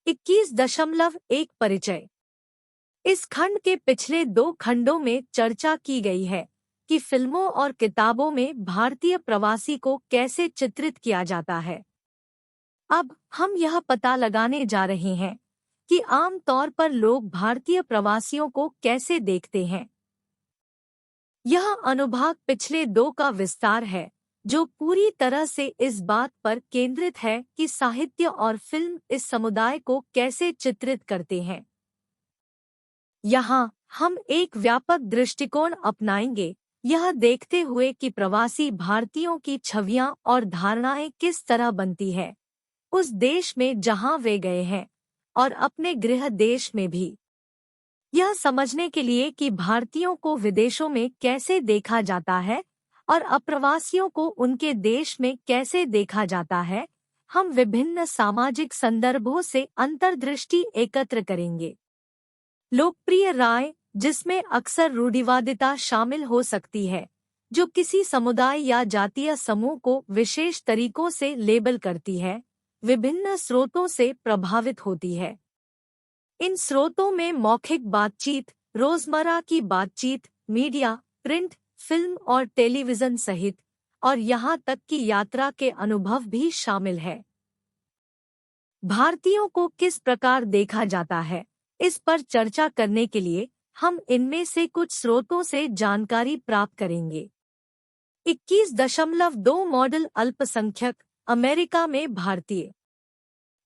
21.1 परिचय। इस खंड के पिछले 2 खंडों में चर्चा की गई है कि फिल्मों और किताबों में भारतीय प्रवासी को कैसे चित्रित किया जाता है। अब हम यह पता लगाने जा रहे हैं कि आम तौर पर लोग भारतीय प्रवासियों को कैसे देखते हैं। यह अनुभाग पिछले 2 का विस्तार है, जो पूरी तरह से इस बात पर केंद्रित है कि साहित्य और फिल्म इस समुदाय को कैसे चित्रित करते हैं। यहाँ हम एक व्यापक दृष्टिकोण अपनाएंगे, यह देखते हुए कि प्रवासी भारतीयों की छवियां और धारणाएं किस तरह बनती है उस देश में जहां वे गए हैं और अपने गृह देश में भी। यह समझने के लिए कि भारतीयों को विदेशों में कैसे देखा जाता है और अप्रवासियों को उनके देश में कैसे देखा जाता है, हम विभिन्न सामाजिक संदर्भों से अंतर्दृष्टि एकत्र करेंगे। लोकप्रिय राय, जिसमें अक्सर रूढ़िवादिता शामिल हो सकती है, जो किसी समुदाय या जातीय समूह को विशेष तरीकों से लेबल करती है, विभिन्न स्रोतों से प्रभावित होती है। इन स्रोतों में मौखिक बातचीत, रोजमर्रा की बातचीत, मीडिया, प्रिंट, फिल्म और टेलीविजन सहित, और यहाँ तक कि यात्रा के अनुभव भी शामिल है। भारतीयों को किस प्रकार देखा जाता है, इस पर चर्चा करने के लिए हम इनमें से कुछ स्रोतों से जानकारी प्राप्त करेंगे। 21.2 मॉडल अल्पसंख्यक अमेरिका में भारतीय।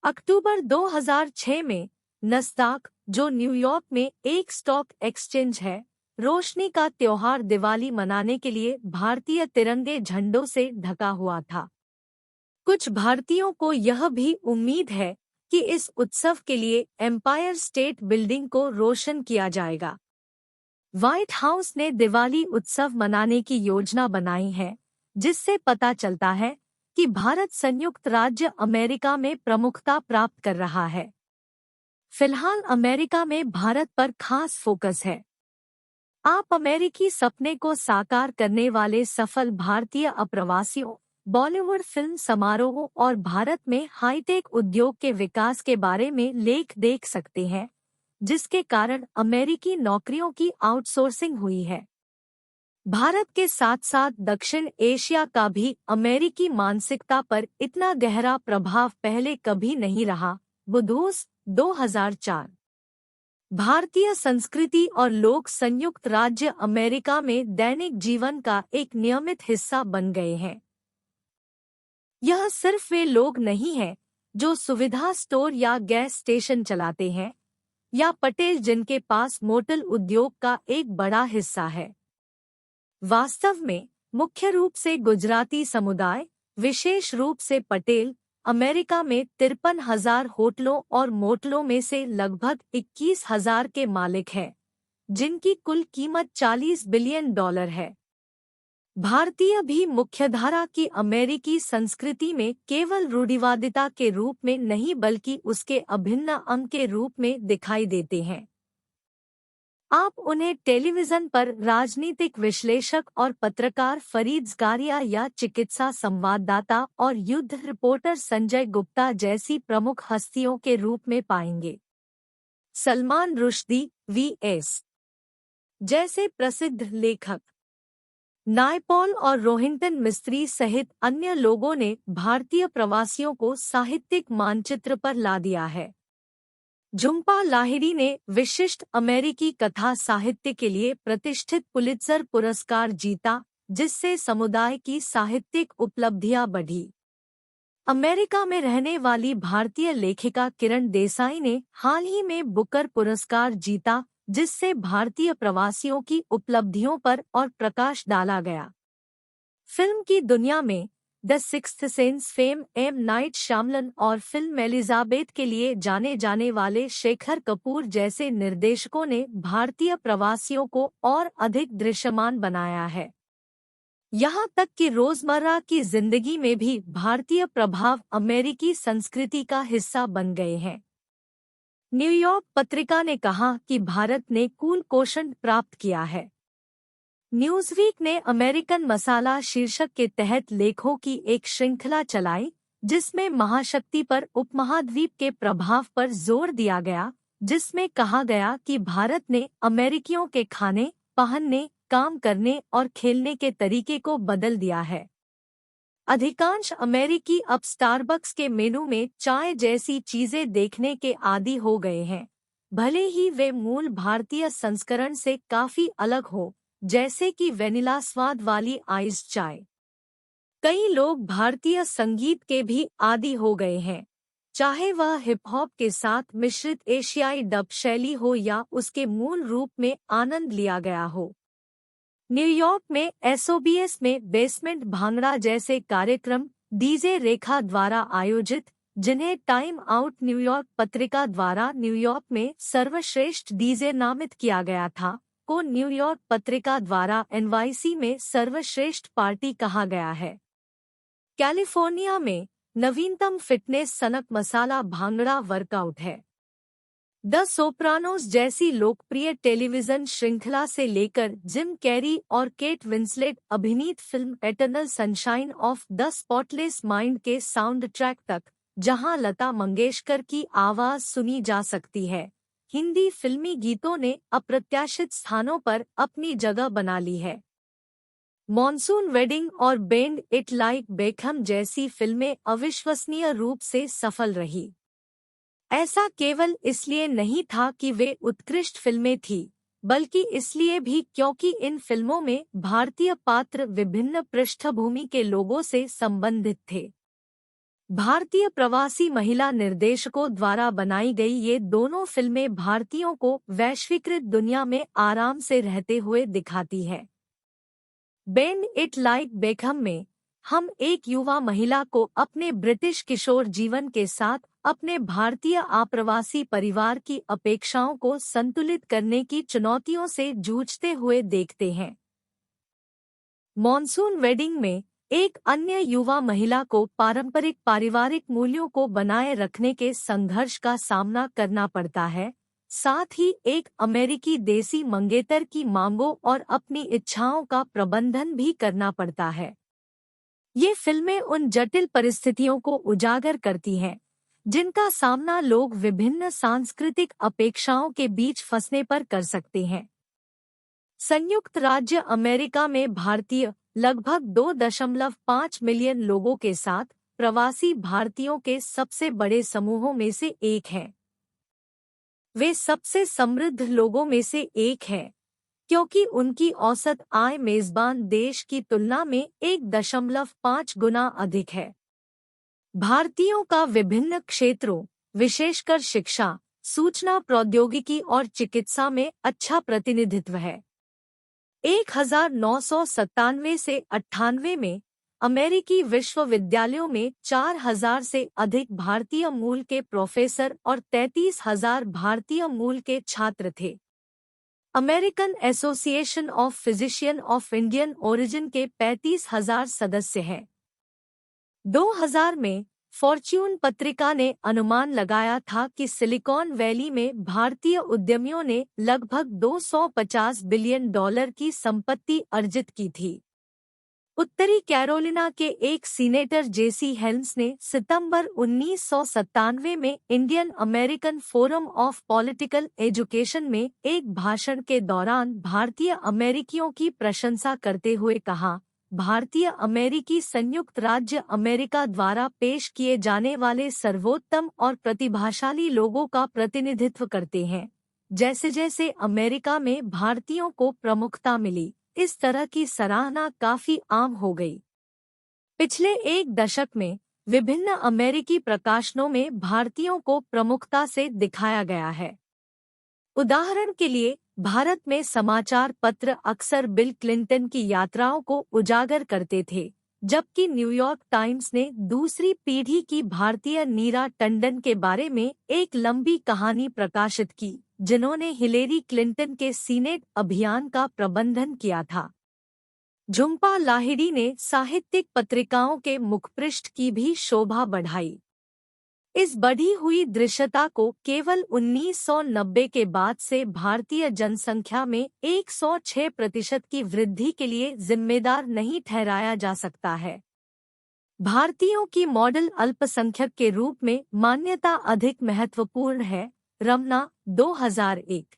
अक्टूबर 2006 में नस्दाक, जो न्यूयॉर्क में एक स्टॉक एक्सचेंज है, रोशनी का त्योहार दिवाली मनाने के लिए भारतीय तिरंगे झंडों से ढका हुआ था। कुछ भारतीयों को यह भी उम्मीद है कि इस उत्सव के लिए एम्पायर स्टेट बिल्डिंग को रोशन किया जाएगा। व्हाइट हाउस ने दिवाली उत्सव मनाने की योजना बनाई है, जिससे पता चलता है कि भारत संयुक्त राज्य अमेरिका में प्रमुखता प्राप्त कर रहा है। फिलहाल अमेरिका में भारत पर खास फोकस है। आप अमेरिकी सपने को साकार करने वाले सफल भारतीय अप्रवासियों, बॉलीवुड फिल्म समारोहों और भारत में हाईटेक उद्योग के विकास के बारे में लेख देख सकते हैं, जिसके कारण अमेरिकी नौकरियों की आउटसोर्सिंग हुई है। भारत के साथ साथ दक्षिण एशिया का भी अमेरिकी मानसिकता पर इतना गहरा प्रभाव पहले कभी नहीं रहा। बुधोस 2004। भारतीय संस्कृति और लोग संयुक्त राज्य अमेरिका में दैनिक जीवन का एक नियमित हिस्सा बन गए हैं। यह सिर्फ वे लोग नहीं हैं जो सुविधा स्टोर या गैस स्टेशन चलाते हैं, या पटेल जिनके पास मोटल उद्योग का एक बड़ा हिस्सा है। वास्तव में मुख्य रूप से गुजराती समुदाय, विशेष रूप से पटेल, अमेरिका में 53,000 होटलों और मोटलों में से लगभग 21,000 के मालिक हैं, जिनकी कुल कीमत $40 बिलियन है। भारतीय भी मुख्यधारा की अमेरिकी संस्कृति में केवल रूढ़िवादिता के रूप में नहीं बल्कि उसके अभिन्न अंग के रूप में दिखाई देते हैं। आप उन्हें टेलीविजन पर राजनीतिक विश्लेषक और पत्रकार फरीद ज़कारिया या चिकित्सा संवाददाता और युद्ध रिपोर्टर संजय गुप्ता जैसी प्रमुख हस्तियों के रूप में पाएंगे। सलमान रुश्दी, वी.एस. जैसे प्रसिद्ध लेखक, नायपॉल और रोहिंटन मिस्त्री सहित अन्य लोगों ने भारतीय प्रवासियों को साहित्यिक मानचित्र पर ला दिया है। झुम्पा लाहिड़ी ने विशिष्ट अमेरिकी कथा साहित्य के लिए प्रतिष्ठित पुलित्जर पुरस्कार जीता, जिससे समुदाय की साहित्यिक उपलब्धियां बढ़ी। अमेरिका में रहने वाली भारतीय लेखिका किरण देसाई ने हाल ही में बुकर पुरस्कार जीता, जिससे भारतीय प्रवासियों की उपलब्धियों पर और प्रकाश डाला गया। फिल्म की दुनिया में The Sixth Sense fame M Night Shyamalan और फिल्म एलिजाबेथ के लिए जाने जाने वाले शेखर कपूर जैसे निर्देशकों ने भारतीय प्रवासियों को और अधिक दृश्यमान बनाया है। यहाँ तक कि रोजमर्रा की जिंदगी में भी भारतीय प्रभाव अमेरिकी संस्कृति का हिस्सा बन गए हैं। न्यूयॉर्क पत्रिका ने कहा कि भारत ने कूल कोशंट प्राप्त किया है। न्यूज़वीक ने अमेरिकन मसाला शीर्षक के तहत लेखों की एक श्रृंखला चलाई, जिसमें महाशक्ति पर उपमहाद्वीप के प्रभाव पर जोर दिया गया, जिसमें कहा गया कि भारत ने अमेरिकियों के खाने, पहनने, काम करने और खेलने के तरीके को बदल दिया है। अधिकांश अमेरिकी अब स्टारबक्स के मेनू में चाय जैसी चीजें देखने के आदी हो गए हैं, भले ही वे मूल भारतीय संस्करण से काफी अलग हो, जैसे कि वेनिला स्वाद वाली आइस चाय। कई लोग भारतीय संगीत के भी आदी हो गए हैं, चाहे वह हिप हॉप के साथ मिश्रित एशियाई डब शैली हो या उसके मूल रूप में आनंद लिया गया हो। न्यूयॉर्क में एसओबीएस में बेसमेंट भांगड़ा जैसे कार्यक्रम डीजे रेखा द्वारा आयोजित, जिन्हें टाइम आउट न्यूयॉर्क पत्रिका द्वारा न्यूयॉर्क में सर्वश्रेष्ठ डीजे नामित किया गया था, को न्यूयॉर्क पत्रिका द्वारा एनवाईसी में सर्वश्रेष्ठ पार्टी कहा गया है। कैलिफोर्निया में नवीनतम फिटनेस सनक मसाला भांगड़ा वर्कआउट है। द सोप्रानोस जैसी लोकप्रिय टेलीविजन श्रृंखला से लेकर जिम कैरी और केट विंसलेट अभिनीत film eternal sunshine of the spotless mind के साउंड ट्रैक तक, जहां लता मंगेशकर की आवाज सुनी जा सकती है, हिंदी फिल्मी गीतों ने अप्रत्याशित स्थानों पर अपनी जगह बना ली है। मॉनसून वेडिंग और बेंड इट लाइक बेकहम जैसी फिल्में अविश्वसनीय रूप से सफल रही। ऐसा केवल इसलिए नहीं था कि वे उत्कृष्ट फिल्में थीं, बल्कि इसलिए भी क्योंकि इन फिल्मों में भारतीय पात्र विभिन्न पृष्ठभूमि के लोगों से संबंधित थे। भारतीय प्रवासी महिला निर्देशकों द्वारा बनाई गई ये दोनों फिल्में भारतीयों को वैश्वीकृत दुनिया में आराम से रहते हुए दिखाती है। बेंड इट लाइक बेकहम में हम एक युवा महिला को अपने ब्रिटिश किशोर जीवन के साथ अपने भारतीय आप्रवासी परिवार की अपेक्षाओं को संतुलित करने की चुनौतियों से जूझते हुए देखते हैं। मॉनसून वेडिंग में एक अन्य युवा महिला को पारंपरिक पारिवारिक मूल्यों को बनाए रखने के संघर्ष का सामना करना पड़ता है, साथ ही एक अमेरिकी देसी मंगेतर की मांगों और अपनी इच्छाओं का प्रबंधन भी करना पड़ता है। ये फिल्में उन जटिल परिस्थितियों को उजागर करती हैं, जिनका सामना लोग विभिन्न सांस्कृतिक अपेक्षाओं के बीच फंसने पर कर सकते हैं। संयुक्त राज्य अमेरिका में भारतीय लगभग 2.5 मिलियन लोगों के साथ प्रवासी भारतीयों के सबसे बड़े समूहों में से एक हैं। वे सबसे समृद्ध लोगों में से एक हैं, क्योंकि उनकी औसत आय मेजबान देश की तुलना में 1.5 गुना अधिक है। भारतीयों का विभिन्न क्षेत्रों, विशेषकर शिक्षा, सूचना प्रौद्योगिकी और चिकित्सा में अच्छा प्रतिनिधित्व है। 1997 से 98 में अमेरिकी विश्वविद्यालयों में 4,000 से अधिक भारतीय मूल के प्रोफेसर और 33,000 भारतीय मूल के छात्र थे। American association of physician of Indian origin के 35,000 सदस्य हैं। 2000 में फॉर्च्यून पत्रिका ने अनुमान लगाया था कि सिलिकॉन वैली में भारतीय उद्यमियों ने लगभग $250 बिलियन की संपत्ति अर्जित की थी। उत्तरी कैरोलिना के एक सीनेटर जेसी हेल्म्स ने सितंबर 1997 में Indian American forum of political education में एक भाषण के दौरान भारतीय अमेरिकियों की प्रशंसा करते हुए कहा, भारतीय अमेरिकी संयुक्त राज्य अमेरिका द्वारा पेश किए जाने वाले सर्वोत्तम और प्रतिभाशाली लोगों का प्रतिनिधित्व करते हैं। जैसे जैसे अमेरिका में भारतीयों को प्रमुखता मिली, इस तरह की सराहना काफी आम हो गई। पिछले एक दशक में विभिन्न अमेरिकी प्रकाशनों में भारतीयों को प्रमुखता से दिखाया गया है। उदाहरण के लिए, भारत में समाचार पत्र अक्सर बिल क्लिंटन की यात्राओं को उजागर करते थे, जबकि न्यूयॉर्क टाइम्स ने दूसरी पीढ़ी की भारतीय नीरा टंडन के बारे में एक लंबी कहानी प्रकाशित की, जिन्होंने हिलेरी क्लिंटन के सीनेट अभियान का प्रबंधन किया था। झुम्पा लाहिड़ी ने साहित्यिक पत्रिकाओं के मुखपृष्ठ की भी शोभा बढ़ाई। इस बढ़ी हुई दृश्यता को केवल 1990 के बाद से भारतीय जनसंख्या में 106% की वृद्धि के लिए जिम्मेदार नहीं ठहराया जा सकता है। भारतीयों की मॉडल अल्पसंख्यक के रूप में मान्यता अधिक महत्वपूर्ण है। रमना 2001।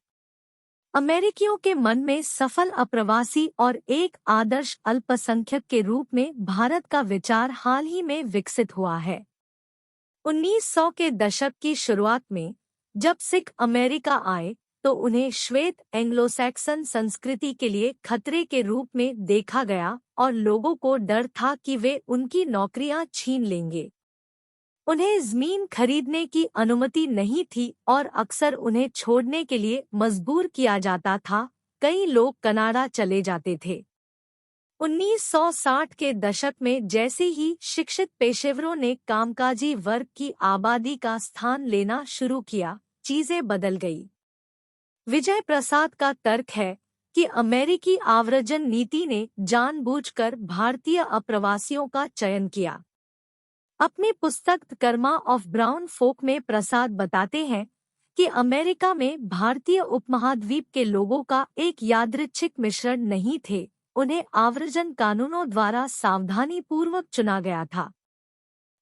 अमेरिकियों के मन में सफल अप्रवासी और एक आदर्श अल्पसंख्यक के रूप में भारत का विचार हाल ही में विकसित हुआ है। 1900 के दशक की शुरुआत में जब सिख अमेरिका आए तो उन्हें श्वेत एंग्लो-सैक्सन संस्कृति के लिए खतरे के रूप में देखा गया और लोगों को डर था कि वे उनकी नौकरियां छीन लेंगे। उन्हें जमीन खरीदने की अनुमति नहीं थी और अक्सर उन्हें छोड़ने के लिए मजबूर किया जाता था। कई लोग कनाडा चले जाते थे। 1960 के दशक में जैसे ही शिक्षित पेशेवरों ने कामकाजी वर्ग की आबादी का स्थान लेना शुरू किया, चीजें बदल गई। विजय प्रसाद का तर्क है कि अमेरिकी आव्रजन नीति ने जानबूझकर भारतीय अप्रवासियों का चयन किया। अपनी पुस्तक द कर्मा ऑफ ब्राउन फोक में प्रसाद बताते हैं कि अमेरिका में भारतीय उपमहाद्वीप के लोगों का एक यादृच्छिक मिश्रण नहीं थे, उन्हें आव्रजन कानूनों द्वारा सावधानीपूर्वक चुना गया था।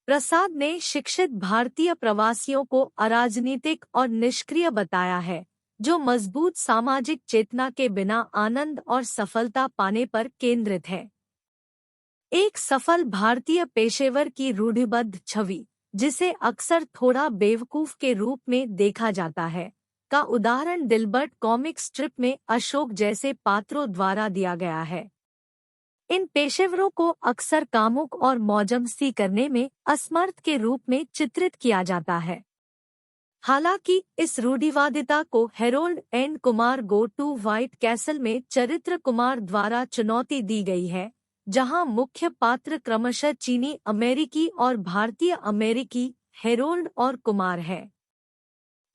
प्रसाद ने शिक्षित भारतीय प्रवासियों को अराजनीतिक और निष्क्रिय बताया है, जो मजबूत सामाजिक चेतना के बिना आनंद और सफलता पाने पर केंद्रित है। एक सफल भारतीय पेशेवर की रूढ़िबद्ध छवि, जिसे अक्सर थोड़ा बेवकूफ के रूप में देखा जाता है, का उदाहरण दिलबर्ट कॉमिक स्ट्रिप में अशोक जैसे पात्रों द्वारा दिया गया है। इन पेशेवरों को अक्सर कामुक और मौजमस्ती करने में असमर्थ के रूप में चित्रित किया जाता है। हालांकि इस रूढ़िवादिता को Harold and Kumar go to White Castle में चरित्र कुमार द्वारा चुनौती दी गई है, जहां मुख्य पात्र क्रमशः चीनी अमेरिकी और भारतीय अमेरिकी हेरोल्ड और कुमार है।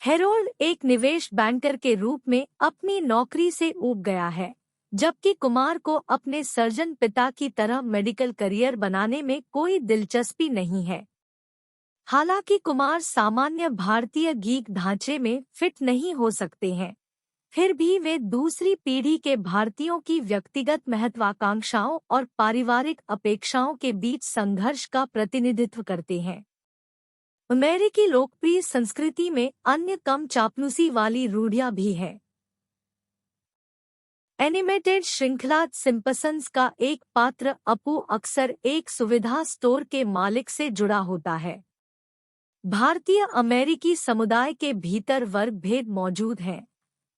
हेरोल्ड एक निवेश बैंकर के रूप में अपनी नौकरी से ऊब गया है, जबकि कुमार को अपने सर्जन पिता की तरह मेडिकल करियर बनाने में कोई दिलचस्पी नहीं है। हालांकि कुमार सामान्य भारतीय गीक ढांचे में फिट नहीं हो सकते हैं, फिर भी वे दूसरी पीढ़ी के भारतीयों की व्यक्तिगत महत्वाकांक्षाओं और पारिवारिक अपेक्षाओं के बीच संघर्ष का प्रतिनिधित्व करते हैं। अमेरिकी लोकप्रिय संस्कृति में अन्य कम चापलूसी वाली रूढ़ियां भी हैं। एनिमेटेड श्रृंखला सिम्पसन्स का एक पात्र अपू अक्सर एक सुविधा स्टोर के मालिक से जुड़ा होता है। भारतीय अमेरिकी समुदाय के भीतर वर्ग भेद मौजूद हैं।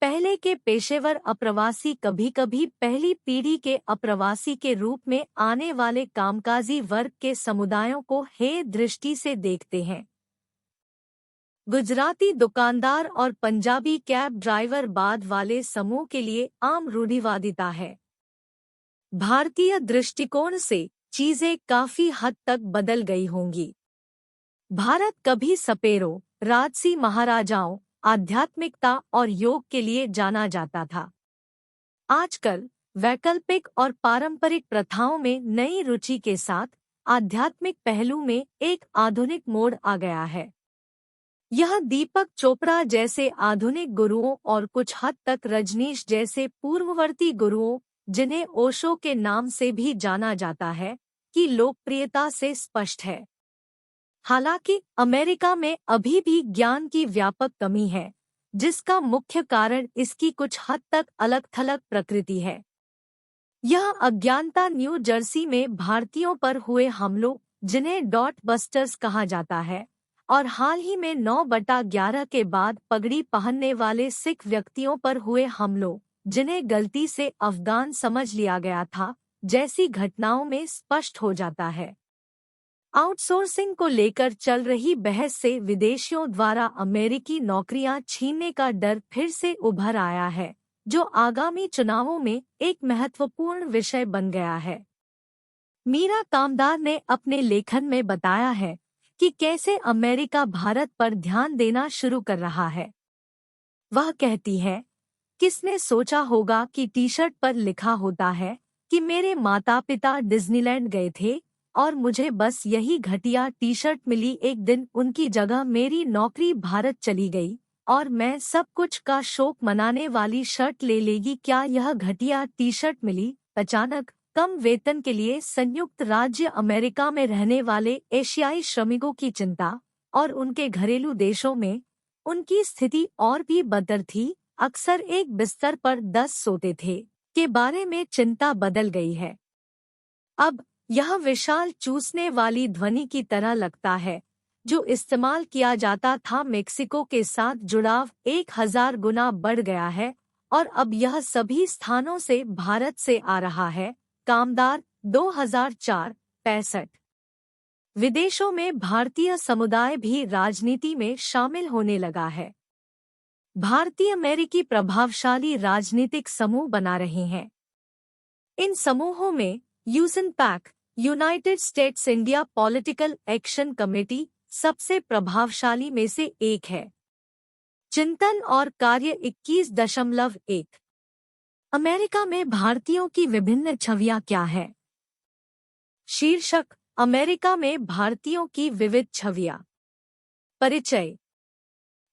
पहले के पेशेवर अप्रवासी कभी-कभी पहली पीढ़ी के अप्रवासी के रूप में आने वाले कामकाजी वर्ग के समुदायों को हेय दृष्टि से देखते हैं। गुजराती दुकानदार और पंजाबी कैब ड्राइवर बाद वाले समूह के लिए आम रूढ़िवादिता है। भारतीय दृष्टिकोण से चीजें काफी हद तक बदल गई होंगी। भारत कभी सपेरों, राजसी महाराजाओं, आध्यात्मिकता और योग के लिए जाना जाता था। आजकल वैकल्पिक और पारंपरिक प्रथाओं में नई रुचि के साथ आध्यात्मिक पहलू में एक आधुनिक मोड़ आ गया है। यह दीपक चोपड़ा जैसे आधुनिक गुरुओं और कुछ हद तक रजनीश जैसे पूर्ववर्ती गुरुओं, जिन्हें ओशो के नाम से भी जाना जाता है, की लोकप्रियता से स्पष्ट है। हालांकि अमेरिका में अभी भी ज्ञान की व्यापक कमी है, जिसका मुख्य कारण इसकी कुछ हद तक अलग-थलग प्रकृति है। यह अज्ञानता न्यू जर्सी में भारतीयों पर हुए हमलों, जिन्हें डॉट बस्टर्स कहा जाता है, और हाल ही में 9/11 के बाद पगड़ी पहनने वाले सिख व्यक्तियों पर हुए हमलों, जिन्हें गलती से अफगान समझ लिया गया था, जैसी घटनाओं में स्पष्ट हो जाता है। आउटसोर्सिंग को लेकर चल रही बहस से विदेशियों द्वारा अमेरिकी नौकरियां छीनने का डर फिर से उभर आया है, जो आगामी चुनावों में एक महत्वपूर्ण विषय बन गया है। मीरा कामदार ने अपने लेखन में बताया है कि कैसे अमेरिका भारत पर ध्यान देना शुरू कर रहा है। वह कहती है, किसने सोचा होगा कि टी-शर्ट पर लिखा होता है कि मेरे माता-पिता डिज्नीलैंड गए थे और मुझे बस यही घटिया टी-शर्ट मिली। एक दिन उनकी जगह मेरी नौकरी भारत चली गई और मैं सब कुछ का शोक मनाने वाली शर्ट ले लेगी। क्या यह घटिया टी-शर्ट मिली? अचानक कम वेतन के लिए संयुक्त राज्य अमेरिका में रहने वाले एशियाई श्रमिकों की चिंता और उनके घरेलू देशों में उनकी स्थिति और भी बदतर थी। अक्सर एक बिस्तर पर 10 सोते थे के बारे में चिंता बदल गई है। अब यह विशाल चूसने वाली ध्वनि की तरह लगता है जो इस्तेमाल किया जाता था। मेक्सिको के साथ जुड़ाव 1000 गुना बढ़ गया है और अब यह सभी स्थानों से भारत से आ रहा है। कामदार 2004 65। विदेशों में भारतीय समुदाय भी राजनीति में शामिल होने लगा है। भारतीय अमेरिकी प्रभावशाली राजनीतिक समूह बना रहे हैं। इन समूहों में यूएनपैक, United States India Political Action Committee सबसे प्रभावशाली में से एक है। चिंतन और कार्य 21.1। अमेरिका में भारतीयों की विभिन्न छवियां क्या है? शीर्षक: अमेरिका में भारतीयों की विविध छवियां। परिचय: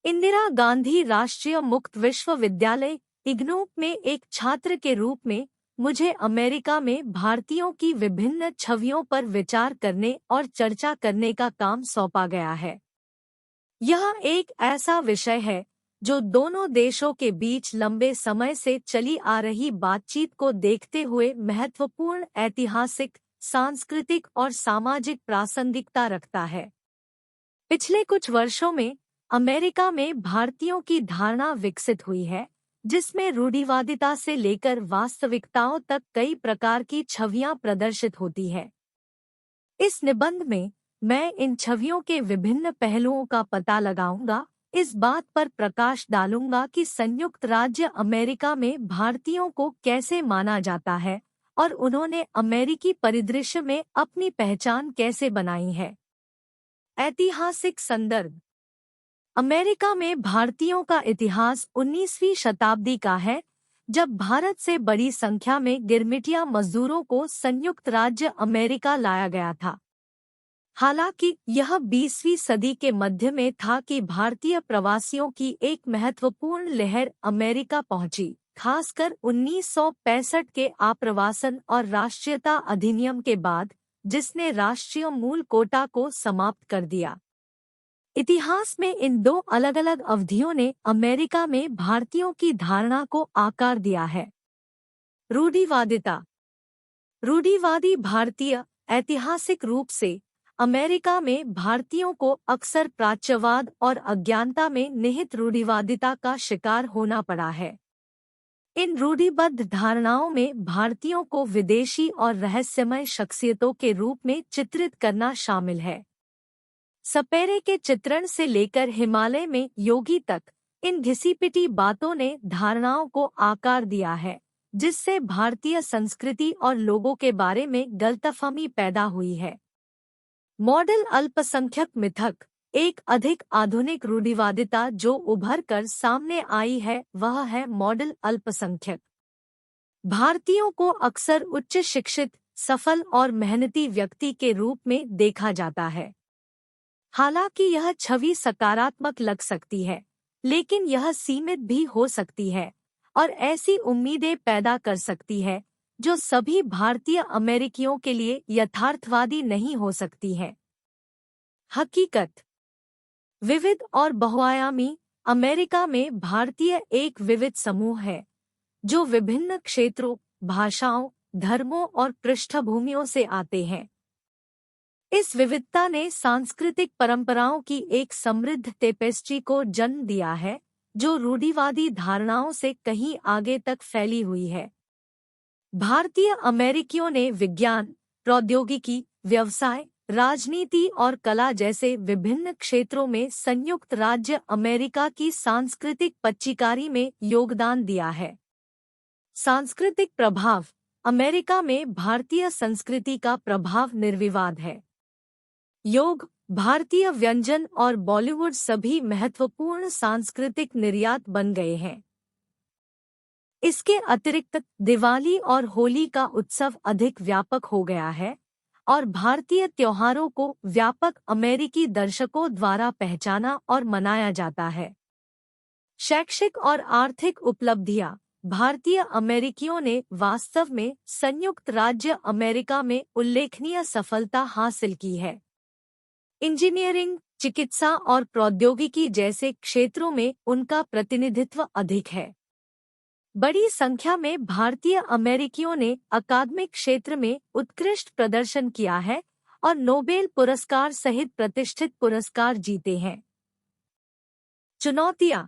इंदिरा गांधी राष्ट्रीय मुक्त विश्वविद्यालय इग्नू में एक छात्र के रूप में मुझे अमेरिका में भारतीयों की विभिन्न छवियों पर विचार करने और चर्चा करने का काम सौंपा गया है। यह एक ऐसा विषय है जो दोनों देशों के बीच लंबे समय से चली आ रही बातचीत को देखते हुए महत्वपूर्ण ऐतिहासिक, सांस्कृतिक और सामाजिक प्रासंगिकता रखता है। पिछले कुछ वर्षों में अमेरिका में भारतीयों की धारणा विकसित हुई है, जिसमें रूढ़िवादिता से लेकर वास्तविकताओं तक कई प्रकार की छवियां प्रदर्शित होती है। इस निबंध में मैं इन छवियों के विभिन्न पहलुओं का पता लगाऊंगा, इस बात पर प्रकाश डालूंगा कि संयुक्त राज्य अमेरिका में भारतीयों को कैसे माना जाता है और उन्होंने अमेरिकी परिदृश्य में अपनी पहचान कैसे बनाई है। ऐतिहासिक संदर्भ: अमेरिका में भारतीयों का इतिहास 19वीं शताब्दी का है, जब भारत से बड़ी संख्या में गिरमिटिया मजदूरों को संयुक्त राज्य अमेरिका लाया गया था। हालांकि यह 20वीं सदी के मध्य में था कि भारतीय प्रवासियों की एक महत्वपूर्ण लहर अमेरिका पहुंची, खासकर 1965 के आप्रवासन और राष्ट्रीयता अधिनियम के बाद, जिसने राष्ट्रीय मूल कोटा को समाप्त कर दिया। इतिहास में इन दो अलग-अलग अवधियों ने अमेरिका में भारतीयों की धारणा को आकार दिया है। रूढ़िवादिता: रूढ़िवादी भारतीय ऐतिहासिक रूप से अमेरिका में भारतीयों को अक्सर प्राच्यवाद और अज्ञानता में निहित रूढ़िवादिता का शिकार होना पड़ा है। इन रूढ़िबद्ध धारणाओं में भारतीयों को विदेशी और रहस्यमय शख्सियतों के रूप में चित्रित करना शामिल है। सपेरे के चित्रण से लेकर हिमालय में योगी तक, इन घिसी-पिटी बातों ने धारणाओं को आकार दिया है, जिससे भारतीय संस्कृति और लोगों के बारे में गलतफहमी पैदा हुई है। मॉडल अल्पसंख्यक मिथक: एक अधिक आधुनिक रूढ़िवादिता जो उभर कर सामने आई है वह है मॉडल अल्पसंख्यक। भारतीयों को अक्सर उच्च शिक्षित, सफल और मेहनती व्यक्ति के रूप में देखा जाता है। हालांकि यह छवि सकारात्मक लग सकती है, लेकिन यह सीमित भी हो सकती है और ऐसी उम्मीदें पैदा कर सकती है जो सभी भारतीय अमेरिकियों के लिए यथार्थवादी नहीं हो सकती है। हकीकत: विविध और बहुआयामी अमेरिका में भारतीय एक विविध समूह है जो विभिन्न क्षेत्रों, भाषाओं, धर्मों और पृष्ठभूमियों से आते हैं। इस विविधता ने सांस्कृतिक परंपराओं की एक समृद्ध टेपेस्ट्री को जन्म दिया है, जो रूढ़िवादी धारणाओं से कहीं आगे तक फैली हुई है। भारतीय अमेरिकियों ने विज्ञान, प्रौद्योगिकी, व्यवसाय, राजनीति और कला जैसे विभिन्न क्षेत्रों में संयुक्त राज्य अमेरिका की सांस्कृतिक पच्चीकारी में योगदान दिया है। सांस्कृतिक प्रभाव: अमेरिका में भारतीय संस्कृति का प्रभाव निर्विवाद है। योग, भारतीय व्यंजन और बॉलीवुड सभी महत्वपूर्ण सांस्कृतिक निर्यात बन गए हैं। इसके अतिरिक्त दिवाली और होली का उत्सव अधिक व्यापक हो गया है और भारतीय त्योहारों को व्यापक अमेरिकी दर्शकों द्वारा पहचाना और मनाया जाता है। शैक्षिक और आर्थिक उपलब्धियां: भारतीय अमेरिकियों ने वास्तव में संयुक्त राज्य अमेरिका में उल्लेखनीय सफलता हासिल की है। इंजीनियरिंग, चिकित्सा और प्रौद्योगिकी जैसे क्षेत्रों में उनका प्रतिनिधित्व अधिक है। बड़ी संख्या में भारतीय अमेरिकियों ने अकादमिक क्षेत्र में उत्कृष्ट प्रदर्शन किया है और नोबेल पुरस्कार सहित प्रतिष्ठित पुरस्कार जीते हैं। चुनौतियां।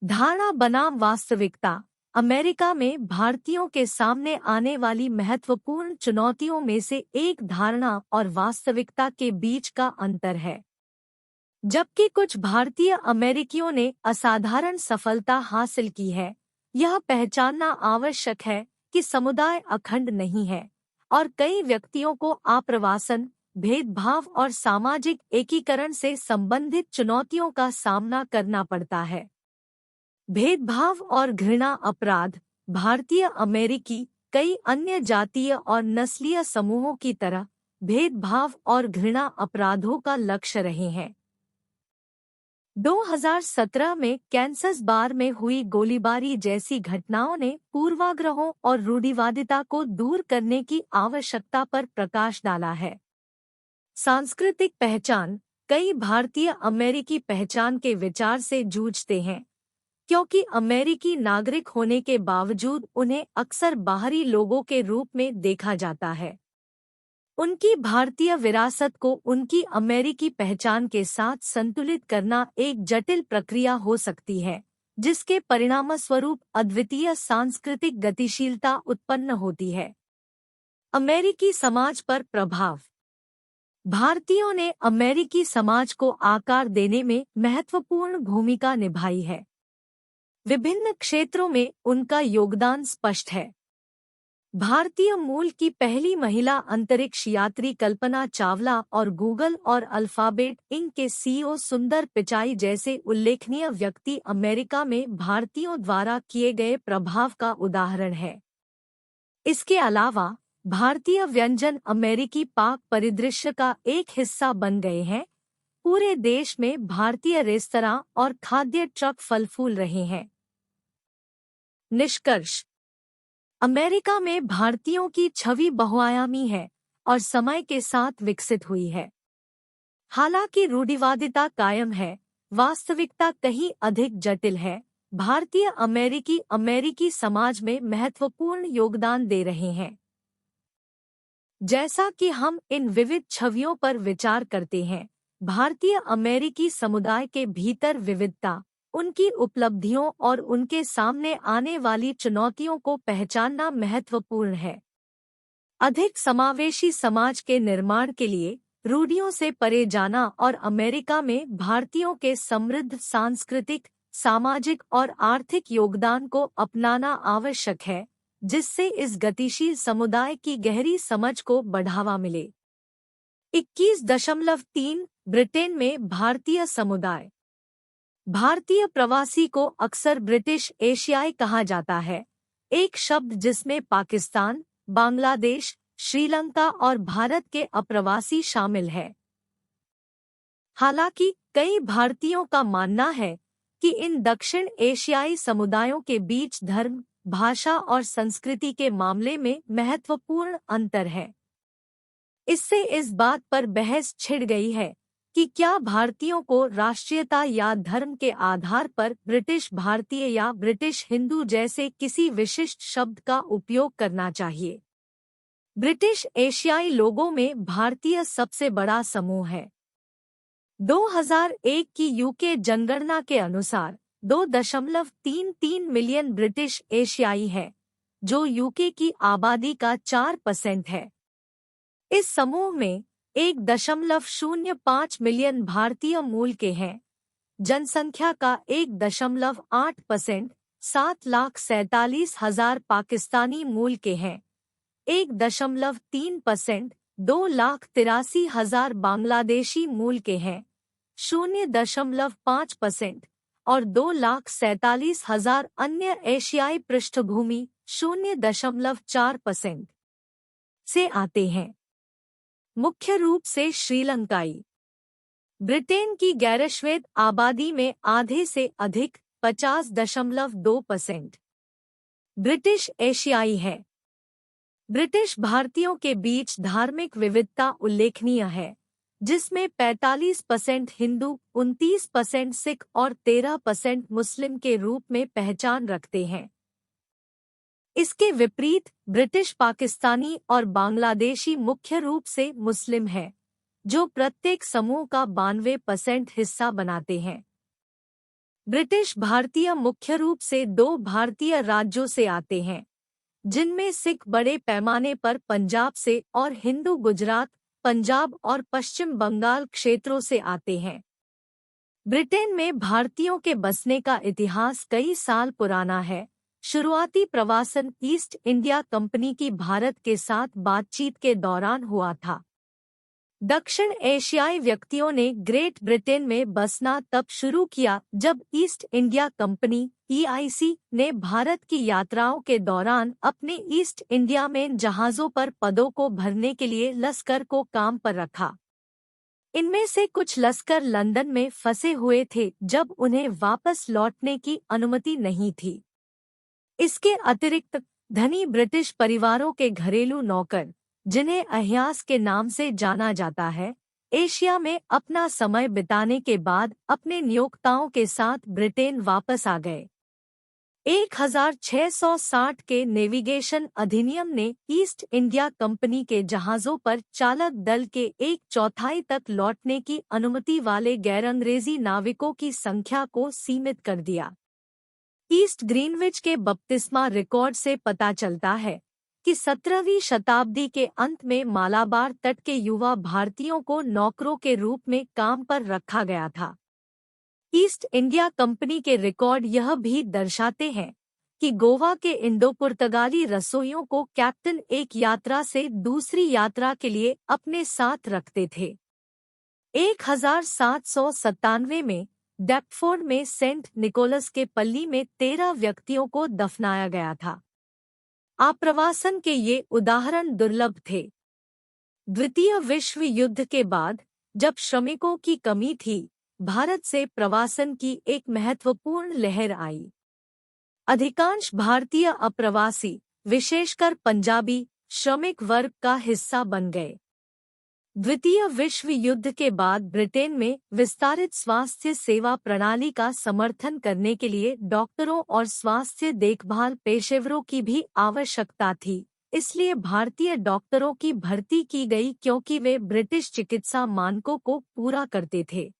धारणा बनाम वास्तविकता। अमेरिका में भारतीयों के सामने आने वाली महत्वपूर्ण चुनौतियों में से एक धारणा और वास्तविकता के बीच का अंतर है। जबकि कुछ भारतीय अमेरिकियों ने असाधारण सफलता हासिल की है, यह पहचानना आवश्यक है कि समुदाय अखंड नहीं है और कई व्यक्तियों को आप्रवासन, भेदभाव और सामाजिक एकीकरण से संबंधित चुनौतियों का सामना करना पड़ता है। भेदभाव और घृणा अपराध। भारतीय अमेरिकी कई अन्य जातीय और नस्लीय समूहों की तरह भेदभाव और घृणा अपराधों का लक्ष्य रहे हैं। 2017 में कैंसस बार में हुई गोलीबारी जैसी घटनाओं ने पूर्वाग्रहों और रूढ़िवादिता को दूर करने की आवश्यकता पर प्रकाश डाला है। सांस्कृतिक पहचान। कई भारतीय अमेरिकी पहचान के विचार से जूझते हैं, क्योंकि अमेरिकी नागरिक होने के बावजूद उन्हें अक्सर बाहरी लोगों के रूप में देखा जाता है। उनकी भारतीय विरासत को उनकी अमेरिकी पहचान के साथ संतुलित करना एक जटिल प्रक्रिया हो सकती है, जिसके परिणामस्वरूप अद्वितीय सांस्कृतिक गतिशीलता उत्पन्न होती है। अमेरिकी समाज पर प्रभाव। भारतीयों ने अमेरिकी समाज को आकार देने में महत्वपूर्ण भूमिका निभाई है। विभिन्न क्षेत्रों में उनका योगदान स्पष्ट है। भारतीय मूल की पहली महिला अंतरिक्ष यात्री कल्पना चावला और गूगल और अल्फाबेट इंक के सीईओ सुंदर पिचाई जैसे उल्लेखनीय व्यक्ति अमेरिका में भारतीयों द्वारा किए गए प्रभाव का उदाहरण है। इसके अलावा भारतीय व्यंजन अमेरिकी पाक परिदृश्य का एक हिस्सा बन गए हैं। पूरे देश में भारतीय रेस्तरां और खाद्य ट्रक फल फूल रहे हैं। निष्कर्ष। अमेरिका में भारतीयों की छवि बहुआयामी है और समय के साथ विकसित हुई है। हालांकि रूढ़िवादिता कायम है, वास्तविकता कहीं अधिक जटिल है। भारतीय अमेरिकी समाज में महत्वपूर्ण योगदान दे रहे हैं। जैसा कि हम इन विविध छवियों पर विचार करते हैं, भारतीय अमेरिकी समुदाय के भीतर विविधता, उनकी उपलब्धियों और उनके सामने आने वाली चुनौतियों को पहचानना महत्वपूर्ण है। अधिक समावेशी समाज के निर्माण के लिए रूढ़ियों से परे जाना और अमेरिका में भारतीयों के समृद्ध सांस्कृतिक, सामाजिक और आर्थिक योगदान को अपनाना आवश्यक है, जिससे इस गतिशील समुदाय की गहरी समझ को बढ़ावा मिले। 21.3 ब्रिटेन में भारतीय समुदाय। भारतीय प्रवासी को अक्सर ब्रिटिश एशियाई कहा जाता है, एक शब्द जिसमें पाकिस्तान, बांग्लादेश, श्रीलंका और भारत के अप्रवासी शामिल है। हालांकि कई भारतीयों का मानना है कि इन दक्षिण एशियाई समुदायों के बीच धर्म, भाषा और संस्कृति के मामले में महत्वपूर्ण अंतर है। इससे इस बात पर बहस छिड़ गई है कि क्या भारतीयों को राष्ट्रीयता या धर्म के आधार पर ब्रिटिश भारतीय या ब्रिटिश हिंदू जैसे किसी विशिष्ट शब्द का उपयोग करना चाहिए। ब्रिटिश एशियाई लोगों में भारतीय सबसे बड़ा समूह है। 2001 की यूके जनगणना के अनुसार 2.33 मिलियन ब्रिटिश एशियाई है, जो यूके की आबादी का 4% है। इस समूह में 1.05 मिलियन भारतीय मूल के हैं। जनसंख्या का 1.8%, 7,47,000 पाकिस्तानी मूल के हैं। 1.3%, 2,83,000 बांग्लादेशी मूल के हैं। 0.5% और 2,47,000 अन्य एशियाई पृष्ठभूमि 0.4% से आते हैं, मुख्य रूप से श्रीलंकाई। ब्रिटेन की गैरश्वेत आबादी में आधे से अधिक 50.2% ब्रिटिश एशियाई है। ब्रिटिश भारतीयों के बीच धार्मिक विविधता उल्लेखनीय है, जिसमें 45% हिंदू, 29% सिख और 13% मुस्लिम के रूप में पहचान रखते हैं। इसके विपरीत ब्रिटिश पाकिस्तानी और बांग्लादेशी मुख्य रूप से मुस्लिम है, जो प्रत्येक समूह का 92% हिस्सा बनाते हैं। ब्रिटिश भारतीय मुख्य रूप से 2 भारतीय राज्यों से आते हैं, जिनमें सिख बड़े पैमाने पर पंजाब से और हिंदू गुजरात, पंजाब और पश्चिम बंगाल क्षेत्रों से आते हैं। ब्रिटेन में भारतीयों के बसने का इतिहास कई साल पुराना है। शुरुआती प्रवासन ईस्ट इंडिया कंपनी की भारत के साथ बातचीत के दौरान हुआ था। दक्षिण एशियाई व्यक्तियों ने ग्रेट ब्रिटेन में बसना तब शुरू किया जब ईस्ट इंडिया कंपनी (EIC) ने भारत की यात्राओं के दौरान अपने ईस्ट इंडिया में जहाज़ों पर पदों को भरने के लिए लश्कर को काम पर रखा। इनमें से कुछ लश्कर लंदन में फंसे हुए थे जब उन्हें वापस लौटने की अनुमति नहीं थी। इसके अतिरिक्त धनी ब्रिटिश परिवारों के घरेलू नौकर, जिन्हें अहियास के नाम से जाना जाता है, एशिया में अपना समय बिताने के बाद अपने नियोक्ताओं के साथ ब्रिटेन वापस आ गए। 1660 के नेविगेशन अधिनियम ने ईस्ट इंडिया कंपनी के जहाज़ों पर चालक दल के 1/4 तक लौटने की अनुमति वाले गैर-अंग्रेजी नाविकों की संख्या को सीमित कर दिया। ईस्ट ग्रीनविच के बपतिस्मा रिकॉर्ड से पता चलता है कि 17वीं शताब्दी के अंत में मालाबार तट के युवा भारतीयों को नौकरों के रूप में काम पर रखा गया था। ईस्ट इंडिया कंपनी के रिकॉर्ड यह भी दर्शाते हैं कि गोवा के इंडो पुर्तगाली रसोइयों को कैप्टन एक यात्रा से दूसरी यात्रा के लिए अपने साथ रखते थे। 1797 में डेप्टफोर्ड में सेंट निकोलस के पल्ली में 13 व्यक्तियों को दफनाया गया था। आप्रवासन के ये उदाहरण दुर्लभ थे। द्वितीय विश्व युद्ध के बाद जब श्रमिकों की कमी थी, भारत से प्रवासन की एक महत्वपूर्ण लहर आई। अधिकांश भारतीय अप्रवासी, विशेषकर पंजाबी, श्रमिक वर्ग का हिस्सा बन गए। द्वितीय विश्व युद्ध के बाद ब्रिटेन में विस्तारित स्वास्थ्य सेवा प्रणाली का समर्थन करने के लिए डॉक्टरों और स्वास्थ्य देखभाल पेशेवरों की भी आवश्यकता थी, इसलिए भारतीय डॉक्टरों की भर्ती की गई क्योंकि वे ब्रिटिश चिकित्सा मानकों को पूरा करते थे।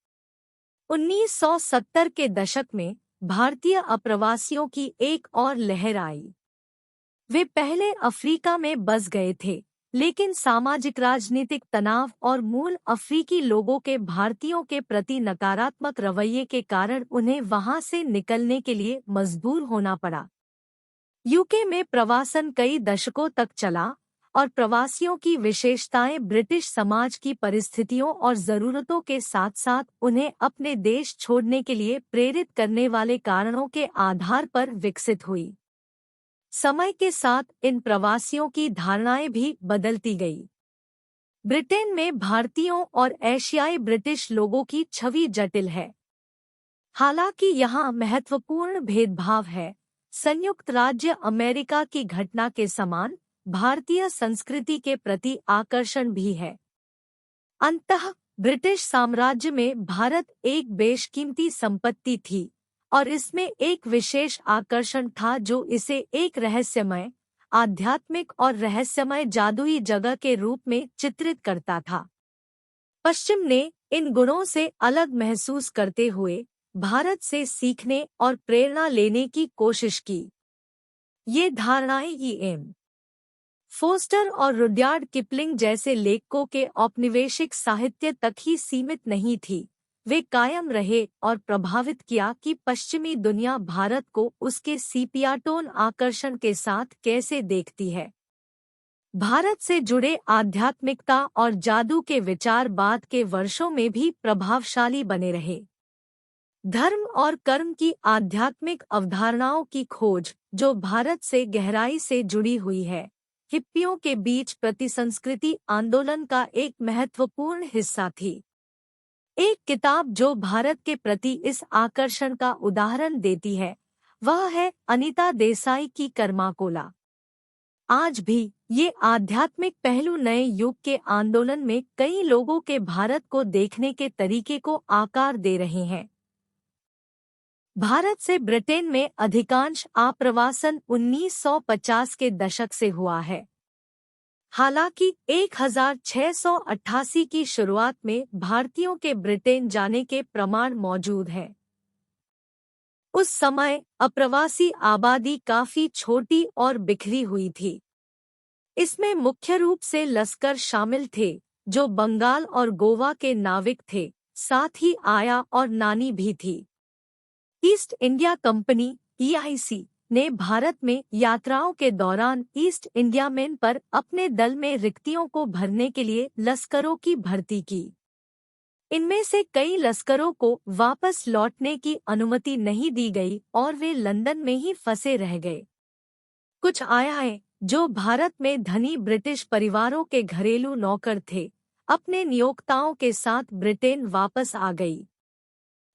1970 के दशक में भारतीय अप्रवासियों की एक और लहर आई। वे पहले अफ्रीका में बस गए थे, लेकिन सामाजिक राजनीतिक तनाव और मूल अफ्रीकी लोगों के भारतीयों के प्रति नकारात्मक रवैये के कारण उन्हें वहां से निकलने के लिए मजबूर होना पड़ा। यूके में प्रवासन कई दशकों तक चला और प्रवासियों की विशेषताएं ब्रिटिश समाज की परिस्थितियों और ज़रूरतों के साथ साथ उन्हें अपने देश छोड़ने के लिए प्रेरित करने वाले कारणों के आधार पर विकसित हुई। समय के साथ इन प्रवासियों की धारणाएं भी बदलती गई। ब्रिटेन में भारतीयों और एशियाई ब्रिटिश लोगों की छवि जटिल है। हालांकि यहाँ महत्वपूर्ण भेदभाव है। संयुक्त राज्य अमेरिका की घटना के समान भारतीय संस्कृति के प्रति आकर्षण भी है। अंततः ब्रिटिश साम्राज्य में भारत एक बेशकीमती संपत्ति थी और इसमें एक विशेष आकर्षण था जो इसे एक रहस्यमय, आध्यात्मिक और रहस्यमय जादुई जगह के रूप में चित्रित करता था। पश्चिम ने इन गुणों से अलग महसूस करते हुए भारत से सीखने और प्रेरणा लेने की कोशिश की। ये धारणाएं E.M. फोस्टर और रुडयार्ड किपलिंग जैसे लेखकों के औपनिवेशिक साहित्य तक ही सीमित नहीं थी। वे कायम रहे और प्रभावित किया कि पश्चिमी दुनिया भारत को उसके सीपियाटोन आकर्षण के साथ कैसे देखती है। भारत से जुड़े आध्यात्मिकता और जादू के विचार बाद के वर्षों में भी प्रभावशाली बने रहे। धर्म और कर्म की आध्यात्मिक अवधारणाओं की खोज, जो भारत से गहराई से जुड़ी हुई है, हिप्पियों के बीच प्रतिसंस्कृति आंदोलन का एक महत्वपूर्ण हिस्सा थी। एक किताब जो भारत के प्रति इस आकर्षण का उदाहरण देती है, वह है अनीता देसाई की कर्माकोला। आज भी ये आध्यात्मिक पहलू नए युग के आंदोलन में कई लोगों के भारत को देखने के तरीके को आकार दे रहे हैं। भारत से ब्रिटेन में अधिकांश आप्रवासन 1950 के दशक से हुआ है। हालांकि 1688 की शुरुआत में भारतीयों के ब्रिटेन जाने के प्रमाण मौजूद हैं। उस समय अप्रवासी आबादी काफी छोटी और बिखरी हुई थी। इसमें मुख्य रूप से लश्कर शामिल थे, जो बंगाल और गोवा के नाविक थे, साथ ही आया और नानी भी थी। ईस्ट इंडिया कंपनी (EIC) ने भारत में यात्राओं के दौरान ईस्ट इंडिया मैन पर अपने दल में रिक्तियों को भरने के लिए लश्करों की भर्ती की। इनमें से कई लश्करों को वापस लौटने की अनुमति नहीं दी गई और वे लंदन में ही फंसे रह गए। कुछ आयाएं, जो भारत में धनी ब्रिटिश परिवारों के घरेलू नौकर थे, अपने नियोक्ताओं के साथ ब्रिटेन वापस आ गई।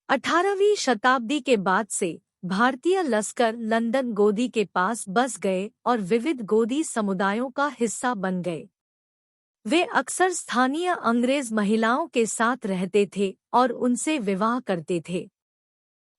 18वीं शताब्दी के बाद से भारतीय लश्कर लंदन गोदी के पास बस गए और विविध गोदी समुदायों का हिस्सा बन गए। वे अक्सर स्थानीय अंग्रेज महिलाओं के साथ रहते थे और उनसे विवाह करते थे।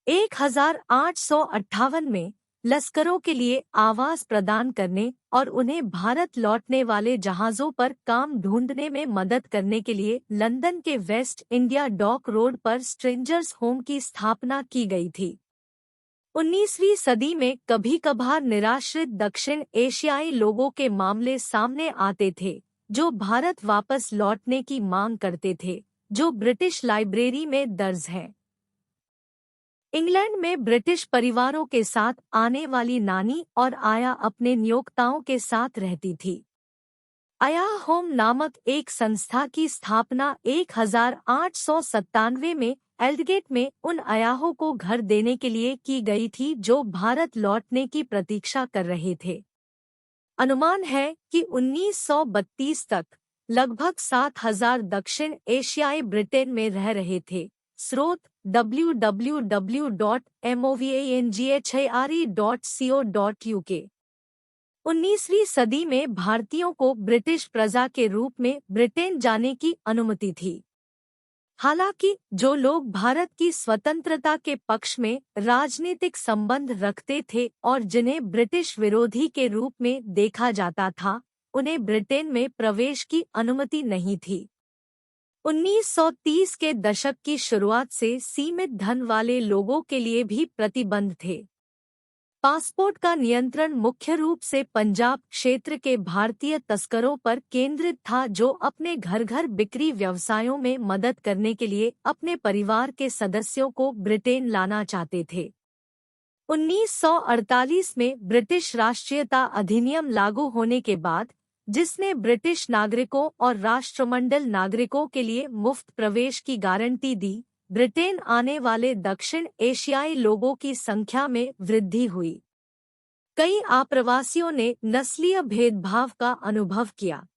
1858 में लश्करों के लिए आवास प्रदान करने और उन्हें भारत लौटने वाले जहाज़ों पर काम ढूंढने में मदद करने के लिए लंदन के वेस्ट इंडिया डॉक रोड पर स्ट्रेंजर्स होम की स्थापना की गई थी। 19वीं सदी में कभी-कभार निराश्रित दक्षिण एशियाई लोगों के मामले सामने आते थे, जो भारत वापस लौटने की मांग करते थे, जो ब्रिटिश लाइब्रेरी में दर्ज है। इंग्लैंड में ब्रिटिश परिवारों के साथ आने वाली नानी और आया अपने नियोक्ताओं के साथ रहती थी। आया होम नामक एक संस्था की स्थापना 1897 में एल्डगेट में उन अयाहों को घर देने के लिए की गई थी जो भारत लौटने की प्रतीक्षा कर रहे थे। अनुमान है कि 1932 तक लगभग 7,000 दक्षिण एशियाई ब्रिटेन में रह रहे थे। स्रोत www.movanghare.co.uk। 19वीं सदी में भारतीयों को ब्रिटिश प्रजा के रूप में ब्रिटेन जाने की अनुमति थी। हालांकि जो लोग भारत की स्वतंत्रता के पक्ष में राजनीतिक संबंध रखते थे और जिन्हें ब्रिटिश विरोधी के रूप में देखा जाता था, उन्हें ब्रिटेन में प्रवेश की अनुमति नहीं थी। 1930 के दशक की शुरुआत से सीमित धन वाले लोगों के लिए भी प्रतिबंध थे। पासपोर्ट का नियंत्रण मुख्य रूप से पंजाब क्षेत्र के भारतीय तस्करों पर केंद्रित था, जो अपने घर-घर बिक्री व्यवसायों में मदद करने के लिए अपने परिवार के सदस्यों को ब्रिटेन लाना चाहते थे। 1948 में ब्रिटिश राष्ट्रीयता अधिनियम लागू होने के बाद, जिसने ब्रिटिश नागरिकों और राष्ट्रमंडल नागरिकों के लिए मुफ्त प्रवेश की गारंटी दी, ब्रिटेन आने वाले दक्षिण एशियाई लोगों की संख्या में वृद्धि हुई। कई आप्रवासियों ने नस्लीय भेदभाव का अनुभव किया।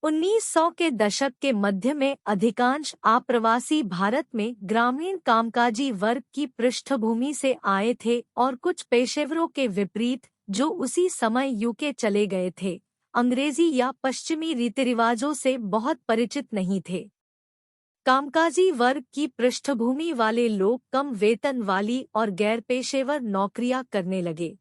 1900 के दशक के मध्य में अधिकांश आप्रवासी भारत में ग्रामीण कामकाजी वर्ग की पृष्ठभूमि से आए थे और कुछ पेशेवरों के विपरीत, जो उसी समय यूके चले गए थे, अंग्रेजी या पश्चिमी रीतिरिवाजों से बहुत परिचित नहीं थे। कामकाजी वर्ग की पृष्ठभूमि वाले लोग कम वेतन वाली और गैर पेशेवर नौकरियां करने लगे।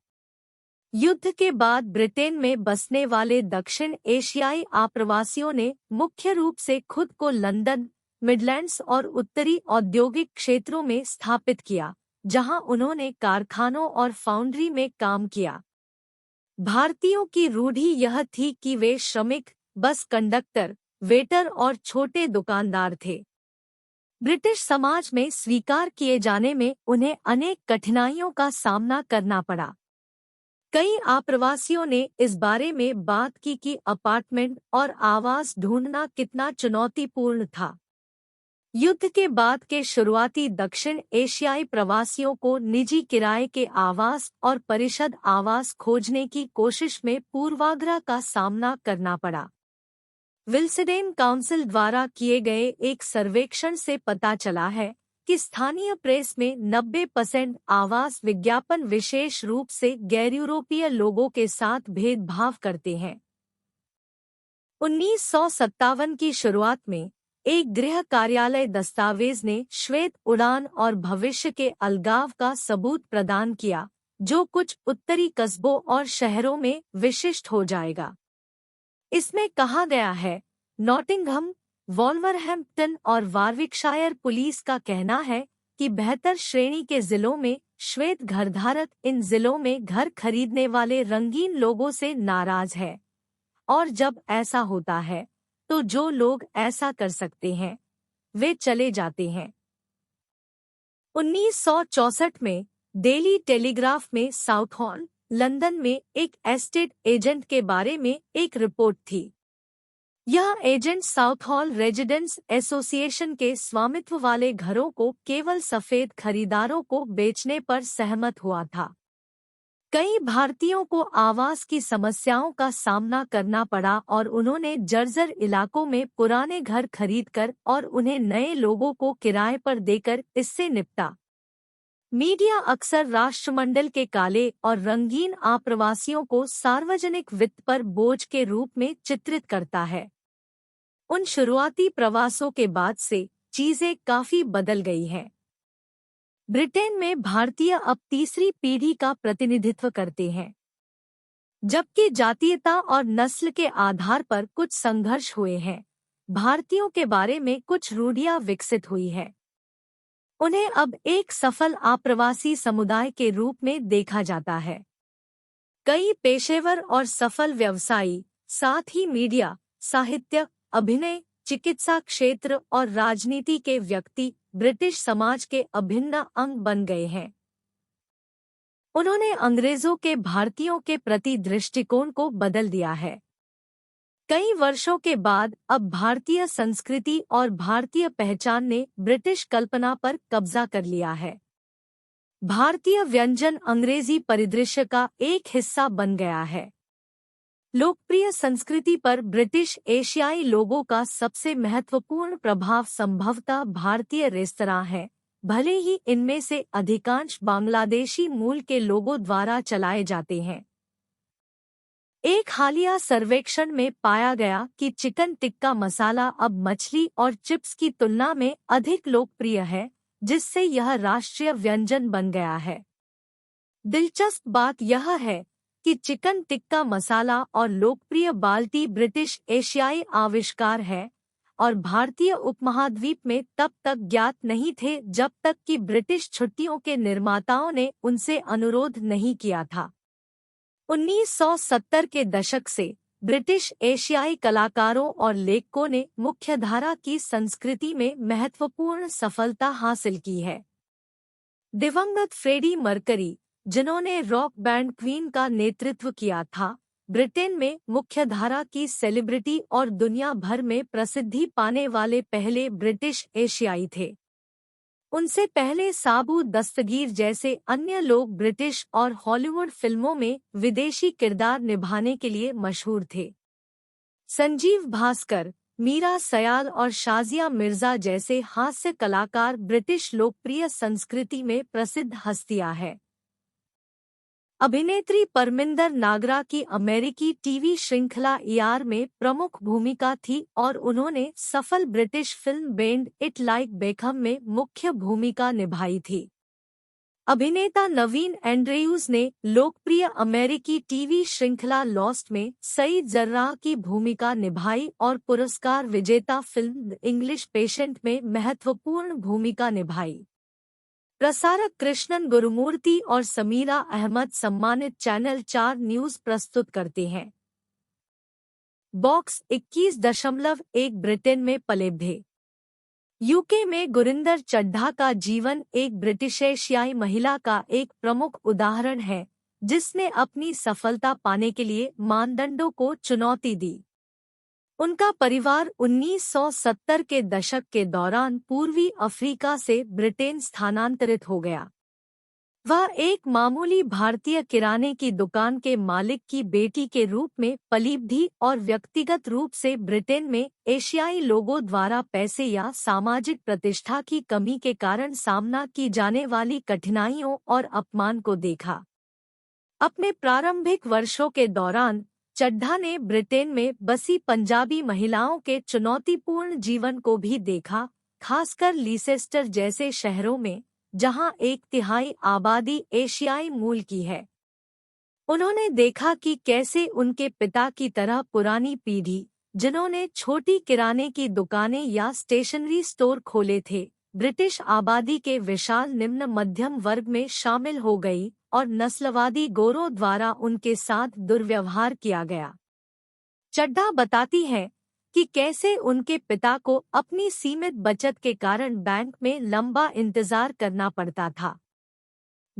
युद्ध के बाद ब्रिटेन में बसने वाले दक्षिण एशियाई आप्रवासियों ने मुख्य रूप से खुद को लंदन, मिडलैंड्स और उत्तरी औद्योगिक क्षेत्रों में स्थापित किया, जहां उन्होंने कारखानों और फाउंड्री में काम किया। भारतीयों की रूढ़ी यह थी कि वे श्रमिक, बस कंडक्टर, वेटर और छोटे दुकानदार थे। ब्रिटिश समाज में स्वीकार किए जाने में उन्हें अनेक कठिनाइयों का सामना करना पड़ा। कई आप्रवासियों ने इस बारे में बात की कि अपार्टमेंट और आवास ढूंढना कितना चुनौतीपूर्ण था। युद्ध के बाद के शुरुआती दक्षिण एशियाई प्रवासियों को निजी किराए के आवास और परिषद आवास खोजने की कोशिश में पूर्वाग्रह का सामना करना पड़ा। विल्सडेन काउंसिल द्वारा किए गए एक सर्वेक्षण से पता चला है कि स्थानीय प्रेस में 90% आवास विज्ञापन विशेष रूप से गैर यूरोपीय लोगों के साथ भेदभाव करते हैं। 1957 की शुरुआत में एक गृह कार्यालय दस्तावेज ने श्वेत उड़ान और भविष्य के अलगाव का सबूत प्रदान किया, जो कुछ उत्तरी कस्बों और शहरों में विशिष्ट हो जाएगा। इसमें कहा गया है, नॉटिंघम, वॉल्वरहैम्प्टन और वारविकशायर पुलिस का कहना है कि बेहतर श्रेणी के जिलों में श्वेत घरधारक इन जिलों में घर खरीदने वाले रंगीन लोगों से नाराज है, और जब ऐसा होता है तो जो लोग ऐसा कर सकते हैं वे चले जाते हैं। 1964 में डेली टेलीग्राफ में साउथहॉल, लंदन में एक एस्टेट एजेंट के बारे में एक रिपोर्ट थी। यह एजेंट साउथहॉल रेजिडेंट्स एसोसिएशन के स्वामित्व वाले घरों को केवल सफेद खरीदारों को बेचने पर सहमत हुआ था। कई भारतीयों को आवास की समस्याओं का सामना करना पड़ा और उन्होंने जर्जर इलाकों में पुराने घर खरीदकर और उन्हें नए लोगों को किराए पर देकर इससे निपटा। मीडिया अक्सर राष्ट्रमंडल के काले और रंगीन आप्रवासियों को सार्वजनिक वित्त पर बोझ के रूप में चित्रित करता है। उन शुरुआती प्रवासों के बाद से चीजें काफी बदल गई हैं। ब्रिटेन में भारतीय अब तीसरी पीढ़ी का प्रतिनिधित्व करते हैं। जबकि जातीयता और नस्ल के आधार पर कुछ संघर्ष हुए हैं, भारतीयों के बारे में कुछ रूढ़ियां विकसित हुई है। उन्हें अब एक सफल आप्रवासी समुदाय के रूप में देखा जाता है। कई पेशेवर और सफल व्यवसायी, साथ ही मीडिया, साहित्य, अभिनय, चिकित्सा क्षेत्र और राजनीति के व्यक्ति ब्रिटिश समाज के अभिन्न अंग बन गए हैं। उन्होंने अंग्रेजों के भारतीयों के प्रति दृष्टिकोण को बदल दिया है। कई वर्षों के बाद अब भारतीय संस्कृति और भारतीय पहचान ने ब्रिटिश कल्पना पर कब्जा कर लिया है। भारतीय व्यंजन अंग्रेजी परिदृश्य का एक हिस्सा बन गया है। लोकप्रिय संस्कृति पर ब्रिटिश एशियाई लोगों का सबसे महत्वपूर्ण प्रभाव संभवतः भारतीय रेस्तरां है, भले ही इनमें से अधिकांश बांग्लादेशी मूल के लोगों द्वारा चलाए जाते हैं। एक हालिया सर्वेक्षण में पाया गया कि चिकन टिक्का मसाला अब मछली और चिप्स की तुलना में अधिक लोकप्रिय है, जिससे यह राष्ट्रीय व्यंजन बन गया है। दिलचस्प बात यह है कि चिकन टिक्का मसाला और लोकप्रिय बाल्टी ब्रिटिश एशियाई आविष्कार है और भारतीय उपमहाद्वीप में तब तक ज्ञात नहीं थे जब तक कि ब्रिटिश छुट्टियों के निर्माताओं ने उनसे अनुरोध नहीं किया था। 1970 के दशक से ब्रिटिश एशियाई कलाकारों और लेखकों ने मुख्यधारा की संस्कृति में महत्वपूर्ण सफलता हासिल की है। दिवंगत फ्रेडी मर्करी, जिन्होंने रॉक बैंड क्वीन का नेतृत्व किया था, ब्रिटेन में मुख्यधारा की सेलिब्रिटी और दुनिया भर में प्रसिद्धि पाने वाले पहले ब्रिटिश एशियाई थे। उनसे पहले साबू दस्तगीर जैसे अन्य लोग ब्रिटिश और हॉलीवुड फिल्मों में विदेशी किरदार निभाने के लिए मशहूर थे। संजीव भास्कर, मीरा सयाल और शाजिया मिर्जा जैसे हास्य कलाकार ब्रिटिश लोकप्रिय संस्कृति में प्रसिद्ध हस्तियां हैं। अभिनेत्री परमिंदर नागरा की अमेरिकी टीवी श्रृंखला ईआर में प्रमुख भूमिका थी और उन्होंने सफल British film band it like Beckham में मुख्य भूमिका निभाई थी। अभिनेता नवीन एंड्रयूज ने लोकप्रिय अमेरिकी टीवी श्रृंखला लॉस्ट में सईद जर्राह की भूमिका निभाई और पुरस्कार विजेता फिल्म द इंग्लिश पेशेंट में महत्वपूर्ण भूमिका निभाई। प्रसारक कृष्णन गुरुमूर्ति और समीरा अहमद सम्मानित चैनल 4 न्यूज प्रस्तुत करते हैं। बॉक्स 21.1 ब्रिटेन में पले-बढ़े। यूके में गुरिंदर चड्ढा का जीवन एक ब्रिटिश एशियाई महिला का एक प्रमुख उदाहरण है, जिसने अपनी सफलता पाने के लिए मानदंडों को चुनौती दी। उनका परिवार 1970 के दशक के दौरान पूर्वी अफ्रीका से ब्रिटेन स्थानांतरित हो गया। वह एक मामूली भारतीय किराने की दुकान के मालिक की बेटी के रूप में पली-बढ़ी और व्यक्तिगत रूप से ब्रिटेन में एशियाई लोगों द्वारा पैसे या सामाजिक प्रतिष्ठा की कमी के कारण सामना की जाने वाली कठिनाइयों और अपमान को देखा। अपने प्रारंभिक वर्षों के दौरान चड्ढा ने ब्रिटेन में बसी पंजाबी महिलाओं के चुनौतीपूर्ण जीवन को भी देखा, खासकर लीसेस्टर जैसे शहरों में, जहां 1/3 आबादी एशियाई मूल की है। उन्होंने देखा कि कैसे उनके पिता की तरह पुरानी पीढ़ी, जिन्होंने छोटी किराने की दुकानें या स्टेशनरी स्टोर खोले थे, ब्रिटिश आबादी के विशाल निम्न मध्यम वर्ग में शामिल हो गई और नस्लवादी गोरों द्वारा उनके साथ दुर्व्यवहार किया गया। चड्ढा बताती है कि कैसे उनके पिता को अपनी सीमित बचत के कारण बैंक में लंबा इंतजार करना पड़ता था।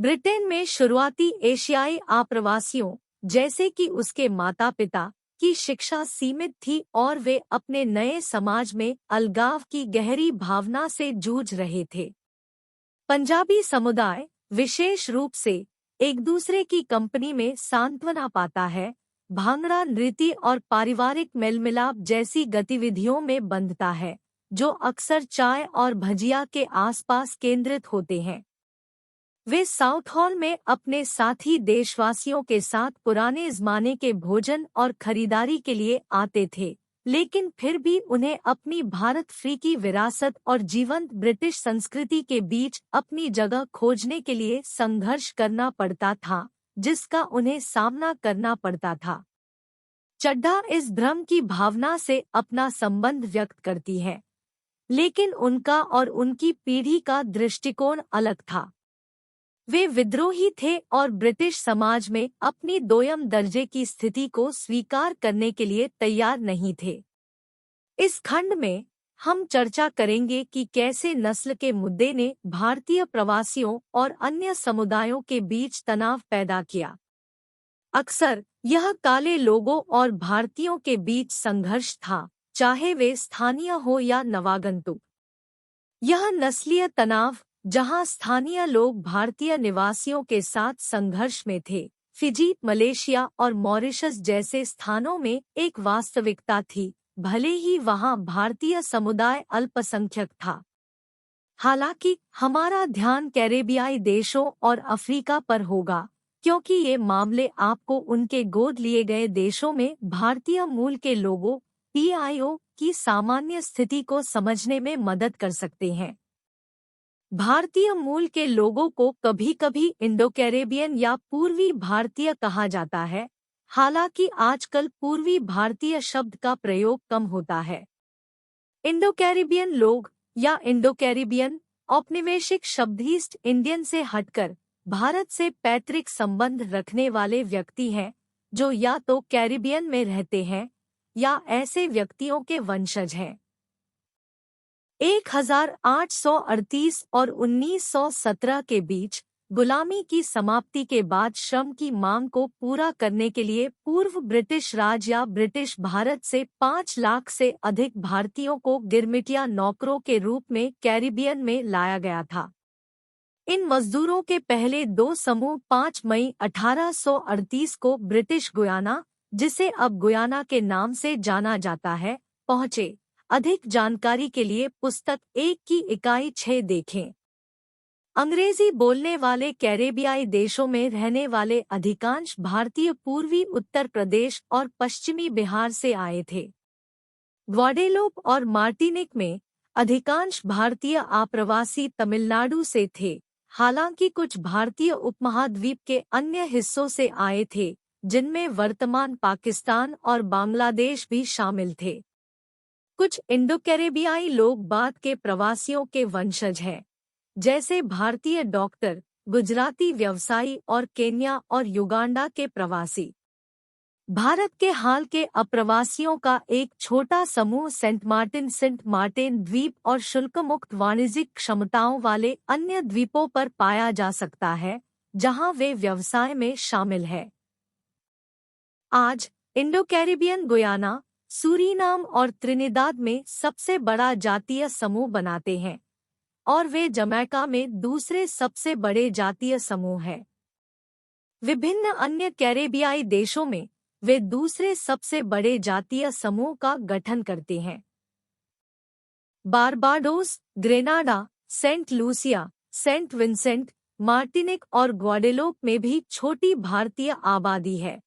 ब्रिटेन में शुरुआती एशियाई आप्रवासियों, जैसे कि उसके माता-पिता, की शिक्षा सीमित थी और वे अपने नए समाज में अलगाव की गहरी भावना से जूझ रहे थे। पंजाबी समुदाय, विशेष रूप से, एक दूसरे की कंपनी में सांत्वना पाता है, भांगड़ा नृत्य और पारिवारिक मेलमिलाप जैसी गतिविधियों में बंधता है, जो अक्सर चाय और भजिया के आसपास केंद्रित होते हैं। वे साउथहॉल में अपने साथी देशवासियों के साथ पुराने ज़माने के भोजन और खरीदारी के लिए आते थे, लेकिन फिर भी उन्हें अपनी भारत फ्रीकी विरासत और जीवंत ब्रिटिश संस्कृति के बीच अपनी जगह खोजने के लिए संघर्ष करना पड़ता था, जिसका उन्हें सामना करना पड़ता था। चड्ढा इस भ्रम की भावना से अपना संबंध व्यक्त करती है, लेकिन उनका और उनकी पीढ़ी का दृष्टिकोण अलग था। वे विद्रोही थे और ब्रिटिश समाज में अपनी दोयम दर्जे की स्थिति को स्वीकार करने के लिए तैयार नहीं थे। इस खंड में हम चर्चा करेंगे कि कैसे नस्ल के मुद्दे ने भारतीय प्रवासियों और अन्य समुदायों के बीच तनाव पैदा किया। अक्सर यह काले लोगों और भारतीयों के बीच संघर्ष था, चाहे वे स्थानीय हो या नवागंतुक। यह नस्लीय तनाव, जहां स्थानीय लोग भारतीय निवासियों के साथ संघर्ष में थे, फिजी, मलेशिया और मॉरिशस जैसे स्थानों में एक वास्तविकता थी, भले ही वहां भारतीय समुदाय अल्पसंख्यक था। हालांकि हमारा ध्यान कैरेबियाई देशों और अफ्रीका पर होगा, क्योंकि ये मामले आपको उनके गोद लिए गए देशों में भारतीय मूल के लोगों (पीआईओ) की सामान्य स्थिति को समझने में मदद कर सकते हैं। भारतीय मूल के लोगों को कभी-कभी इंडो कैरेबियन या पूर्वी भारतीय कहा जाता है, हालांकि आजकल पूर्वी भारतीय शब्द का प्रयोग कम होता है। इंडो कैरेबियन लोग या इंडो कैरेबियन औपनिवेशिक शब्द ईस्ट इंडियन से हटकर भारत से पैतृक संबंध रखने वाले व्यक्ति हैं, जो या तो कैरिबियन में रहते हैं या ऐसे व्यक्तियों के वंशज हैं। 1838 और 1917 के बीच गुलामी की समाप्ति के बाद श्रम की मांग को पूरा करने के लिए पूर्व ब्रिटिश राज या ब्रिटिश भारत से 5 लाख से अधिक भारतीयों को गिरमिटिया नौकरों के रूप में कैरिबियन में लाया गया था। इन मजदूरों के पहले 2 समूह 5 मई 1838 को ब्रिटिश गुयाना, जिसे अब गुयाना के नाम से जाना जाता है, पहुंचे। अधिक जानकारी के लिए पुस्तक 1 की इकाई 6 देखें। अंग्रेजी बोलने वाले कैरेबियाई देशों में रहने वाले अधिकांश भारतीय पूर्वी उत्तर प्रदेश और पश्चिमी बिहार से आए थे। ग्वाडेलोप और मार्टिनिक में अधिकांश भारतीय आप्रवासी तमिलनाडु से थे, हालांकि कुछ भारतीय उपमहाद्वीप के अन्य हिस्सों से आए थे, जिनमें वर्तमान पाकिस्तान और बांग्लादेश भी शामिल थे। कुछ इंडो कैरेबियाई लोग बाद के प्रवासियों के वंशज हैं, जैसे भारतीय डॉक्टर, गुजराती व्यवसायी और केन्या और युगांडा के प्रवासी। भारत के हाल के अप्रवासियों का एक छोटा समूह सेंट मार्टिन द्वीप और शुल्क मुक्त वाणिज्यिक क्षमताओं वाले अन्य द्वीपों पर पाया जा सकता है, जहां वे व्यवसाय में शामिल हैं। आज इंडो कैरिबियन गुयाना, सूरीनाम और त्रिनिदाद में सबसे बड़ा जातीय समूह बनाते हैं। और वे जमैका में दूसरे सबसे बड़े जातीय समूह हैं। विभिन्न अन्य कैरेबियाई देशों में वे दूसरे सबसे बड़े जातीय समूह का गठन करते हैं। Barbados, Grenada, Saint Lucia, Saint Vincent, Martinique और ग्वाडेलोप में भी छोटी भारतीय आबादी है।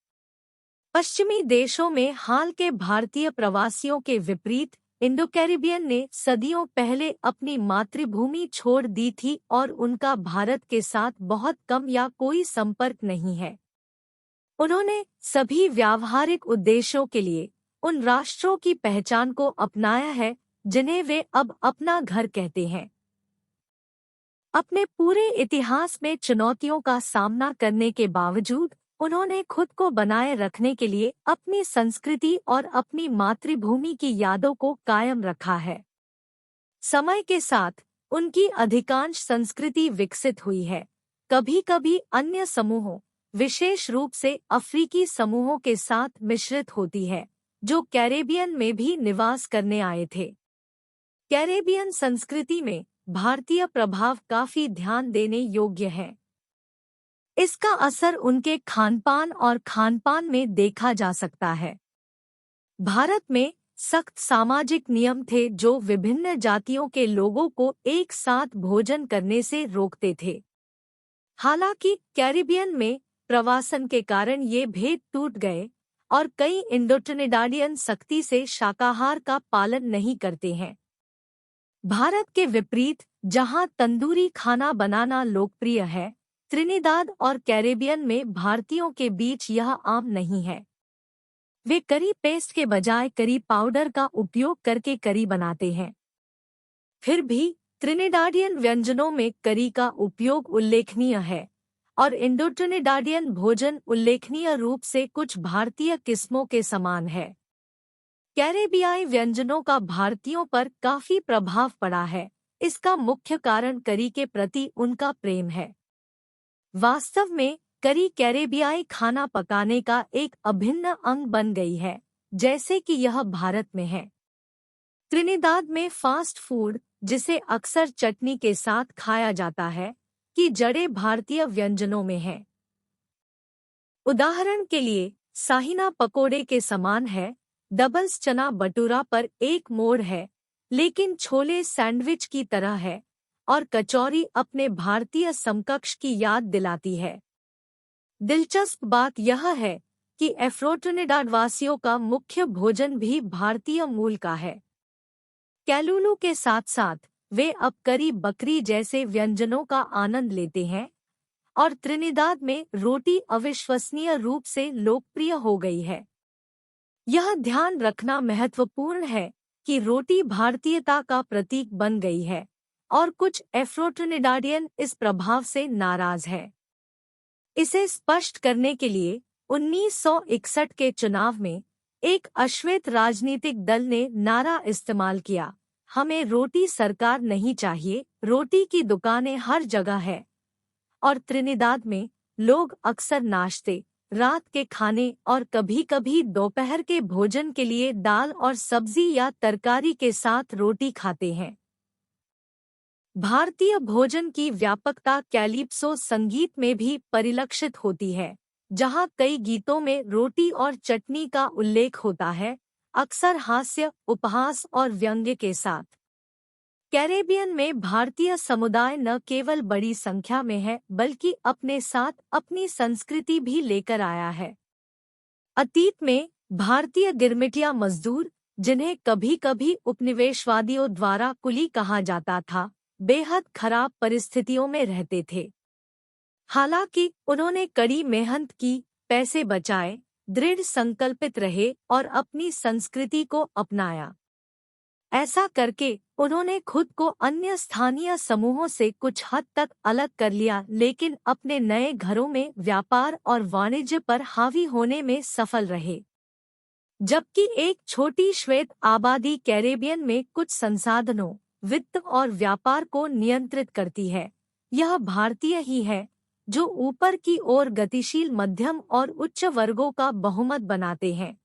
पश्चिमी देशों में हाल के भारतीय प्रवासियों के विपरीत इंडो कैरिबियन ने सदियों पहले अपनी मातृभूमि छोड़ दी थी और उनका भारत के साथ बहुत कम या कोई संपर्क नहीं है। उन्होंने सभी व्यावहारिक उद्देश्यों के लिए उन राष्ट्रों की पहचान को अपनाया है जिन्हें वे अब अपना घर कहते हैं। अपने पूरे इतिहास में चुनौतियों का सामना करने के बावजूद उन्होंने खुद को बनाए रखने के लिए अपनी संस्कृति और अपनी मातृभूमि की यादों को कायम रखा है। समय के साथ उनकी अधिकांश संस्कृति विकसित हुई है, कभी-कभी अन्य समूहों, विशेष रूप से अफ्रीकी समूहों के साथ मिश्रित होती है, जो कैरेबियन में भी निवास करने आए थे। कैरेबियन संस्कृति में भारतीय प्रभाव काफी ध्यान देने योग्य है। इसका असर उनके खानपान में देखा जा सकता है। भारत में सख्त सामाजिक नियम थे जो विभिन्न जातियों के लोगों को एक साथ भोजन करने से रोकते थे। हालांकि कैरिबियन में प्रवासन के कारण ये भेद टूट गए और कई इंडोट्रिनिडाडियन सख्ती से शाकाहार का पालन नहीं करते हैं। भारत के विपरीत, जहां तंदूरी खाना बनाना लोकप्रिय है, त्रिनिदाद और कैरेबियन में भारतीयों के बीच यह आम नहीं है। वे करी पेस्ट के बजाय करी पाउडर का उपयोग करके करी बनाते हैं। फिर भी त्रिनिडाडियन व्यंजनों में करी का उपयोग उल्लेखनीय है और इंडोट्रिनिडाडियन भोजन उल्लेखनीय रूप से कुछ भारतीय किस्मों के समान है। कैरेबियाई व्यंजनों का भारतीयों पर काफी प्रभाव पड़ा है। इसका मुख्य कारण करी के प्रति उनका प्रेम है। वास्तव में करी कैरेबियाई खाना पकाने का एक अभिन्न अंग बन गई है, जैसे कि यह भारत में है। त्रिनिदाद में फास्ट फूड, जिसे अक्सर चटनी के साथ खाया जाता है, की जड़ें भारतीय व्यंजनों में हैं। उदाहरण के लिए, साहिना पकोड़े के समान है, डबल्स चना भटूरा पर एक मोड़ है, लेकिन छोले सैंडविच की तरह है, और कचौरी अपने भारतीय समकक्ष की याद दिलाती है। दिलचस्प बात यह है कि एफ्रोट्रिनिडाड वासियों का मुख्य भोजन भी भारतीय मूल का है। कैलुलू के साथ साथ वे अब करी बकरी जैसे व्यंजनों का आनंद लेते हैं और त्रिनिदाद में रोटी अविश्वसनीय रूप से लोकप्रिय हो गई है। यह ध्यान रखना महत्वपूर्ण है कि रोटी भारतीयता का प्रतीक बन गई है और कुछ एफ्रोट्रिनिडाडियन इस प्रभाव से नाराज है। इसे स्पष्ट करने के लिए 1961 के चुनाव में एक अश्वेत राजनीतिक दल ने नारा इस्तेमाल किया, हमें रोटी सरकार नहीं चाहिए, रोटी की दुकानें हर जगह है। और त्रिनिदाद में लोग अक्सर नाश्ते, रात के खाने और कभी-कभी दोपहर के भोजन के लिए दाल और सब्जी या तरकारी के साथ रोटी खाते हैं। भारतीय भोजन की व्यापकता कैलिप्सो संगीत में भी परिलक्षित होती है, जहां कई गीतों में रोटी और चटनी का उल्लेख होता है, अक्सर हास्य, उपहास और व्यंग्य के साथ। कैरेबियन में भारतीय समुदाय न केवल बड़ी संख्या में है, बल्कि अपने साथ अपनी संस्कृति भी लेकर आया है। अतीत में भारतीय गिरमिटिया मजदूर, जिन्हें कभी-कभी उपनिवेशवादियों द्वारा कुली कहा जाता था, बेहद खराब परिस्थितियों में रहते थे। हालांकि उन्होंने कड़ी मेहनत की, पैसे बचाए, दृढ़ संकल्पित रहे और अपनी संस्कृति को अपनाया। ऐसा करके उन्होंने खुद को अन्य स्थानीय समूहों से कुछ हद तक अलग कर लिया, लेकिन अपने नए घरों में व्यापार और वाणिज्य पर हावी होने में सफल रहे। जबकि एक छोटी श्वेत आबादी कैरेबियन में कुछ संसाधनों, वित्त और व्यापार को नियंत्रित करती है, यह भारतीय ही है जो ऊपर की ओर गतिशील मध्यम और उच्च वर्गों का बहुमत बनाते हैं।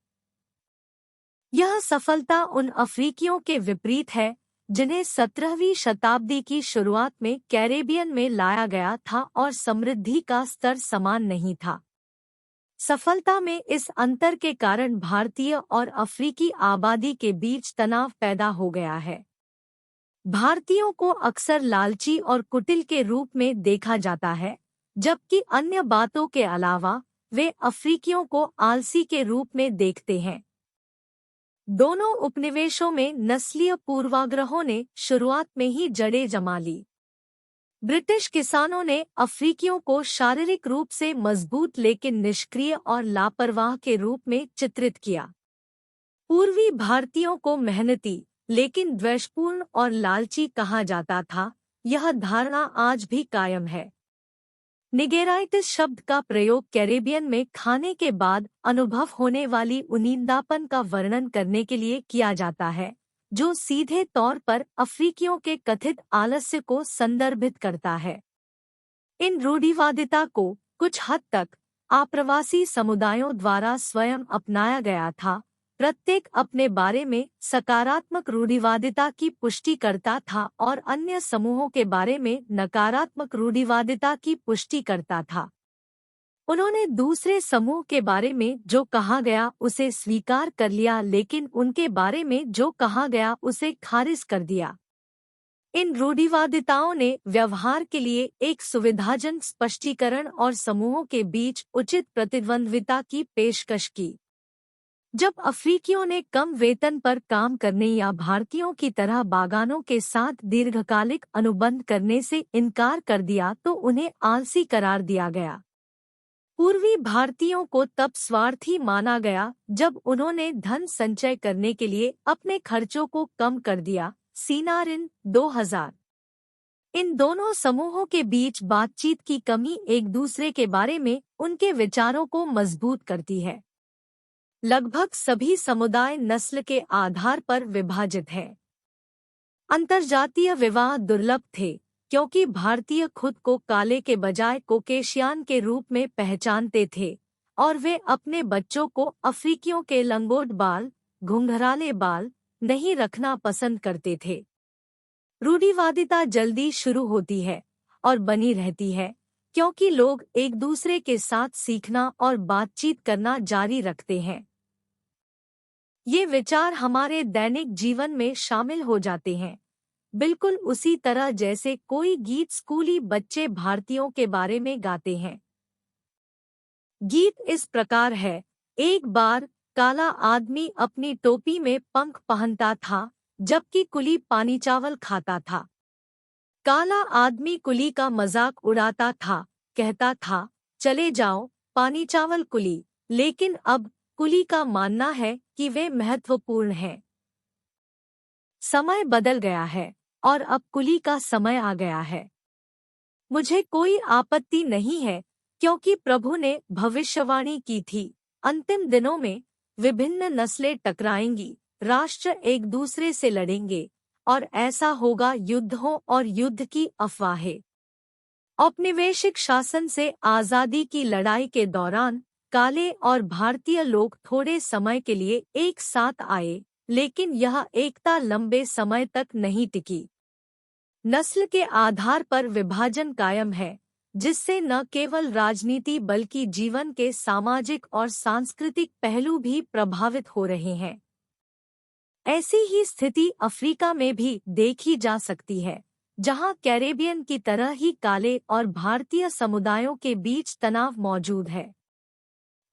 यह सफलता उन अफ्रीकियों के विपरीत है जिन्हें 17वीं शताब्दी की शुरुआत में कैरेबियन में लाया गया था और समृद्धि का स्तर समान नहीं था। सफलता में इस अंतर के कारण भारतीय और अफ्रीकी आबादी के बीच तनाव पैदा हो गया है। भारतीयों को अक्सर लालची और कुटिल के रूप में देखा जाता है, जबकि अन्य बातों के अलावा वे अफ्रीकियों को आलसी के रूप में देखते हैं। दोनों उपनिवेशों में नस्लीय पूर्वाग्रहों ने शुरुआत में ही जड़ें जमा ली। ब्रिटिश किसानों ने अफ्रीकियों को शारीरिक रूप से मजबूत लेकिन निष्क्रिय और लापरवाह के रूप में चित्रित किया। पूर्वी भारतीयों को मेहनती लेकिन द्वेषपूर्ण और लालची कहा जाता था। यह धारणा आज भी कायम है। निगेराइटिस शब्द का प्रयोग कैरेबियन में खाने के बाद अनुभव होने वाली उनींदापन का वर्णन करने के लिए किया जाता है, जो सीधे तौर पर अफ्रीकियों के कथित आलस्य को संदर्भित करता है। इन रूढ़िवादिता को कुछ हद तक आप्रवासी समुदायों द्वारा स्वयं अपनाया गया था। प्रत्येक अपने बारे में सकारात्मक रूढ़िवादिता की पुष्टि करता था और अन्य समूहों के बारे में नकारात्मक रूढ़िवादिता की पुष्टि करता था। उन्होंने दूसरे समूह के बारे में जो कहा गया उसे स्वीकार कर लिया, लेकिन उनके बारे में जो कहा गया उसे खारिज कर दिया। इन रूढ़िवादिताओं ने व्यवहार के लिए एक सुविधाजनक स्पष्टीकरण और समूहों के बीच उचित प्रतिद्वंद्विता की पेशकश की। जब अफ्रीकियों ने कम वेतन पर काम करने या भारतीयों की तरह बागानों के साथ दीर्घकालिक अनुबंध करने से इनकार कर दिया तो उन्हें आलसी करार दिया गया। पूर्वी भारतीयों को तब स्वार्थी माना गया जब उन्होंने धन संचय करने के लिए अपने खर्चों को कम कर दिया। सीनारिन 2000। इन दोनों समूहों के बीच बातचीत की कमी एक दूसरे के बारे में उनके विचारों को मजबूत करती है। लगभग सभी समुदाय नस्ल के आधार पर विभाजित हैं। अंतर्जातीय विवाह दुर्लभ थे क्योंकि भारतीय खुद को काले के बजाय कोकेशियन के रूप में पहचानते थे और वे अपने बच्चों को अफ्रीकियों के लंगोट बाल, घुंघराले बाल नहीं रखना पसंद करते थे। रूढ़िवादिता जल्दी शुरू होती है और बनी रहती है क्योंकि लोग एक दूसरे के साथ सीखना और बातचीत करना जारी रखते हैं। ये विचार हमारे दैनिक जीवन में शामिल हो जाते हैं, बिल्कुल उसी तरह जैसे कोई गीत स्कूली बच्चे भारतीयों के बारे में गाते हैं। गीत इस प्रकार है, एक बार काला आदमी अपनी टोपी में पंख पहनता था जबकि कुली पानी चावल खाता था। काला आदमी कुली का मजाक उड़ाता था, कहता था चले जाओ पानी चावल कुली, लेकिन अब कुली का मानना है कि वे महत्वपूर्ण हैं। समय बदल गया है और अब कुली का समय आ गया है। मुझे कोई आपत्ति नहीं है क्योंकि प्रभु ने भविष्यवाणी की थी, अंतिम दिनों में विभिन्न नस्लें टकराएंगी, राष्ट्र एक दूसरे से लड़ेंगे और ऐसा होगा युद्धों और युद्ध की अफवाहें। औपनिवेशिक शासन से आज़ादी की लड़ाई के दौरान काले और भारतीय लोग थोड़े समय के लिए एक साथ आए, लेकिन यह एकता लंबे समय तक नहीं टिकी। नस्ल के आधार पर विभाजन कायम है, जिससे न केवल राजनीति बल्कि जीवन के सामाजिक और सांस्कृतिक पहलू भी प्रभावित हो रहे हैं। ऐसी ही स्थिति अफ्रीका में भी देखी जा सकती है, जहां कैरेबियन की तरह ही काले और भारतीय समुदायों के बीच तनाव मौजूद है।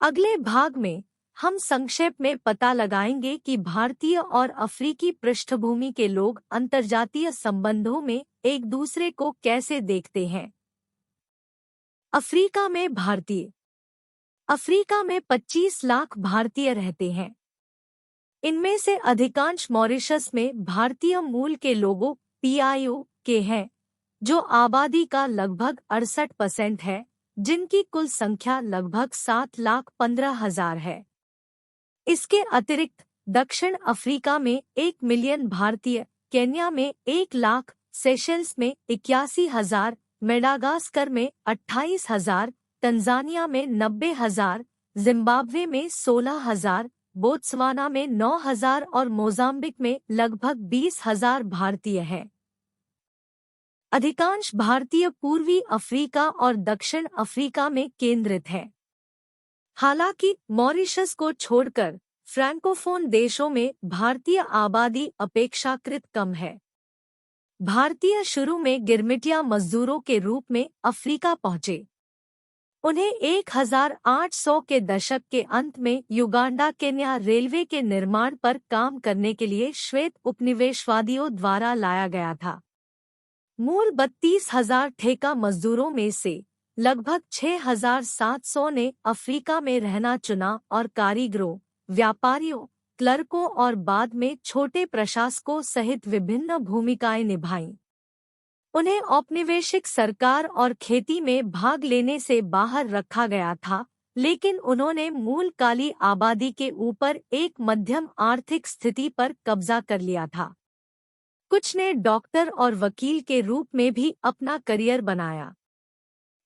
अगले भाग में हम संक्षेप में पता लगाएंगे कि भारतीय और अफ्रीकी पृष्ठभूमि के लोग अंतर्जातीय संबंधों में एक दूसरे को कैसे देखते हैं। अफ्रीका में भारतीय। अफ्रीका में 25 लाख भारतीय रहते हैं। इनमें से अधिकांश मॉरिशस में भारतीय मूल के लोगों PIO के हैं, जो आबादी का लगभग 68% है, जिनकी कुल संख्या लगभग 7,15,000 है। इसके अतिरिक्त दक्षिण अफ्रीका में 1 मिलियन भारतीय, केन्या में 1 लाख, सेशेल्स में 81,000, मेडागास्कर में 28,000, तंजानिया में 90,000, जिम्बाब्वे में 16,000, बोत्सवाना में 9,000 और मोजाम्बिक में लगभग 20,000 भारतीय हैं। अधिकांश भारतीय पूर्वी अफ्रीका और दक्षिण अफ्रीका में केंद्रित हैं। हालांकि मॉरिशस को छोड़कर फ्रैंकोफोन देशों में भारतीय आबादी अपेक्षाकृत कम है। भारतीय शुरू में गिरमिटिया मजदूरों के रूप में अफ्रीका पहुंचे। उन्हें 1800 के दशक के अंत में युगांडा केन्या रेलवे के निर्माण पर काम करने के लिए श्वेत उपनिवेशवादियों द्वारा लाया गया था। मूल 32,000 ठेका मजदूरों में से लगभग 6,700 ने अफ्रीका में रहना चुना और कारीगरों, व्यापारियों, क्लर्कों और बाद में छोटे प्रशासकों सहित विभिन्न भूमिकाएं निभाईं। उन्हें औपनिवेशिक सरकार और खेती में भाग लेने से बाहर रखा गया था, लेकिन उन्होंने मूल काली आबादी के ऊपर एक मध्यम आर्थिक स्थिति पर कब्जा कर लिया था। कुछ ने डॉक्टर और वकील के रूप में भी अपना करियर बनाया।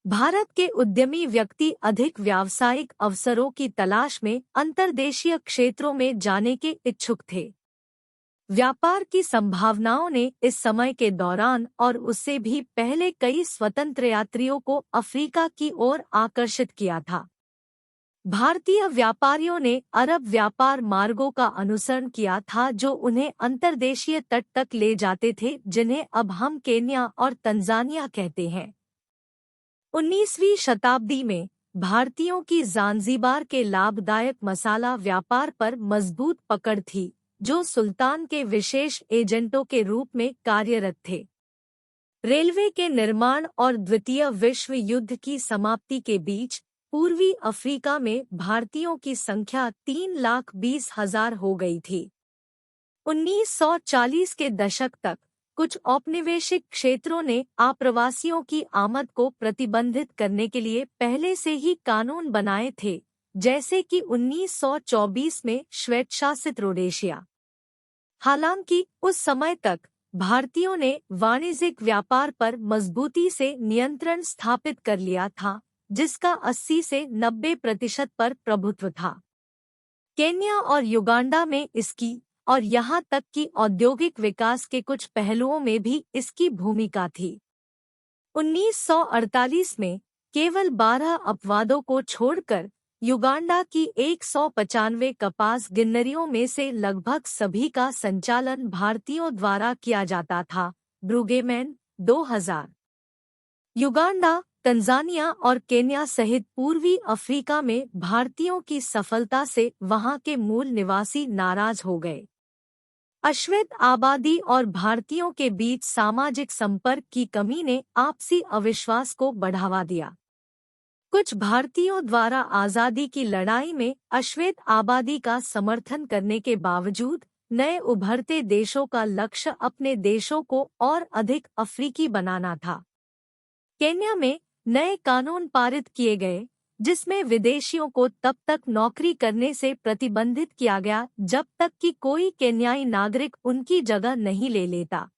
भारत के उद्यमी व्यक्ति अधिक व्यावसायिक अवसरों की तलाश में अंतर्देशीय क्षेत्रों में जाने के इच्छुक थे। व्यापार की संभावनाओं ने इस समय के दौरान और उससे भी पहले कई स्वतंत्र यात्रियों को अफ्रीका की ओर आकर्षित किया था। भारतीय व्यापारियों ने अरब व्यापार मार्गों का अनुसरण किया था जो उन्हें अंतर्देशीय तट तक ले जाते थे, जिन्हें अब हम केन्या और तंजानिया कहते हैं। 19वीं शताब्दी में भारतीयों की ज़ांज़ीबार के लाभदायक मसाला व्यापार पर मजबूत पकड़ थी, जो सुल्तान के विशेष एजेंटों के रूप में कार्यरत थे। रेलवे के निर्माण और द्वितीय विश्व युद्ध की समाप्ति के बीच पूर्वी अफ्रीका में भारतीयों की संख्या 3,20,000 हो गई थी। 1940 के दशक तक कुछ औपनिवेशिक क्षेत्रों ने आप्रवासियों की आमद को प्रतिबंधित करने के लिए पहले से ही कानून बनाए थे, जैसे कि 1924 में स्वेच्छासित रोडेशिया। हालांकि उस समय तक भारतीयों ने वाणिज्यिक व्यापार पर मजबूती से नियंत्रण स्थापित कर लिया था, जिसका 80 से 90% पर प्रभुत्व था। केन्या और युगांडा में इसकी और यहाँ तक कि औद्योगिक विकास के कुछ पहलुओं में भी इसकी भूमिका थी। 1948 में केवल 12 अपवादों को छोड़कर युगांडा की 195 कपास गिन्नरियों में से लगभग सभी का संचालन भारतीयों द्वारा किया जाता था। ब्रूगेमैन 2000। युगांडा, तंजानिया और केन्या सहित पूर्वी अफ्रीका में भारतीयों की सफलता से वहां के मूल निवासी नाराज हो गए। अश्वेत आबादी और भारतीयों के बीच सामाजिक संपर्क की कमी ने आपसी अविश्वास को बढ़ावा दिया। कुछ भारतीयों द्वारा आज़ादी की लड़ाई में अश्वेत आबादी का समर्थन करने के बावजूद नए उभरते देशों का लक्ष्य अपने देशों को और अधिक अफ्रीकी बनाना था। केन्या में नए कानून पारित किए गए, जिसमें विदेशियों को तब तक नौकरी करने से प्रतिबंधित किया गया जब तक कि कोई केन्याई नागरिक उनकी जगह नहीं ले लेता।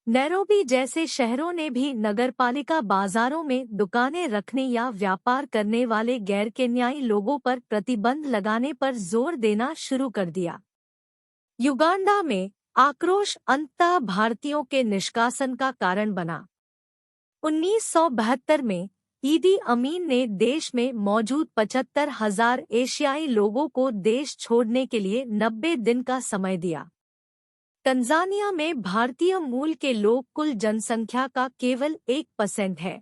नैरोबी जैसे शहरों ने भी नगरपालिका बाजारों में दुकानें रखने या व्यापार करने वाले गैर केन्याई लोगों पर प्रतिबंध लगाने पर जोर देना शुरू कर दिया। युगांडा में आक्रोश अंततः भारतीयों के निष्कासन का कारण बना। 1972 में ईदी अमीन ने देश में मौजूद 75,000 एशियाई लोगों को देश छोड़ने के लिए 90 दिन का समय दिया। तंजानिया में भारतीय मूल के लोग कुल जनसंख्या का केवल 1% है।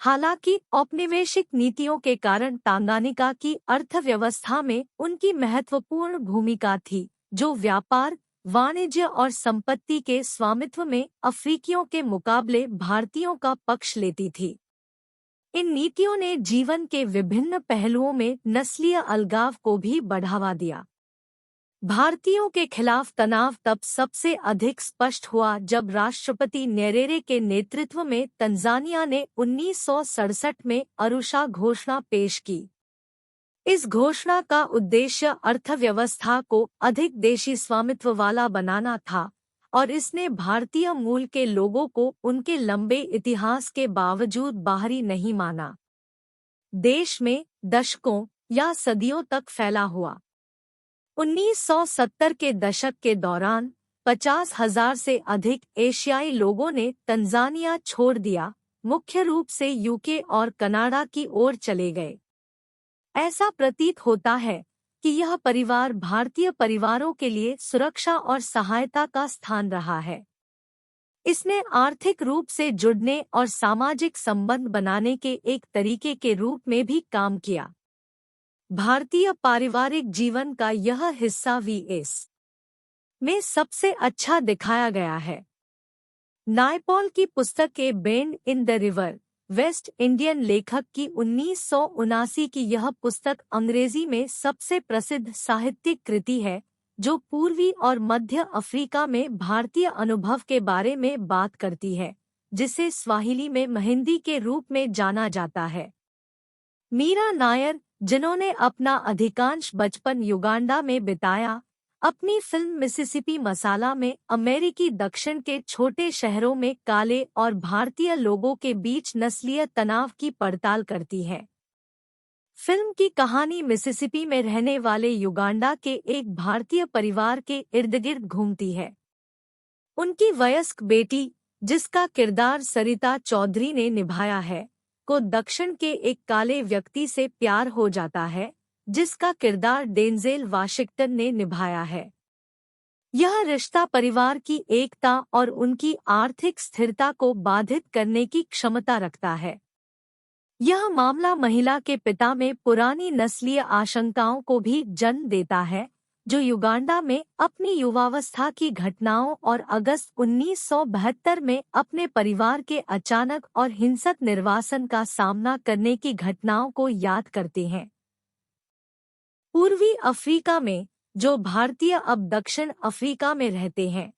हालांकि औपनिवेशिक नीतियों के कारण तांगानिका की अर्थव्यवस्था में उनकी महत्वपूर्ण भूमिका थी, जो व्यापार, वाणिज्य और संपत्ति के स्वामित्व में अफ्रीकियों के मुकाबले भारतीयों का पक्ष लेती थी। इन नीतियों ने जीवन के विभिन्न पहलुओं में नस्लीय अलगाव को भी बढ़ावा दिया। भारतीयों के खिलाफ तनाव तब सबसे अधिक स्पष्ट हुआ जब राष्ट्रपति न्येरेरे के नेतृत्व में तंजानिया ने 1967 में अरुषा घोषणा पेश की। इस घोषणा का उद्देश्य अर्थव्यवस्था को अधिक देशी स्वामित्व वाला बनाना था और इसने भारतीय मूल के लोगों को उनके लंबे इतिहास के बावजूद बाहरी नहीं माना। देश में दशकों या सदियों तक फैला हुआ 1970 के दशक के दौरान 50,000 से अधिक एशियाई लोगों ने तंजानिया छोड़ दिया, मुख्य रूप से यूके और कनाडा की ओर चले गए। ऐसा प्रतीत होता है कि यह परिवार भारतीय परिवारों के लिए सुरक्षा और सहायता का स्थान रहा है। इसने आर्थिक रूप से जुड़ने और सामाजिक संबंध बनाने के एक तरीके के रूप में भी काम किया। भारतीय पारिवारिक जीवन का यह हिस्सा वीएस में सबसे अच्छा दिखाया गया है। नायपॉल की पुस्तक A Bend in the River West Indian लेखक की 1979 की यह पुस्तक अंग्रेजी में सबसे प्रसिद्ध साहित्यिक कृति है, जो पूर्वी और मध्य अफ्रीका में भारतीय अनुभव के बारे में बात करती है, जिसे स्वाहिली में मेहंदी के रूप में जाना जाता है। मीरा नायर, जिन्होंने अपना अधिकांश बचपन युगांडा में बिताया, अपनी फिल्म मिसिसिपी मसाला में अमेरिकी दक्षिण के छोटे शहरों में काले और भारतीय लोगों के बीच नस्लीय तनाव की पड़ताल करती है। फिल्म की कहानी मिसिसिपी में रहने वाले युगांडा के एक भारतीय परिवार के इर्दगिर्द घूमती है। उनकी वयस्क बेटी, जिसका किरदार सरिता चौधरी ने निभाया है, को दक्षिण के एक काले व्यक्ति से प्यार हो जाता है, जिसका किरदार डेंजेल वाशिंगटन ने निभाया है। यह रिश्ता परिवार की एकता और उनकी आर्थिक स्थिरता को बाधित करने की क्षमता रखता है। यह मामला महिला के पिता में पुरानी नस्लीय आशंकाओं को भी जन्म देता है, जो युगांडा में अपनी युवावस्था की घटनाओं और अगस्त 1972 में अपने परिवार के अचानक और हिंसक निर्वासन का सामना करने की घटनाओं को याद करते हैं। पूर्वी अफ्रीका में जो भारतीय अब दक्षिण अफ्रीका में रहते हैं,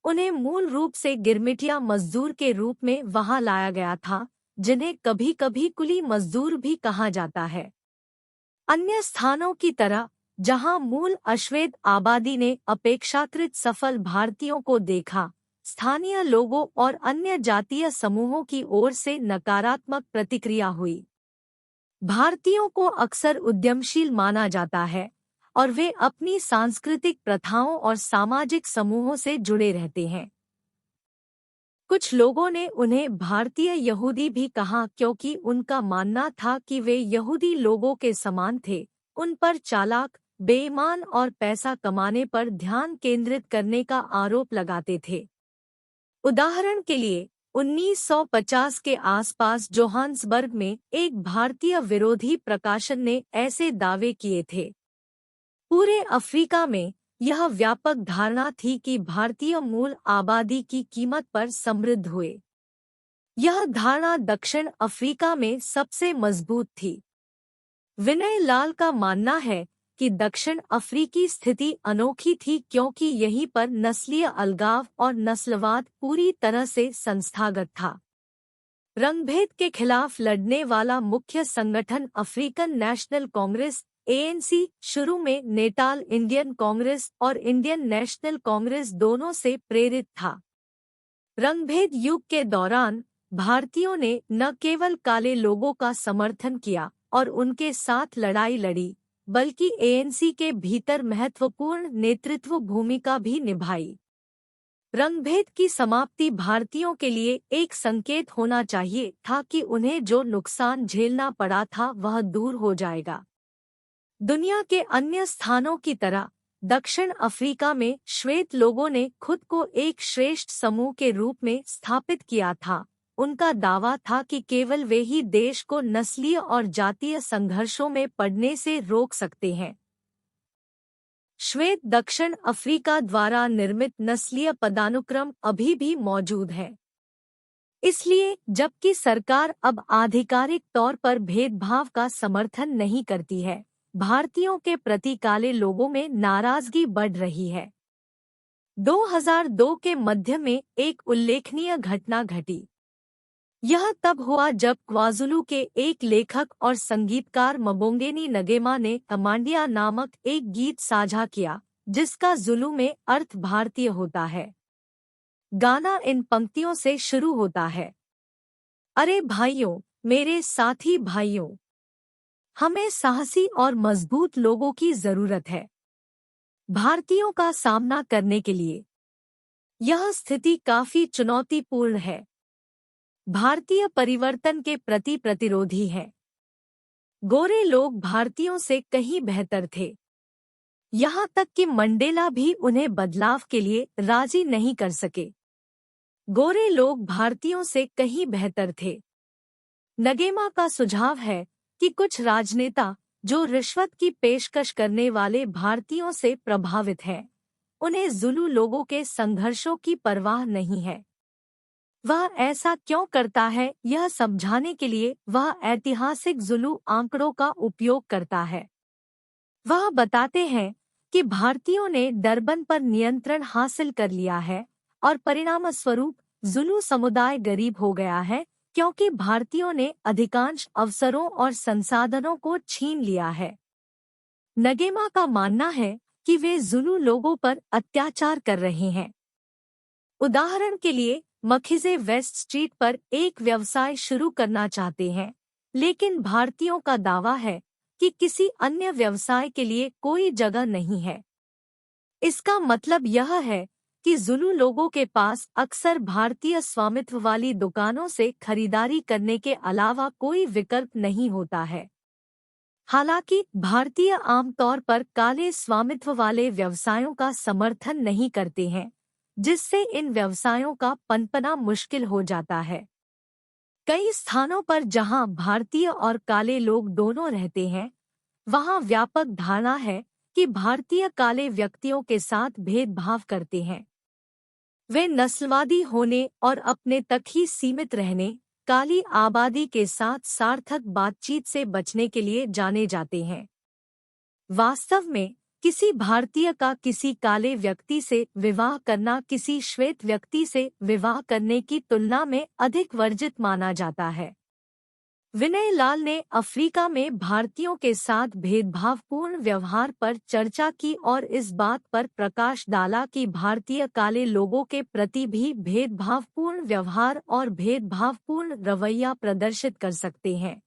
उन्हें मूल रूप से गिरमिटिया मजदूर के रूप में वहां लाया गया था, जिन्हें कभी कभी कुली मजदूर भी कहा जाता है। अन्य स्थानों की तरह, जहां मूल अश्वेत आबादी ने अपेक्षाकृत सफल भारतीयों को देखा, स्थानीय लोगों और अन्य जातीय समूहों की ओर से नकारात्मक प्रतिक्रिया हुई। भारतीयों को अक्सर उद्यमशील माना जाता है और वे अपनी सांस्कृतिक प्रथाओं और सामाजिक समूहों से जुड़े रहते हैं। कुछ लोगों ने उन्हें भारतीय यहूदी भी कहा, क्योंकि उनका मानना था कि वे यहूदी लोगों के समान थे, उन पर चालाक, बेईमान और पैसा कमाने पर ध्यान केंद्रित करने का आरोप लगाते थे। उदाहरण के लिए, 1950 के आसपास जोहान्सबर्ग में एक भारतीय विरोधी प्रकाशन ने ऐसे दावे किए थे। पूरे अफ्रीका में यह व्यापक धारणा थी कि भारतीय मूल आबादी की कीमत पर समृद्ध हुए। यह धारणा दक्षिण अफ्रीका में सबसे मजबूत थी। विनय लाल का मानना है कि दक्षिण अफ्रीकी स्थिति अनोखी थी क्योंकि यहीं पर नस्लीय अलगाव और नस्लवाद पूरी तरह से संस्थागत था। रंगभेद के खिलाफ लड़ने वाला मुख्य संगठन अफ्रीकन नेशनल कांग्रेस (ANC) शुरू में नेटाल इंडियन कांग्रेस और इंडियन नेशनल कांग्रेस दोनों से प्रेरित था। रंगभेद युग के दौरान भारतीयों ने न केवल काले लोगों का समर्थन किया और उनके साथ लड़ाई लड़ी, बल्कि ANC के भीतर महत्वपूर्ण नेतृत्व भूमिका भी निभाई। रंगभेद की समाप्ति भारतीयों के लिए एक संकेत होना चाहिए था कि उन्हें जो नुकसान झेलना पड़ा था वह दूर हो जाएगा। दुनिया के अन्य स्थानों की तरह दक्षिण अफ्रीका में श्वेत लोगों ने खुद को एक श्रेष्ठ समूह के रूप में स्थापित किया था। उनका दावा था कि केवल वे ही देश को नस्लीय और जातीय संघर्षों में पड़ने से रोक सकते हैं। श्वेत दक्षिण अफ्रीका द्वारा निर्मित नस्लीय पदानुक्रम अभी भी मौजूद है। इसलिए जबकि सरकार अब आधिकारिक तौर पर भेदभाव का समर्थन नहीं करती है, भारतीयों के प्रति काले लोगों में नाराजगी बढ़ रही है। 2002 के मध्य में एक उल्लेखनीय घटना घटी। यह तब हुआ जब क्वाज़ुलू के एक लेखक और संगीतकार मबोंगेनी नगेमा ने अमांडिया नामक एक गीत साझा किया, जिसका ज़ुलू में अर्थ भारतीय होता है। गाना इन पंक्तियों से शुरू होता है। अरे भाइयों, मेरे साथी भाइयों, हमें साहसी और मजबूत लोगों की जरूरत है। भारतीयों का सामना करने के लिए यह स्थिति काफी चुनौतीपूर्ण है। भारतीय परिवर्तन के प्रति प्रतिरोधी हैं। गोरे लोग भारतीयों से कहीं बेहतर थे। यहाँ तक कि मंडेला भी उन्हें बदलाव के लिए राजी नहीं कर सके। गोरे लोग भारतीयों से कहीं बेहतर थे। नगेमा का सुझाव है कि कुछ राजनेता जो रिश्वत की पेशकश करने वाले भारतीयों से प्रभावित हैं, उन्हें जुलू लोगों के संघर्षों की परवाह नहीं है। वह ऐसा क्यों करता है, यह समझाने के लिए वह ऐतिहासिक जुलू आंकड़ों का उपयोग करता है। वह बताते हैं कि भारतीयों ने डरबन पर नियंत्रण हासिल कर लिया है और परिणामस्वरूप जुलू समुदाय गरीब हो गया है, क्योंकि भारतीयों ने अधिकांश अवसरों और संसाधनों को छीन लिया है। नगेमा का मानना है कि वे जुलू लोगों पर अत्याचार कर रहे हैं। उदाहरण के लिए मखिजे वेस्ट स्ट्रीट पर एक व्यवसाय शुरू करना चाहते हैं, लेकिन भारतीयों का दावा है कि किसी अन्य व्यवसाय के लिए कोई जगह नहीं है। इसका मतलब यह है कि जुलू लोगों के पास अक्सर भारतीय स्वामित्व वाली दुकानों से खरीदारी करने के अलावा कोई विकल्प नहीं होता है। हालांकि भारतीय आमतौर पर काले स्वामित्व वाले व्यवसायों का समर्थन नहीं करते हैं, जिससे इन व्यवसायों का पनपना मुश्किल हो जाता है। कई स्थानों पर जहां भारतीय और काले लोग दोनों रहते हैं, वहां व्यापक धारणा है कि भारतीय काले व्यक्तियों के साथ भेदभाव करते हैं। वे नस्लवादी होने और अपने तक ही सीमित रहने, काली आबादी के साथ सार्थक बातचीत से बचने के लिए जाने जाते हैं। वास्तव में किसी भारतीय का किसी काले व्यक्ति से विवाह करना किसी श्वेत व्यक्ति से विवाह करने की तुलना में अधिक वर्जित माना जाता है। विनय लाल ने अफ्रीका में भारतीयों के साथ भेदभावपूर्ण व्यवहार पर चर्चा की और इस बात पर प्रकाश डाला कि भारतीय काले लोगों के प्रति भी भेदभावपूर्ण व्यवहार और भेदभावपूर्ण रवैया प्रदर्शित कर सकते हैं।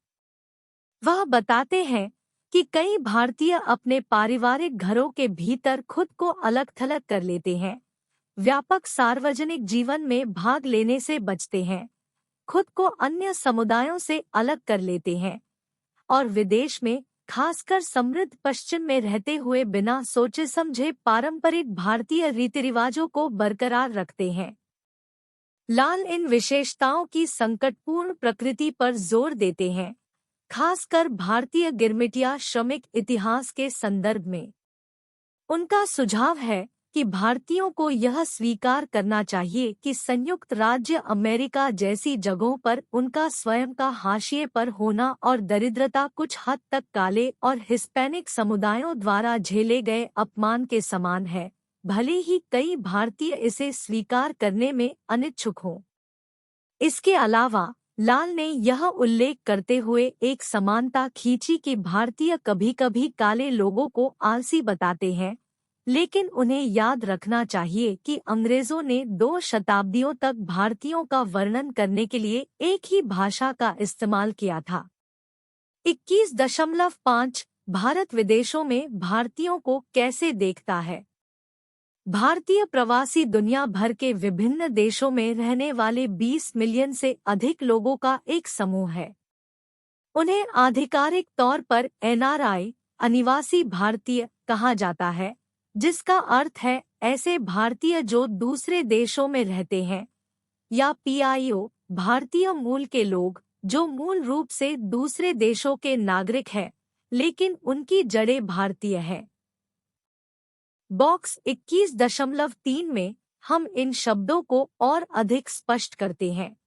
वह बताते हैं कि कई भारतीय अपने पारिवारिक घरों के भीतर खुद को अलग थलग कर लेते हैं, व्यापक सार्वजनिक जीवन में भाग लेने से बचते हैं, खुद को अन्य समुदायों से अलग कर लेते हैं और विदेश में, खासकर समृद्ध पश्चिम में रहते हुए बिना सोचे समझे पारंपरिक भारतीय रीति रिवाजों को बरकरार रखते हैं। लाल इन विशेषताओं की संकटपूर्ण प्रकृति पर जोर देते हैं, खासकर भारतीय गिरमिटिया श्रमिक इतिहास के संदर्भ में। उनका सुझाव है कि भारतीयों को यह स्वीकार करना चाहिए कि संयुक्त राज्य अमेरिका जैसी जगहों पर उनका स्वयं का हाशिए पर होना और दरिद्रता कुछ हद तक काले और हिस्पैनिक समुदायों द्वारा झेले गए अपमान के समान है, भले ही कई भारतीय इसे स्वीकार करने में अनिच्छुक हों। इसके अलावा लाल ने यह उल्लेख करते हुए एक समानता खींची कि भारतीय कभी-कभी काले लोगों को आलसी बताते हैं, लेकिन उन्हें याद रखना चाहिए कि अंग्रेजों ने 2 शताब्दियों तक भारतीयों का वर्णन करने के लिए एक ही भाषा का इस्तेमाल किया था। 21.5 भारत विदेशों में भारतीयों को कैसे देखता है। भारतीय प्रवासी दुनिया भर के विभिन्न देशों में रहने वाले 20 मिलियन से अधिक लोगों का एक समूह है। उन्हें आधिकारिक तौर पर एनआरआई, अनिवासी भारतीय, कहा जाता है, जिसका अर्थ है ऐसे भारतीय जो दूसरे देशों में रहते हैं, या पीआईओ, भारतीय मूल के लोग जो मूल रूप से दूसरे देशों के नागरिक हैं, लेकिन उनकी जड़ें भारतीय हैं। बॉक्स 21.3 में हम इन शब्दों को और अधिक स्पष्ट करते हैं।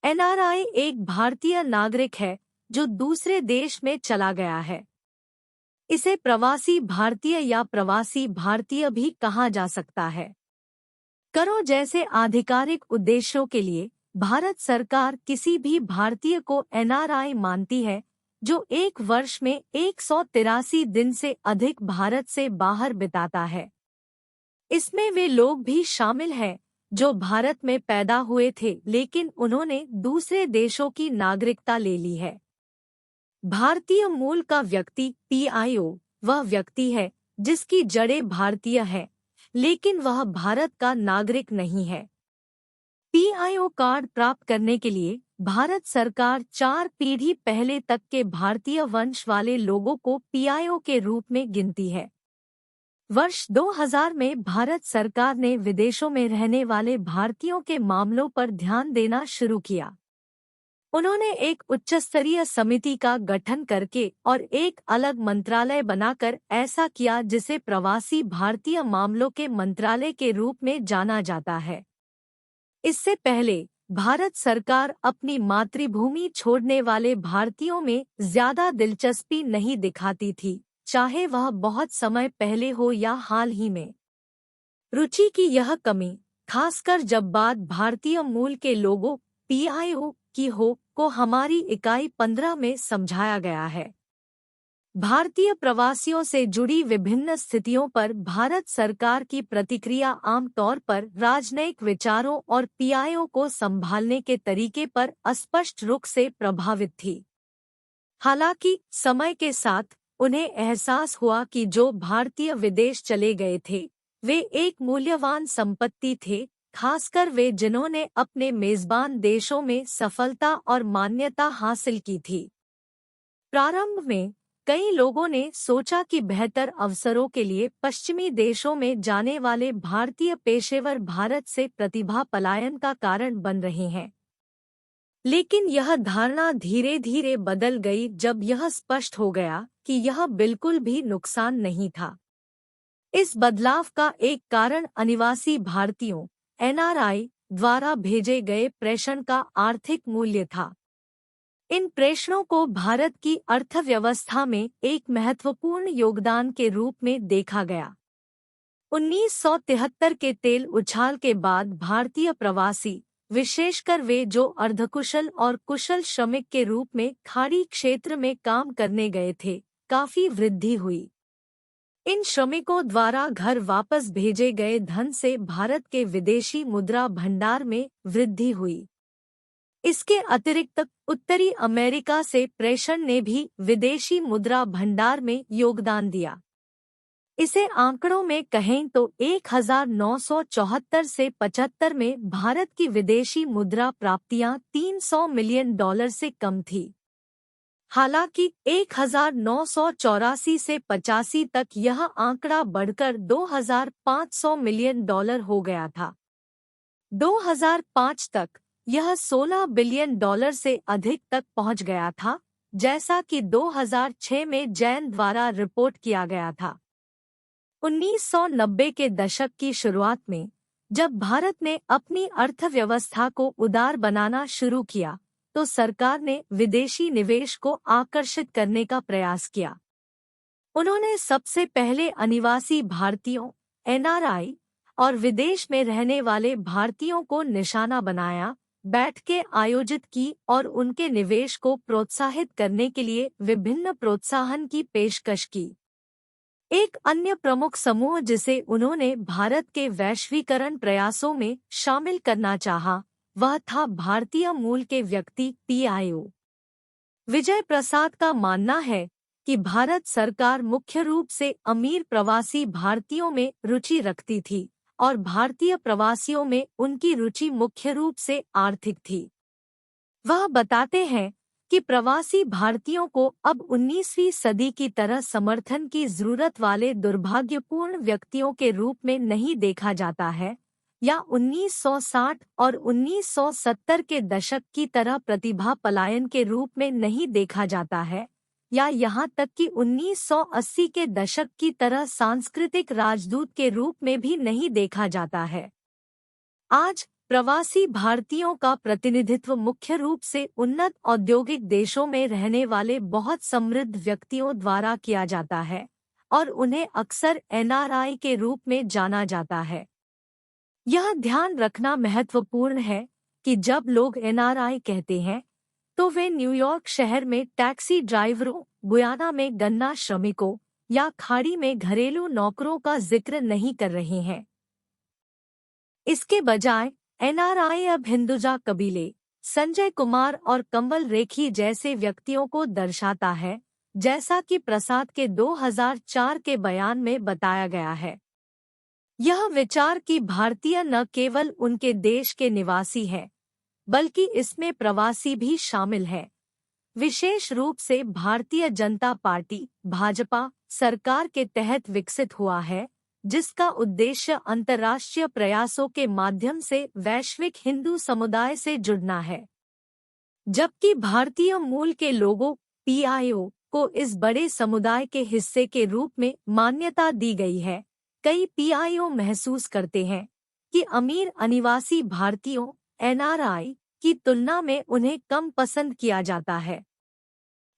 एनआरआई एक भारतीय नागरिक है जो दूसरे देश में चला गया है। इसे प्रवासी भारतीय या प्रवासी भारतीय भी कहा जा सकता है। करों जैसे आधिकारिक उद्देश्यों के लिए भारत सरकार किसी भी भारतीय को एनआरआई मानती है जो एक वर्ष में 183 दिन से अधिक भारत से बाहर बिताता है। इसमें वे लोग भी शामिल हैं जो भारत में पैदा हुए थे लेकिन उन्होंने दूसरे देशों की नागरिकता ले ली है। भारतीय मूल का व्यक्ति पीआईओ वह व्यक्ति है जिसकी जड़ें भारतीय है, लेकिन वह भारत का नागरिक नहीं है। पीआईओ कार्ड प्राप्त करने के लिए भारत सरकार 4 पीढ़ी पहले तक के भारतीय वंश वाले लोगों को पीआईओ के रूप में गिनती है। वर्ष 2000 में भारत सरकार ने विदेशों में रहने वाले भारतीयों के मामलों पर ध्यान देना शुरू किया। उन्होंने एक उच्चस्तरीय समिति का गठन करके और एक अलग मंत्रालय बनाकर ऐसा किया जिसे प्रवासी भारतीय मामलों के मंत्रालय के रूप में जाना जाता है। इससे पहले भारत सरकार अपनी मातृभूमि छोड़ने वाले भारतीयों में ज्यादा दिलचस्पी नहीं दिखाती थी, चाहे वह बहुत समय पहले हो या हाल ही में। रुचि की यह कमी, खासकर जब बात भारतीय मूल के लोगों पीआईओ की हो, को हमारी इकाई 15 में समझाया गया है। भारतीय प्रवासियों से जुड़ी विभिन्न स्थितियों पर भारत सरकार की प्रतिक्रिया आमतौर पर राजनयिक विचारों और पीआईओ को संभालने के तरीके पर अस्पष्ट रूप से प्रभावित थी। हालांकि समय के साथ उन्हें एहसास हुआ कि जो भारतीय विदेश चले गए थे वे एक मूल्यवान संपत्ति थे, खासकर वे जिन्होंने अपने मेजबान देशों में सफलता और मान्यता हासिल की थी। प्रारंभ में कई लोगों ने सोचा कि बेहतर अवसरों के लिए पश्चिमी देशों में जाने वाले भारतीय पेशेवर भारत से प्रतिभा पलायन का कारण बन रहे हैं। लेकिन यह धारणा धीरे धीरे बदल गई जब यह स्पष्ट हो गया कि यह बिल्कुल भी नुकसान नहीं था। इस बदलाव का एक कारण अनिवासी भारतीयों एनआरआई द्वारा भेजे गए प्रेषण का आर्थिक मूल्य था। इन प्रेषणों को भारत की अर्थव्यवस्था में एक महत्वपूर्ण योगदान के रूप में देखा गया। 1973 के तेल उछाल के बाद भारतीय प्रवासी, विशेषकर वे जो अर्धकुशल और कुशल श्रमिक के रूप में खाड़ी क्षेत्र में काम करने गए थे, काफी वृद्धि हुई। इन श्रमिकों द्वारा घर वापस भेजे गए धन से भारत के विदेशी मुद्रा भंडार में वृद्धि हुई। इसके अतिरिक्त उत्तरी अमेरिका से प्रेषण ने भी विदेशी मुद्रा भंडार में योगदान दिया। इसे आंकड़ों में कहें तो 1974 से 75 में भारत की विदेशी मुद्रा प्राप्तियां $300 मिलियन से कम थी। हालांकि 1984 से 85 तक यह आंकड़ा बढ़कर $2,500 मिलियन हो गया था। 2005 तक यह $16 बिलियन से अधिक तक पहुंच गया था, जैसा कि 2006 में जैन द्वारा रिपोर्ट किया गया था। 1990 के दशक की शुरुआत में जब भारत ने अपनी अर्थव्यवस्था को उदार बनाना शुरू किया, तो सरकार ने विदेशी निवेश को आकर्षित करने का प्रयास किया। उन्होंने सबसे पहले अनिवासी भारतीयों एनआरआई और विदेश में रहने वाले भारतीयों को निशाना बनाया, बैठकें आयोजित की और उनके निवेश को प्रोत्साहित करने के लिए विभिन्न प्रोत्साहन की पेशकश की। एक अन्य प्रमुख समूह जिसे उन्होंने भारत के वैश्वीकरण प्रयासों में शामिल करना चाहा, वह था भारतीय मूल के व्यक्ति पीआईओ। विजय प्रसाद का मानना है कि भारत सरकार मुख्य रूप से अमीर प्रवासी भारतीयों में रुचि रखती थी और भारतीय प्रवासियों में उनकी रुचि मुख्य रूप से आर्थिक थी। वह बताते हैं कि प्रवासी भारतीयों को अब 19वीं सदी की तरह समर्थन की जरूरत वाले दुर्भाग्यपूर्ण व्यक्तियों के रूप में नहीं देखा जाता है, या 1960 और 1970 के दशक की तरह प्रतिभा पलायन के रूप में नहीं देखा जाता है, या यहाँ तक कि 1980 के दशक की तरह सांस्कृतिक राजदूत के रूप में भी नहीं देखा जाता है। आज प्रवासी भारतीयों का प्रतिनिधित्व मुख्य रूप से उन्नत औद्योगिक देशों में रहने वाले बहुत समृद्ध व्यक्तियों द्वारा किया जाता है और उन्हें अक्सर एनआरआई के रूप में जाना जाता है। यह ध्यान रखना महत्वपूर्ण है कि जब लोग एनआरआई कहते हैं तो वे न्यूयॉर्क शहर में टैक्सी ड्राइवरों, गुयाना में गन्ना श्रमिकों या खाड़ी में घरेलू नौकरों का जिक्र नहीं कर रहे हैं। इसके बजाय एनआरआई अब हिंदुजा कबीले, संजय कुमार और कंवल रेखी जैसे व्यक्तियों को दर्शाता है जैसा कि प्रसाद के 2004 के बयान में बताया गया है। यह विचार कि भारतीय न केवल उनके देश के निवासी हैं, बल्कि इसमें प्रवासी भी शामिल है, विशेष रूप से भारतीय जनता पार्टी भाजपा सरकार के तहत विकसित हुआ है, जिसका उद्देश्य अंतर्राष्ट्रीय प्रयासों के माध्यम से वैश्विक हिंदू समुदाय से जुड़ना है। जबकि भारतीय मूल के लोगों पीआईओ को इस बड़े समुदाय के हिस्से के रूप में मान्यता दी गई है, कई पीआईओ महसूस करते हैं कि अमीर अनिवासी भारतीयों एनआरआई की तुलना में उन्हें कम पसंद किया जाता है।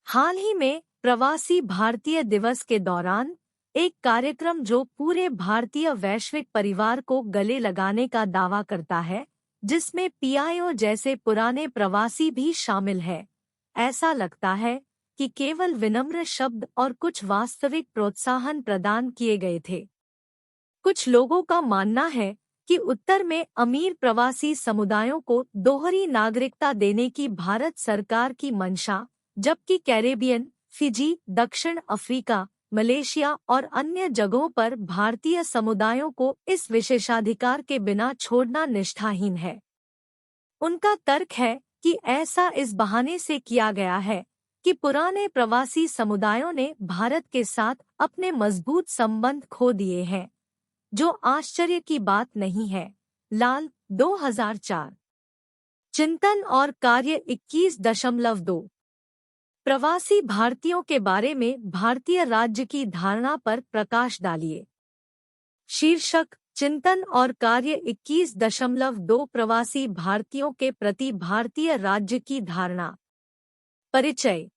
हाल ही में प्रवासी भारतीय दिवस के दौरान एक कार्यक्रम जो पूरे भारतीय वैश्विक परिवार को गले लगाने का दावा करता है, जिसमें पीआईओ जैसे पुराने प्रवासी भी शामिल है, ऐसा लगता है कि केवल विनम्र शब्द और कुछ वास्तविक प्रोत्साहन प्रदान किए गए थे। कुछ लोगों का मानना है कि उत्तर में अमीर प्रवासी समुदायों को दोहरी नागरिकता देने की भारत सरकार की मंशा, जबकि कैरेबियन, फिजी, दक्षिण अफ्रीका, मलेशिया और अन्य जगहों पर भारतीय समुदायों को इस विशेषाधिकार के बिना छोड़ना निष्ठाहीन है। उनका तर्क है कि ऐसा इस बहाने से किया गया है कि पुराने प्रवासी समुदायों ने भारत के साथ अपने मजबूत संबंध खो दिए हैं, जो आश्चर्य की बात नहीं है। लाल 2004 चिंतन और कार्य 21.2 प्रवासी भारतीयों के बारे में भारतीय राज्य की धारणा पर प्रकाश डालिए। शीर्षक चिंतन और कार्य 21.2 प्रवासी भारतीयों के प्रति भारतीय राज्य की धारणा। परिचय।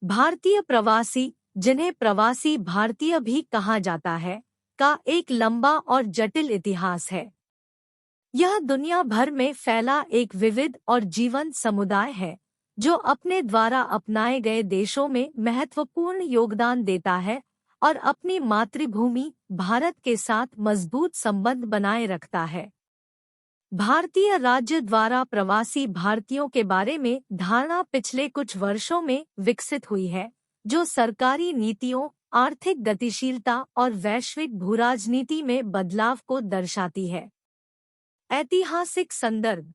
भारतीय प्रवासी, जिन्हें प्रवासी भारतीय भी कहा जाता है, का एक लंबा और जटिल इतिहास है। यह दुनिया भर में फैला एक विविध और जीवंत समुदाय है, जो अपने द्वारा अपनाए गए देशों में महत्वपूर्ण योगदान देता है और अपनी मातृभूमि भारत के साथ मजबूत संबंध बनाए रखता है। भारतीय राज्य द्वारा प्रवासी भारतीयों के बारे में धारणा पिछले कुछ वर्षों में विकसित हुई है, जो सरकारी नीतियों, आर्थिक गतिशीलता और वैश्विक भूराजनीति में बदलाव को दर्शाती है। ऐतिहासिक संदर्भ।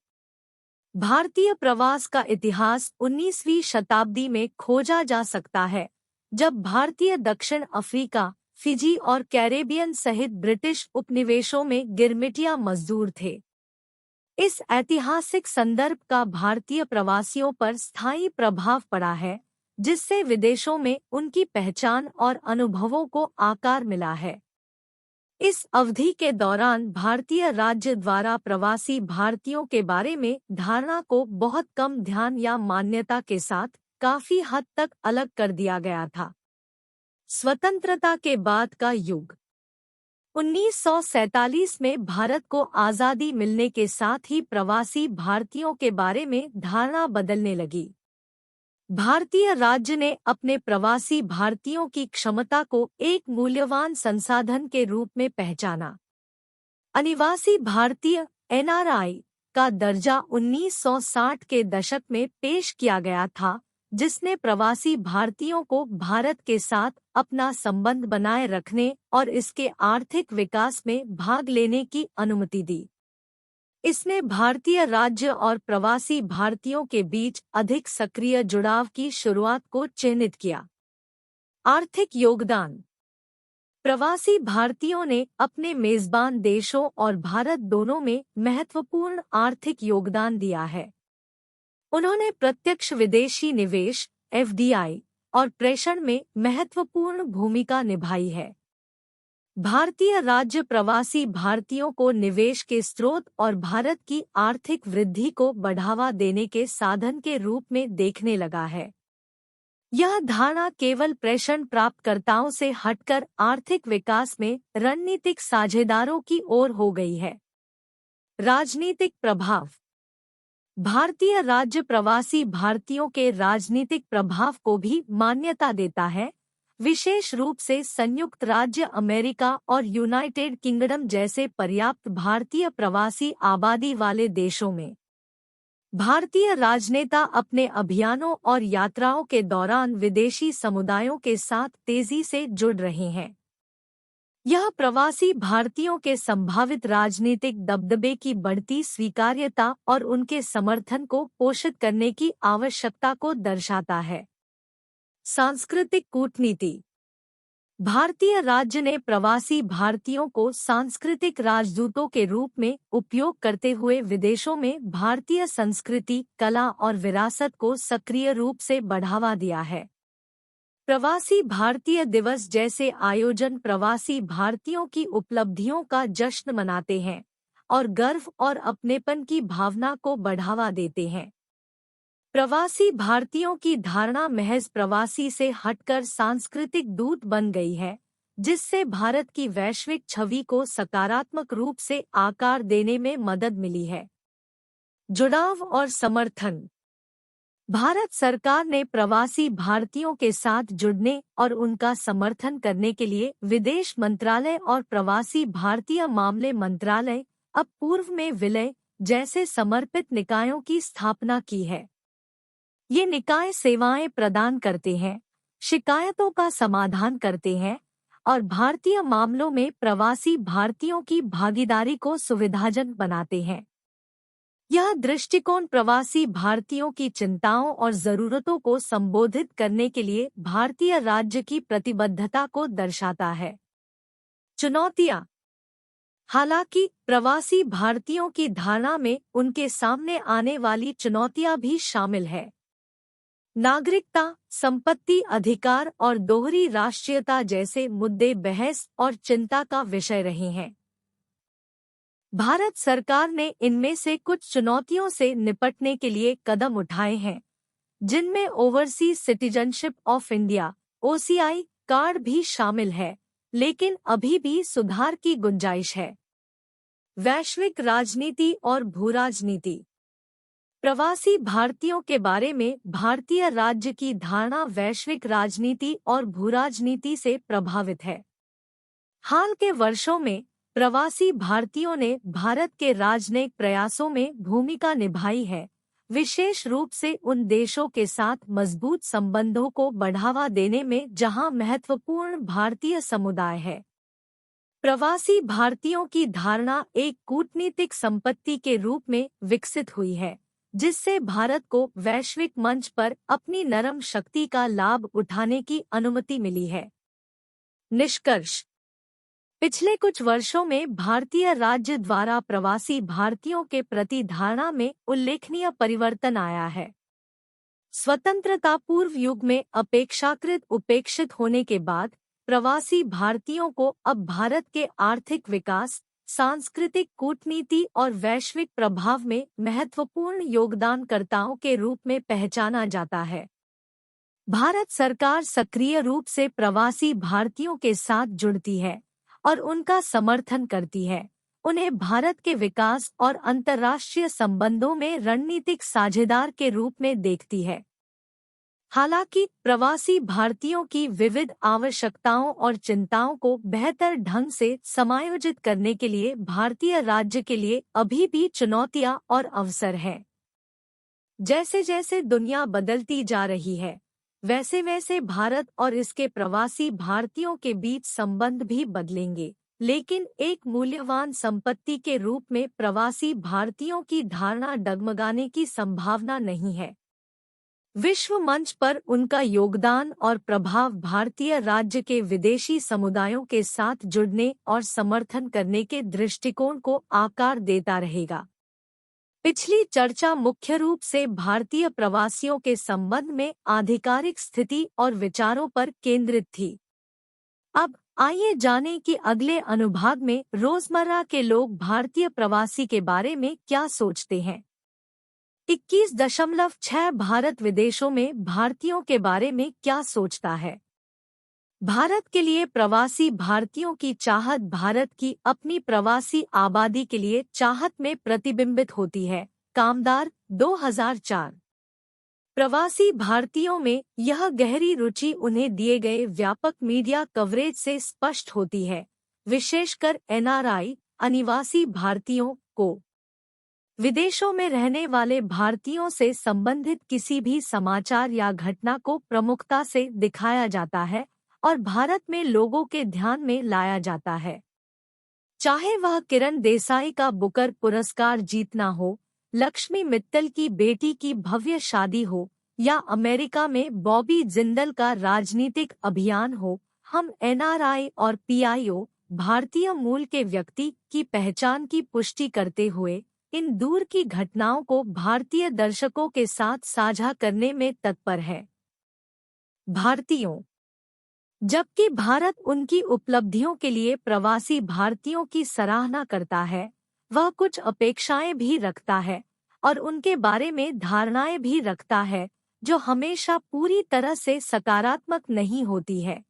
भारतीय प्रवास का इतिहास 19वीं शताब्दी में खोजा जा सकता है, जब भारतीय दक्षिण अफ्रीका, फिजी और कैरेबियन सहित ब्रिटिश उपनिवेशों में गिरमिटिया मजदूर थे। इस ऐतिहासिक संदर्भ का भारतीय प्रवासियों पर स्थायी प्रभाव पड़ा है, जिससे विदेशों में उनकी पहचान और अनुभवों को आकार मिला है। इस अवधि के दौरान भारतीय राज्य द्वारा प्रवासी भारतीयों के बारे में धारणा को बहुत कम ध्यान या मान्यता के साथ काफी हद तक अलग कर दिया गया था। स्वतंत्रता के बाद का युग। 1947 में भारत को आज़ादी मिलने के साथ ही प्रवासी भारतीयों के बारे में धारणा बदलने लगी। भारतीय राज्य ने अपने प्रवासी भारतीयों की क्षमता को एक मूल्यवान संसाधन के रूप में पहचाना। अनिवासी भारतीय एनआरआई का दर्जा 1960 के दशक में पेश किया गया था, जिसने प्रवासी भारतीयों को भारत के साथ अपना संबंध बनाए रखने और इसके आर्थिक विकास में भाग लेने की अनुमति दी। इसने भारतीय राज्य और प्रवासी भारतीयों के बीच अधिक सक्रिय जुड़ाव की शुरुआत को चिह्नित किया। आर्थिक योगदान। प्रवासी भारतीयों ने अपने मेजबान देशों और भारत दोनों में महत्वपूर्ण आर्थिक योगदान दिया है। उन्होंने प्रत्यक्ष विदेशी निवेश एफडीआई और प्रेषण में महत्वपूर्ण भूमिका निभाई है। भारतीय राज्य प्रवासी भारतीयों को निवेश के स्रोत और भारत की आर्थिक वृद्धि को बढ़ावा देने के साधन के रूप में देखने लगा है। यह धारणा केवल प्रेषण प्राप्तकर्ताओं से हटकर आर्थिक विकास में रणनीतिक साझेदारों की ओर हो गई है। राजनीतिक प्रभाव। भारतीय राज्य प्रवासी भारतीयों के राजनीतिक प्रभाव को भी मान्यता देता है, विशेष रूप से संयुक्त राज्य अमेरिका और यूनाइटेड किंगडम जैसे पर्याप्त भारतीय प्रवासी आबादी वाले देशों में। भारतीय राजनेता अपने अभियानों और यात्राओं के दौरान विदेशी समुदायों के साथ तेजी से जुड़ रहे हैं। यह प्रवासी भारतीयों के संभावित राजनीतिक दबदबे की बढ़ती स्वीकार्यता और उनके समर्थन को पोषित करने की आवश्यकता को दर्शाता है। सांस्कृतिक कूटनीति। भारतीय राज्य ने प्रवासी भारतीयों को सांस्कृतिक राजदूतों के रूप में उपयोग करते हुए विदेशों में भारतीय संस्कृति, कला और विरासत को सक्रिय रूप से बढ़ावा दिया है। प्रवासी भारतीय दिवस जैसे आयोजन प्रवासी भारतीयों की उपलब्धियों का जश्न मनाते हैं और गर्व और अपनेपन की भावना को बढ़ावा देते हैं। प्रवासी भारतीयों की धारणा महज प्रवासी से हटकर सांस्कृतिक दूत बन गई है, जिससे भारत की वैश्विक छवि को सकारात्मक रूप से आकार देने में मदद मिली है। जुड़ाव और समर्थन। भारत सरकार ने प्रवासी भारतीयों के साथ जुड़ने और उनका समर्थन करने के लिए विदेश मंत्रालय और प्रवासी भारतीय मामले मंत्रालय, अब पूर्व में विलय, जैसे समर्पित निकायों की स्थापना की है। ये निकाय सेवाएं प्रदान करते हैं, शिकायतों का समाधान करते हैं और भारतीय मामलों में प्रवासी भारतीयों की भागीदारी को सुविधाजनक बनाते हैं। यह दृष्टिकोण प्रवासी भारतीयों की चिंताओं और जरूरतों को संबोधित करने के लिए भारतीय राज्य की प्रतिबद्धता को दर्शाता है। चुनौतियां। हालांकि प्रवासी भारतीयों की धारणा में उनके सामने आने वाली चुनौतियां भी शामिल है। नागरिकता, संपत्ति अधिकार और दोहरी राष्ट्रीयता जैसे मुद्दे बहस और चिंता का विषय रहे हैं। भारत सरकार ने इनमें से कुछ चुनौतियों से निपटने के लिए कदम उठाए हैं, जिनमें overseas citizenship of India (OCI) card भी शामिल है, लेकिन अभी भी सुधार की गुंजाइश है। वैश्विक राजनीति और भूराजनीति। प्रवासी भारतीयों के बारे में भारतीय राज्य की धारणा वैश्विक राजनीति और भूराजनीति से प्रभावित है। हाल के वर्षों में प्रवासी भारतीयों ने भारत के राजनयिक प्रयासों में भूमिका निभाई है, विशेष रूप से उन देशों के साथ मजबूत संबंधों को बढ़ावा देने में जहां महत्वपूर्ण भारतीय समुदाय है। प्रवासी भारतीयों की धारणा एक कूटनीतिक संपत्ति के रूप में विकसित हुई है, जिससे भारत को वैश्विक मंच पर अपनी नरम शक्ति का लाभ उठाने की अनुमति मिली है। निष्कर्ष। पिछले कुछ वर्षों में भारतीय राज्य द्वारा प्रवासी भारतीयों के प्रति धारणा में उल्लेखनीय परिवर्तन आया है। स्वतंत्रता पूर्व युग में अपेक्षाकृत उपेक्षित होने के बाद प्रवासी भारतीयों को अब भारत के आर्थिक विकास, सांस्कृतिक कूटनीति और वैश्विक प्रभाव में महत्वपूर्ण योगदानकर्ताओं के रूप में पहचाना जाता है। भारत सरकार सक्रिय रूप से प्रवासी भारतीयों के साथ जुड़ती है और उनका समर्थन करती है, उन्हें भारत के विकास और अंतर्राष्ट्रीय संबंधों में रणनीतिक साझेदार के रूप में देखती है। हालांकि प्रवासी भारतीयों की विविध आवश्यकताओं और चिंताओं को बेहतर ढंग से समायोजित करने के लिए भारतीय राज्य के लिए अभी भी चुनौतियां और अवसर हैं। जैसे जैसे दुनिया बदलती जा रही है, वैसे वैसे भारत और इसके प्रवासी भारतीयों के बीच संबंध भी बदलेंगे, लेकिन एक मूल्यवान संपत्ति के रूप में प्रवासी भारतीयों की धारणा डगमगाने की संभावना नहीं है। विश्व मंच पर उनका योगदान और प्रभाव भारतीय राज्य के विदेशी समुदायों के साथ जुड़ने और समर्थन करने के दृष्टिकोण को आकार देता रहेगा। पिछली चर्चा मुख्य रूप से भारतीय प्रवासियों के संबंध में आधिकारिक स्थिति और विचारों पर केंद्रित थी। अब आइए जानें कि अगले अनुभाग में रोजमर्रा के लोग भारतीय प्रवासी के बारे में क्या सोचते हैं। 21.6 भारत विदेशों में भारतीयों के बारे में क्या सोचता है। भारत के लिए प्रवासी भारतीयों की चाहत भारत की अपनी प्रवासी आबादी के लिए चाहत में प्रतिबिंबित होती है। कामदार 2004। प्रवासी भारतीयों में यह गहरी रुचि उन्हें दिए गए व्यापक मीडिया कवरेज से स्पष्ट होती है, विशेषकर NRI अनिवासी भारतीयों को। विदेशों में रहने वाले भारतीयों से संबंधित किसी भी समाचार या घटना को प्रमुखता से दिखाया जाता है और भारत में लोगों के ध्यान में लाया जाता है। चाहे वह किरण देसाई का बुकर पुरस्कार जीतना हो, लक्ष्मी मित्तल की बेटी की भव्य शादी हो या अमेरिका में बॉबी जिंदल का राजनीतिक अभियान हो, हम एनआरआई और पीआईओ भारतीय मूल के व्यक्ति की पहचान की पुष्टि करते हुए इन दूर की घटनाओं को भारतीय दर्शकों के साथ साझा करने में तत्पर है। भारतीयों, जबकि भारत उनकी उपलब्धियों के लिए प्रवासी भारतीयों की सराहना करता है, वह कुछ अपेक्षाएं भी रखता है और उनके बारे में धारणाएं भी रखता है जो हमेशा पूरी तरह से सकारात्मक नहीं होती है।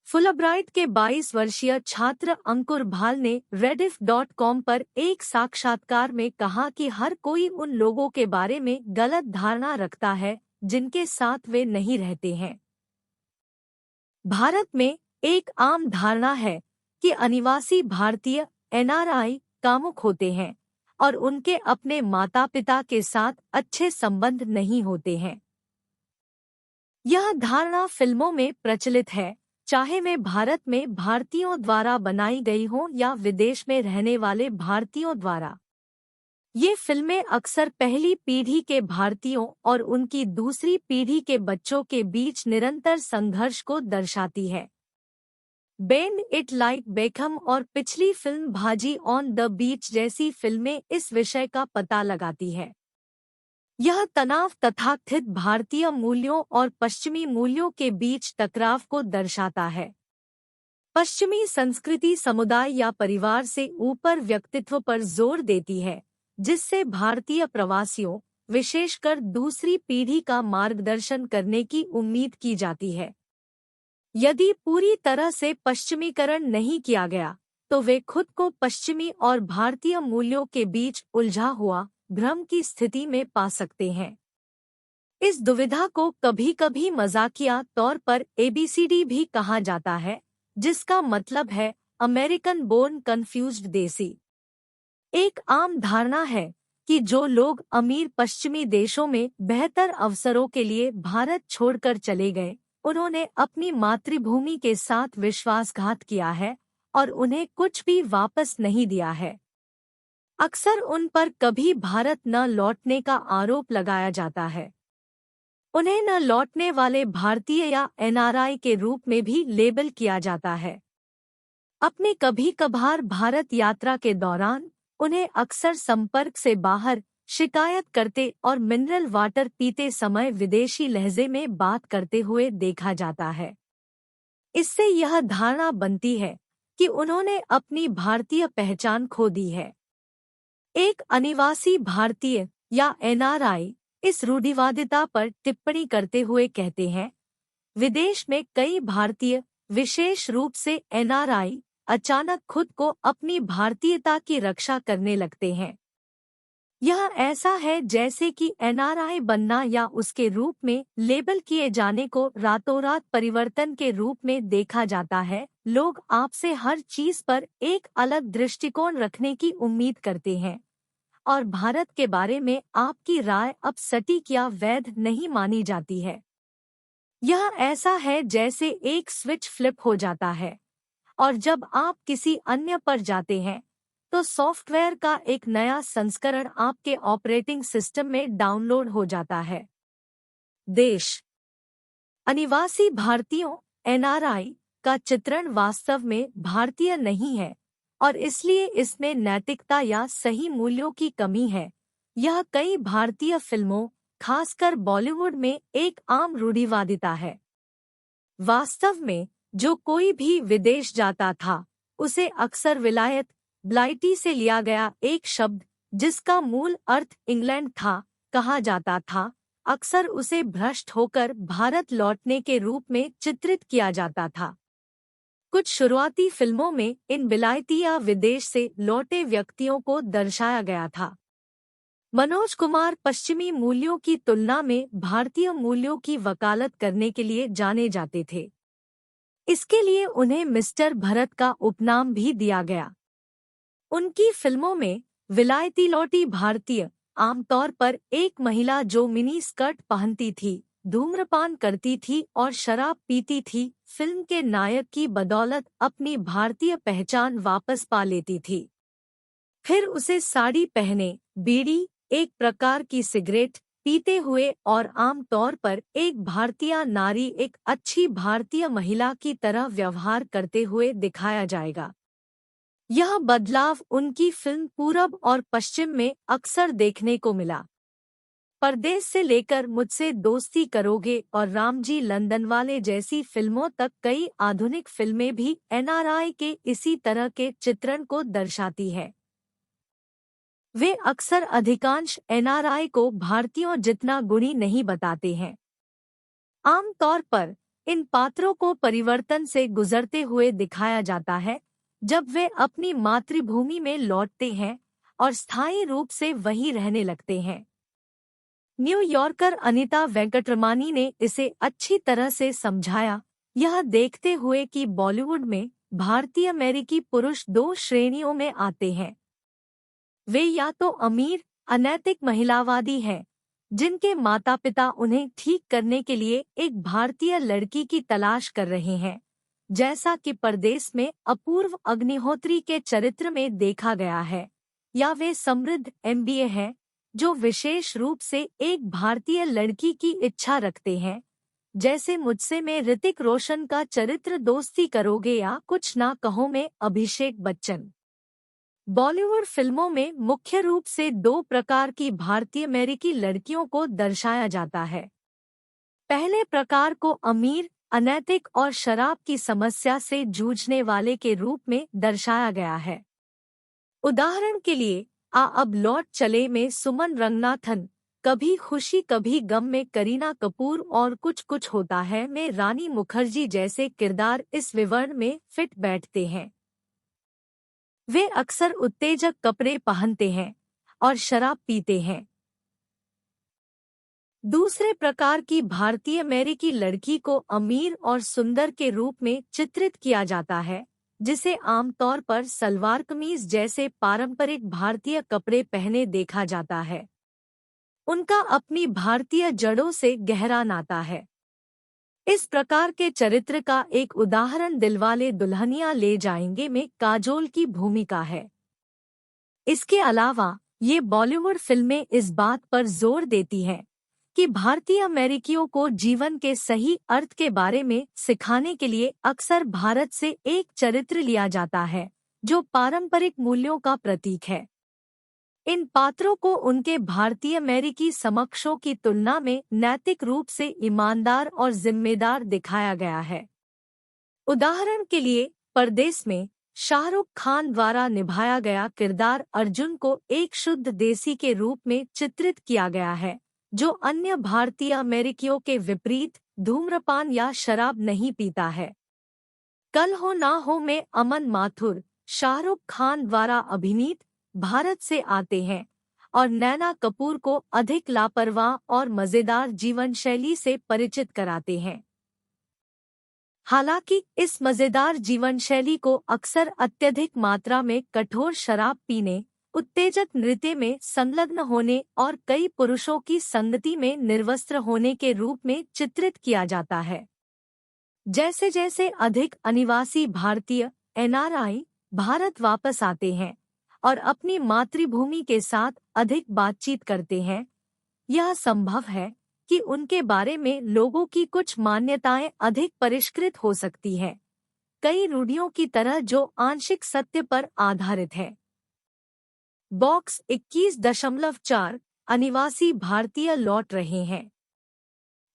फुलब्राइट के 22 वर्षीय छात्र अंकुर भाल ने rediff.com पर एक साक्षात्कार में कहा कि हर कोई उन लोगों के बारे में गलत धारणा रखता है जिनके साथ वे नहीं रहते हैं। भारत में एक आम धारणा है कि अनिवासी भारतीय एनआरआई कामुक होते हैं और उनके अपने माता पिता के साथ अच्छे संबंध नहीं होते हैं। यह धारणा फिल्मों में प्रचलित है, चाहे वे भारत में भारतीयों द्वारा बनाई गई हों या विदेश में रहने वाले भारतीयों द्वारा। ये फिल्में अक्सर पहली पीढ़ी के भारतीयों और उनकी दूसरी पीढ़ी के बच्चों के बीच निरंतर संघर्ष को दर्शाती है। बेंड इट लाइक बेकहम और पिछली फिल्म भाजी ऑन द बीच जैसी फिल्में इस विषय का पता लगाती है। यह तनाव तथाकथित भारतीय मूल्यों और पश्चिमी मूल्यों के बीच टकराव को दर्शाता है। पश्चिमी संस्कृति समुदाय या परिवार से ऊपर व्यक्तित्व पर जोर देती है, जिससे भारतीय प्रवासियों, विशेषकर दूसरी पीढ़ी का मार्गदर्शन करने की उम्मीद की जाती है। यदि पूरी तरह से पश्चिमीकरण नहीं किया गया, तो वे खुद को पश्चिमी और भारतीय मूल्यों के बीच उलझा हुआ भ्रम की स्थिति में पा सकते हैं। इस दुविधा को कभी-कभी मजाकिया तौर पर एबीसीडी भी कहा जाता है, जिसका मतलब है अमेरिकन बोर्न कंफ्यूज्ड देसी। एक आम धारणा है कि जो लोग अमीर पश्चिमी देशों में बेहतर अवसरों के लिए भारत छोड़कर चले गए, उन्होंने अपनी मातृभूमि के साथ विश्वासघात किया है और उन्हें कुछ भी वापस नहीं दिया है। अक्सर उन पर कभी भारत न लौटने का आरोप लगाया जाता है। उन्हें न लौटने वाले भारतीय या एनआरआई के रूप में भी लेबल किया जाता है। अपने कभी-कभार भारत यात्रा के दौरान उन्हें अक्सर संपर्क से बाहर शिकायत करते और मिनरल वाटर पीते समय विदेशी लहजे में बात करते हुए देखा जाता है। इससे यह धारणा बनती है कि उन्होंने अपनी भारतीय पहचान खो दी है। एक अनिवासी भारतीय या एनआरआई इस रूढ़िवादिता पर टिप्पणी करते हुए कहते हैं, विदेश में कई भारतीय, विशेष रूप से एनआरआई, अचानक खुद को अपनी भारतीयता की रक्षा करने लगते हैं। यह ऐसा है जैसे कि एनआरआई बनना या उसके रूप में लेबल किए जाने को रातों रात परिवर्तन के रूप में देखा जाता है। लोग आपसे हर चीज पर एक अलग दृष्टिकोण रखने की उम्मीद करते हैं और भारत के बारे में आपकी राय अब सटीक या वैध नहीं मानी जाती है। यह ऐसा है जैसे एक स्विच फ्लिप हो जाता है और जब आप किसी अन्य पर जाते हैं तो सॉफ्टवेयर का एक नया संस्करण आपके ऑपरेटिंग सिस्टम में डाउनलोड हो जाता है। देश अनिवासी भारतीयों एनआरआई का चित्रण वास्तव में भारतीय नहीं है और इसलिए इसमें नैतिकता या सही मूल्यों की कमी है। यह कई भारतीय फिल्मों, खासकर बॉलीवुड में एक आम रूढ़िवादिता है। वास्तव में जो कोई भी विदेश जाता था, उसे अक्सर विलायत, ब्लाइटी से लिया गया एक शब्द जिसका मूल अर्थ इंग्लैंड था, कहा जाता था। अक्सर उसे भ्रष्ट होकर भारत लौटने के रूप में चित्रित किया जाता था। कुछ शुरुआती फिल्मों में इन विलायती या विदेश से लौटे व्यक्तियों को दर्शाया गया था। मनोज कुमार पश्चिमी मूल्यों की तुलना में भारतीय मूल्यों की वकालत करने के लिए जाने जाते थे। इसके लिए उन्हें मिस्टर भरत का उपनाम भी दिया गया। उनकी फिल्मों में विलायती लौटी भारतीय, आमतौर पर एक महिला जो मिनी स्कर्ट पहनती थी, धूम्रपान करती थी और शराब पीती थी, फिल्म के नायक की बदौलत अपनी भारतीय पहचान वापस पा लेती थी। फिर उसे साड़ी पहने, बीड़ी, एक प्रकार की सिगरेट, पीते हुए और आम तौर पर एक भारतीय नारी एक अच्छी भारतीय महिला की तरह व्यवहार करते हुए दिखाया जाएगा। यह बदलाव उनकी फिल्म पूरब और पश्चिम में अक्सर देखने को मिला। परदेस से लेकर मुझसे दोस्ती करोगे और रामजी लंदनवाले जैसी फिल्मों तक कई आधुनिक फिल्में भी एनआरआई के इसी तरह के चित्रण को दर्शाती है। वे अक्सर अधिकांश एनआरआई को भारतीयों जितना गुणी नहीं बताते हैं। आम तौर पर इन पात्रों को परिवर्तन से गुजरते हुए दिखाया जाता है जब वे अपनी मातृभूमि में लौटते हैं और स्थायी रूप से वहीं रहने लगते हैं। न्यूयॉर्कर अनीता वेंकटरमानी ने इसे अच्छी तरह से समझाया, यह देखते हुए कि बॉलीवुड में भारतीय अमेरिकी पुरुष दो श्रेणियों में आते हैं। वे या तो अमीर, अनैतिक महिलावादी हैं, जिनके माता पिता उन्हें ठीक करने के लिए एक भारतीय लड़की की तलाश कर रहे हैं, जैसा कि परदेस में अपूर्व अग्निहोत्री के चरित्र में देखा गया है, या वे समृद्ध एमबीए हैं जो विशेष रूप से एक भारतीय लड़की की इच्छा रखते हैं, जैसे मुझसे में ऋतिक रोशन का चरित्र दोस्ती करोगे या कुछ ना कहो में अभिषेक बच्चन। बॉलीवुड फिल्मों में मुख्य रूप से दो प्रकार की भारतीय अमेरिकी लड़कियों को दर्शाया जाता है। पहले प्रकार को अमीर, अनैतिक और शराब की समस्या से जूझने वाले के रूप में दर्शाया गया है। उदाहरण के लिए अब लौट चले में सुमन रंगनाथन, कभी खुशी कभी गम में करीना कपूर और कुछ कुछ होता है में रानी मुखर्जी जैसे किरदार इस विवरण में फिट बैठते हैं। वे अक्सर उत्तेजक कपड़े पहनते हैं और शराब पीते हैं। दूसरे प्रकार की भारतीय अमेरिकी लड़की को अमीर और सुंदर के रूप में चित्रित किया जाता है, जिसे आमतौर पर सलवार कमीज जैसे पारंपरिक भारतीय कपड़े पहने देखा जाता है। उनका अपनी भारतीय जड़ों से गहरा नाता है। इस प्रकार के चरित्र का एक उदाहरण दिलवाले दुल्हनिया ले जाएंगे में काजोल की भूमिका है। इसके अलावा ये बॉलीवुड फिल्में इस बात पर जोर देती हैं कि भारतीय अमेरिकियों को जीवन के सही अर्थ के बारे में सिखाने के लिए अक्सर भारत से एक चरित्र लिया जाता है जो पारंपरिक मूल्यों का प्रतीक है। इन पात्रों को उनके भारतीय अमेरिकी समकक्षों की तुलना में नैतिक रूप से ईमानदार और जिम्मेदार दिखाया गया है। उदाहरण के लिए परदेस में शाहरुख खान द्वारा निभाया गया किरदार अर्जुन को एक शुद्ध देसी के रूप में चित्रित किया गया है, जो अन्य भारतीय अमेरिकियों के विपरीत धूम्रपान या शराब नहीं पीता है। कल हो ना हो में अमन माथुर, शाहरुख खान द्वारा अभिनीत, भारत से आते हैं और नैना कपूर को अधिक लापरवाह और मजेदार जीवन शैली से परिचित कराते हैं। हालांकि इस मजेदार जीवन शैली को अक्सर अत्यधिक मात्रा में कठोर शराब पीने, उत्तेजक नृत्य में संलग्न होने और कई पुरुषों की संगति में निर्वस्त्र होने के रूप में चित्रित किया जाता है। जैसे जैसे अधिक अनिवासी भारतीय एनआरआई भारत वापस आते हैं और अपनी मातृभूमि के साथ अधिक बातचीत करते हैं, यह संभव है कि उनके बारे में लोगों की कुछ मान्यताएं अधिक परिष्कृत हो सकती हैं, कई रूढ़ियों की तरह जो आंशिक सत्य पर आधारित है। बॉक्स 21.4 अनिवासी भारतीय लौट रहे हैं।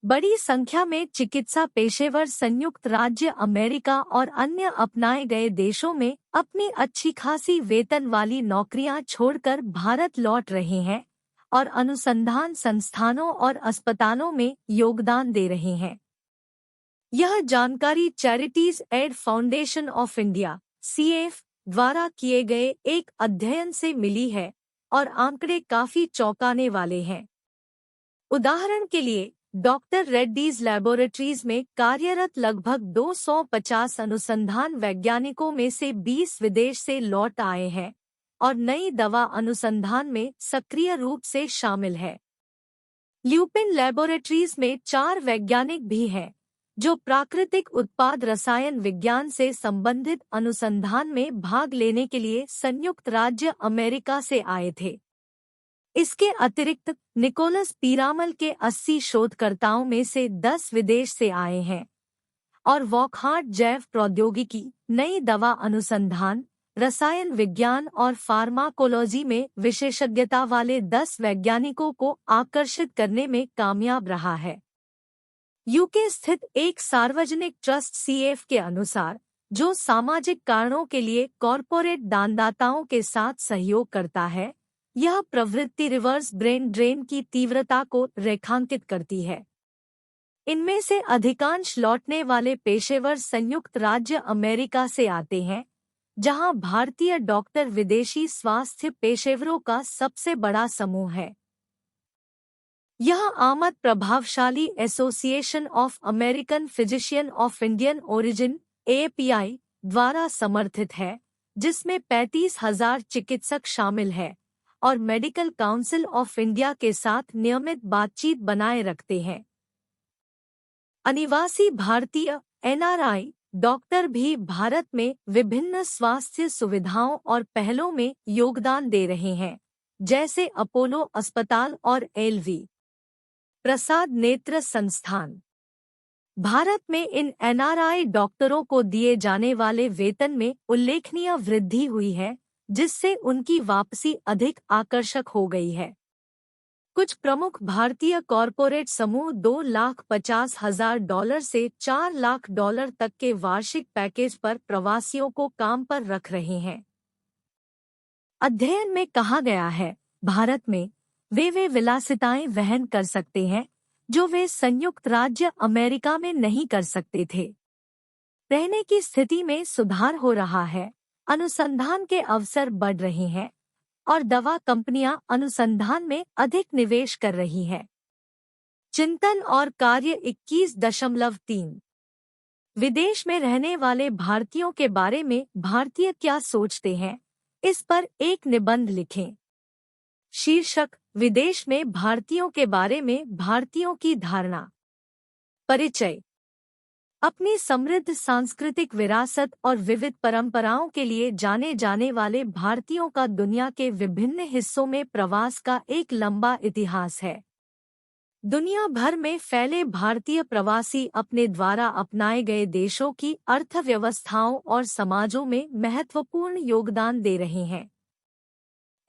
बड़ी संख्या में चिकित्सा पेशेवर संयुक्त राज्य अमेरिका और अन्य अपनाए गए देशों में अपनी अच्छी खासी वेतन वाली नौकरियां छोड़कर भारत लौट रहे हैं और अनुसंधान संस्थानों और अस्पतालों में योगदान दे रहे हैं। यह जानकारी Charities Aid Foundation of India (CAF) द्वारा किए गए एक अध्ययन से मिली है और आंकड़े काफी चौंकाने वाले हैं। उदाहरण के लिए डॉक्टर रेड्डीज लैबोरेटरीज में कार्यरत लगभग 250 अनुसंधान वैज्ञानिकों में से 20 विदेश से लौट आए हैं, और नई दवा अनुसंधान में सक्रिय रूप से शामिल है। ल्यूपिन लैबोरेटरीज में 4 वैज्ञानिक भी हैं, जो प्राकृतिक उत्पाद रसायन विज्ञान से संबंधित अनुसंधान में भाग लेने के लिए संयुक्त राज्य अमेरिका से आए थे। इसके अतिरिक्त निकोलस पीरामल के 80 शोधकर्ताओं में से 10 विदेश से आए हैं और वॉकहार्ट जैव प्रौद्योगिकी, नई दवा अनुसंधान, रसायन विज्ञान और फार्माकोलॉजी में विशेषज्ञता वाले 10 वैज्ञानिकों को आकर्षित करने में कामयाब रहा है। यूके स्थित एक सार्वजनिक ट्रस्ट सीएफ के अनुसार, जो सामाजिक कारणों के लिए कॉरपोरेट दानदाताओं के साथ सहयोग करता है, यह प्रवृत्ति रिवर्स ब्रेन ड्रेन की तीव्रता को रेखांकित करती है। इनमें से अधिकांश लौटने वाले पेशेवर संयुक्त राज्य अमेरिका से आते हैं, जहां भारतीय डॉक्टर विदेशी स्वास्थ्य पेशेवरों का सबसे बड़ा समूह है। यह आमद प्रभावशाली association of American physician of Indian origin (AAPI) द्वारा समर्थित है, जिसमें 35,000 चिकित्सक शामिल है और मेडिकल काउंसिल ऑफ इंडिया के साथ नियमित बातचीत बनाए रखते हैं। अनिवासी भारतीय (NRI) डॉक्टर भी भारत में विभिन्न स्वास्थ्य सुविधाओं और पहलों में योगदान दे रहे हैं, जैसे अपोलो अस्पताल और LV प्रसाद नेत्र संस्थान। भारत में इन NRI डॉक्टरों को दिए जाने वाले वेतन में उल्लेखनीय वृद्धि हुई है, जिससे उनकी वापसी अधिक आकर्षक हो गई है। कुछ प्रमुख भारतीय कॉरपोरेट समूह $250,000 से $4 लाख तक के वार्षिक पैकेज पर प्रवासियों को काम पर रख रहे हैं। अध्ययन में कहा गया है, भारत में वे विलासिताएं वहन कर सकते हैं जो वे संयुक्त राज्य अमेरिका में नहीं कर सकते थे। रहने की स्थिति में सुधार हो रहा है, अनुसंधान के अवसर बढ़ रहे हैं और दवा कंपनियां अनुसंधान में अधिक निवेश कर रही हैं। चिंतन और कार्य 21.3 विदेश में रहने वाले भारतीयों के बारे में भारतीय क्या सोचते हैं, इस पर एक निबंध लिखें। शीर्षक: विदेश में भारतीयों के बारे में भारतीयों की धारणा। परिचय: अपनी समृद्ध सांस्कृतिक विरासत और विविध परंपराओं के लिए जाने जाने वाले भारतीयों का दुनिया के विभिन्न हिस्सों में प्रवास का एक लंबा इतिहास है। दुनिया भर में फैले भारतीय प्रवासी अपने द्वारा अपनाए गए देशों की अर्थव्यवस्थाओं और समाजों में महत्वपूर्ण योगदान दे रहे हैं।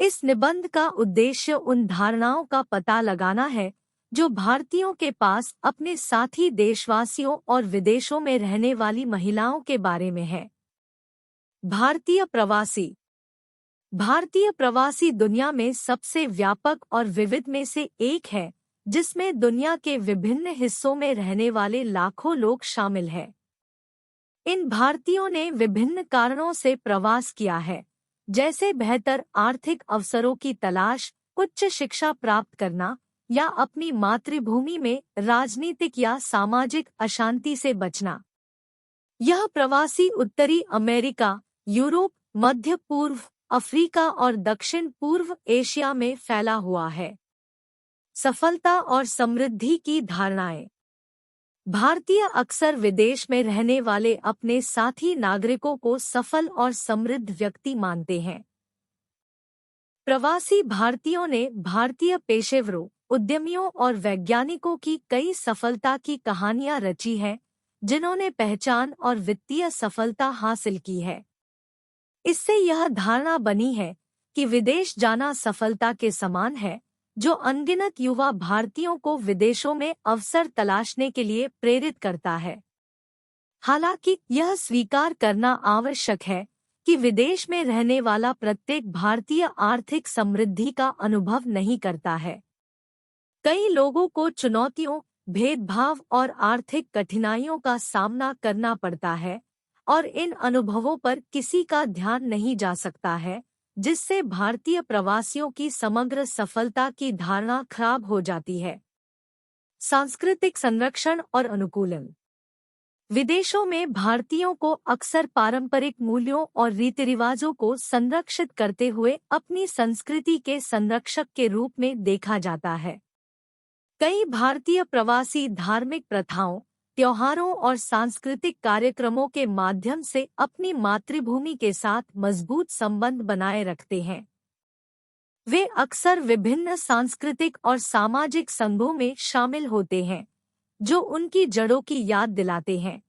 इस निबंध का उद्देश्य उन धारणाओं का पता लगाना है जो भारतीयों के पास अपने साथी देशवासियों और विदेशों में रहने वाली महिलाओं के बारे में है। भारतीय प्रवासी दुनिया में सबसे व्यापक और विविध में से एक है, जिसमें दुनिया के विभिन्न हिस्सों में रहने वाले लाखों लोग शामिल हैं। इन भारतीयों ने विभिन्न कारणों से प्रवास किया है, जैसे बेहतर आर्थिक अवसरों की तलाश, उच्च शिक्षा प्राप्त करना या अपनी मातृभूमि में राजनीतिक या सामाजिक अशांति से बचना। यह प्रवासी उत्तरी अमेरिका, यूरोप, मध्य पूर्व, अफ्रीका और दक्षिण पूर्व एशिया में फैला हुआ है। सफलता और समृद्धि की धारणाएं: भारतीय अक्सर विदेश में रहने वाले अपने साथी नागरिकों को सफल और समृद्ध व्यक्ति मानते हैं। प्रवासी भारतीयों ने भारतीय पेशेवरों, उद्यमियों और वैज्ञानिकों की कई सफलता की कहानियां रची हैं, जिन्होंने पहचान और वित्तीय सफलता हासिल की है। इससे यह धारणा बनी है कि विदेश जाना सफलता के समान है, जो अनगिनत युवा भारतीयों को विदेशों में अवसर तलाशने के लिए प्रेरित करता है। हालांकि यह स्वीकार करना आवश्यक है कि विदेश में रहने वाला प्रत्येक भारतीय आर्थिक समृद्धि का अनुभव नहीं करता है। कई लोगों को चुनौतियों, भेदभाव और आर्थिक कठिनाइयों का सामना करना पड़ता है और इन अनुभवों पर किसी का ध्यान नहीं जा सकता है, जिससे भारतीय प्रवासियों की समग्र सफलता की धारणा खराब हो जाती है। सांस्कृतिक संरक्षण और अनुकूलन: विदेशों में भारतीयों को अक्सर पारंपरिक मूल्यों और रीति रिवाजों को संरक्षित करते हुए अपनी संस्कृति के संरक्षक के रूप में देखा जाता है। कई भारतीय प्रवासी धार्मिक प्रथाओं, त्योहारों और सांस्कृतिक कार्यक्रमों के माध्यम से अपनी मातृभूमि के साथ मजबूत संबंध बनाए रखते हैं। वे अक्सर विभिन्न सांस्कृतिक और सामाजिक संघों में शामिल होते हैं, जो उनकी जड़ों की याद दिलाते हैं।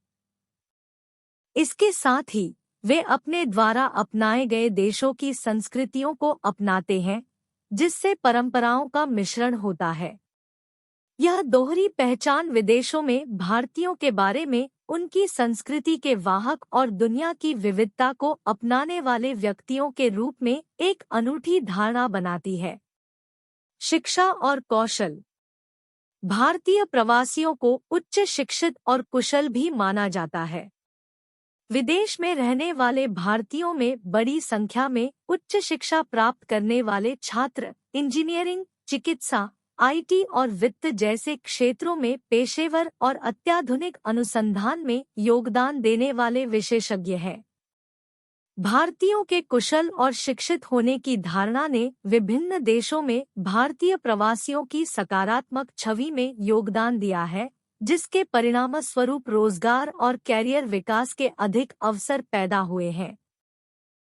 इसके साथ ही वे अपने द्वारा अपनाए गए देशों की संस्कृतियों को अपनाते हैं, जिससे परंपराओं का मिश्रण होता है। यह दोहरी पहचान विदेशों में भारतीयों के बारे में उनकी संस्कृति के वाहक और दुनिया की विविधता को अपनाने वाले व्यक्तियों के रूप में एक अनूठी धारणा बनाती है। शिक्षा और कौशल। भारतीय प्रवासियों को उच्च शिक्षित और कुशल भी माना जाता है। विदेश में रहने वाले भारतीयों में बड़ी संख्या में उच्च शिक्षा प्राप्त करने वाले छात्र इंजीनियरिंग, चिकित्सा, आईटी और वित्त जैसे क्षेत्रों में पेशेवर और अत्याधुनिक अनुसंधान में योगदान देने वाले विशेषज्ञ हैं। भारतीयों के कुशल और शिक्षित होने की धारणा ने विभिन्न देशों में भारतीय प्रवासियों की सकारात्मक छवि में योगदान दिया है, जिसके परिणामस्वरूप रोजगार और कैरियर विकास के अधिक अवसर पैदा हुए हैं।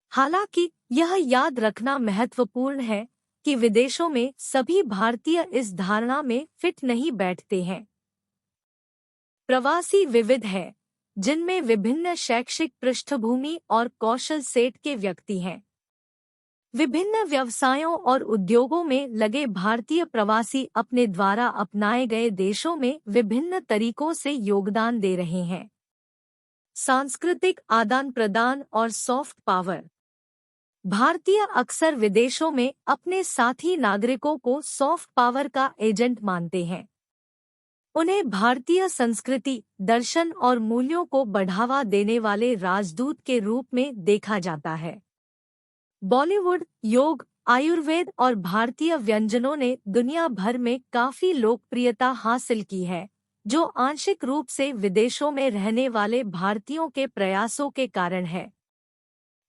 हालांकि यह याद रखना महत्वपूर्ण है कि विदेशों में सभी भारतीय इस धारणा में फिट नहीं बैठते हैं। प्रवासी विविध है, जिनमें विभिन्न शैक्षिक पृष्ठभूमि और कौशल सेट के व्यक्ति हैं। विभिन्न व्यवसायों और उद्योगों में लगे भारतीय प्रवासी अपने द्वारा अपनाए गए देशों में विभिन्न तरीकों से योगदान दे रहे हैं। सांस्कृतिक आदान प्रदान और सॉफ्ट पावर। भारतीय अक्सर विदेशों में अपने साथी नागरिकों को सॉफ्ट पावर का एजेंट मानते हैं। उन्हें भारतीय संस्कृति, दर्शन और मूल्यों को बढ़ावा देने वाले राजदूत के रूप में देखा जाता है। बॉलीवुड, योग, आयुर्वेद और भारतीय व्यंजनों ने दुनिया भर में काफी लोकप्रियता हासिल की है, जो आंशिक रूप से विदेशों में रहने वाले भारतीयों के प्रयासों के कारण है।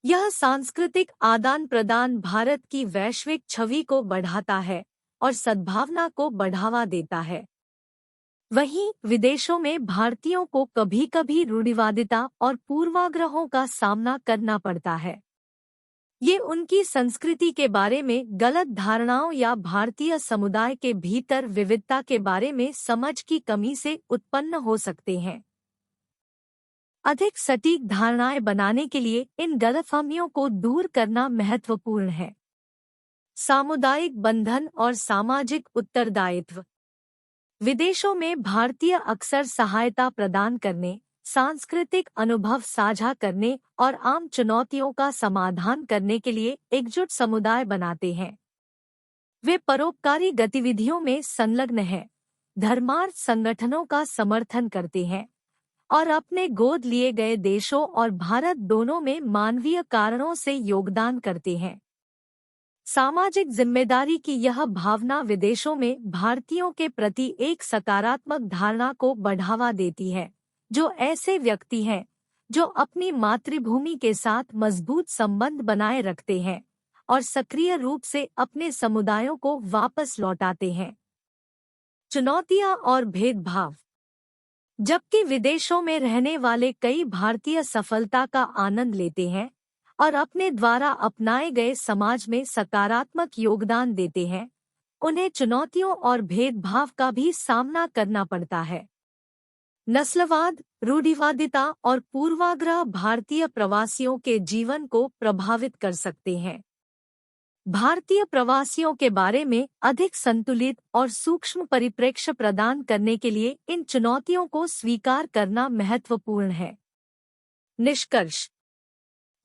यह सांस्कृतिक आदान प्रदान भारत की वैश्विक छवि को बढ़ाता है और सद्भावना को बढ़ावा देता है। वहीं विदेशों में भारतीयों को कभी-कभी रूढ़िवादिता और पूर्वाग्रहों का सामना करना पड़ता है। ये उनकी संस्कृति के बारे में गलत धारणाओं या भारतीय समुदाय के भीतर विविधता के बारे में समझ की कमी से उत्पन्न हो सकते हैं। अधिक सटीक धारणाएं बनाने के लिए इन गलतफहमियों को दूर करना महत्वपूर्ण है। सामुदायिक बंधन और सामाजिक उत्तरदायित्व। विदेशों में भारतीय अक्सर सहायता प्रदान करने, सांस्कृतिक अनुभव साझा करने और आम चुनौतियों का समाधान करने के लिए एकजुट समुदाय बनाते हैं। वे परोपकारी गतिविधियों में संलग्न हैं, धर्मार्थ संगठनों का समर्थन करते हैं और अपने गोद लिए गए देशों और भारत दोनों में मानवीय कारणों से योगदान करते हैं। सामाजिक जिम्मेदारी की यह भावना विदेशों में भारतीयों के प्रति एक सकारात्मक धारणा को बढ़ावा देती है, जो ऐसे व्यक्ति हैं जो अपनी मातृभूमि के साथ मजबूत संबंध बनाए रखते हैं और सक्रिय रूप से अपने समुदायों को वापस लौटाते हैं। चुनौतियां और भेदभाव। जबकि विदेशों में रहने वाले कई भारतीय सफलता का आनंद लेते हैं और अपने द्वारा अपनाए गए समाज में सकारात्मक योगदान देते हैं, उन्हें चुनौतियों और भेदभाव का भी सामना करना पड़ता है। नस्लवाद, रूढ़िवादिता और पूर्वाग्रह भारतीय प्रवासियों के जीवन को प्रभावित कर सकते हैं। भारतीय प्रवासियों के बारे में अधिक संतुलित और सूक्ष्म परिप्रेक्ष्य प्रदान करने के लिए इन चुनौतियों को स्वीकार करना महत्वपूर्ण है। निष्कर्ष।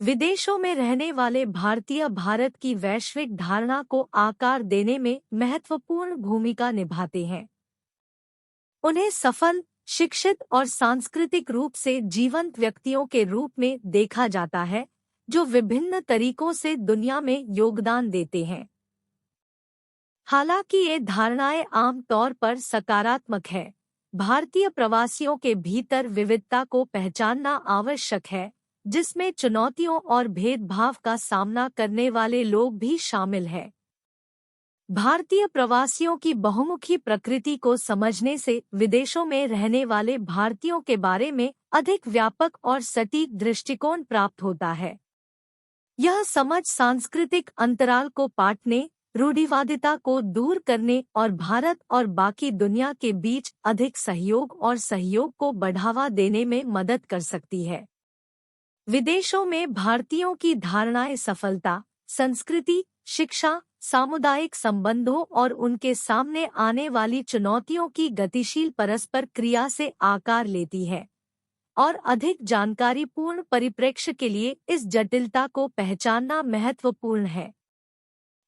विदेशों में रहने वाले भारतीय भारत की वैश्विक धारणा को आकार देने में महत्वपूर्ण भूमिका निभाते हैं। उन्हें सफल, शिक्षित और सांस्कृतिक रूप से जीवंत व्यक्तियों के रूप में देखा जाता है, जो विभिन्न तरीकों से दुनिया में योगदान देते हैं। हालांकि ये धारणाएं आम तौर पर सकारात्मक है, भारतीय प्रवासियों के भीतर विविधता को पहचानना आवश्यक है, जिसमें चुनौतियों और भेदभाव का सामना करने वाले लोग भी शामिल हैं। भारतीय प्रवासियों की बहुमुखी प्रकृति को समझने से विदेशों में रहने वाले भारतीयों के बारे में अधिक व्यापक और सटीक दृष्टिकोण प्राप्त होता है। यह समझ सांस्कृतिक अंतराल को पाटने, रूढ़िवादिता को दूर करने और भारत और बाकी दुनिया के बीच अधिक सहयोग और सहयोग को बढ़ावा देने में मदद कर सकती है। विदेशों में भारतीयों की धारणाएं सफलता, संस्कृति, शिक्षा, सामुदायिक संबंधों और उनके सामने आने वाली चुनौतियों की गतिशील परस्पर क्रिया से आकार लेती है और अधिक जानकारीपूर्ण परिप्रेक्ष्य के लिए इस जटिलता को पहचानना महत्वपूर्ण है।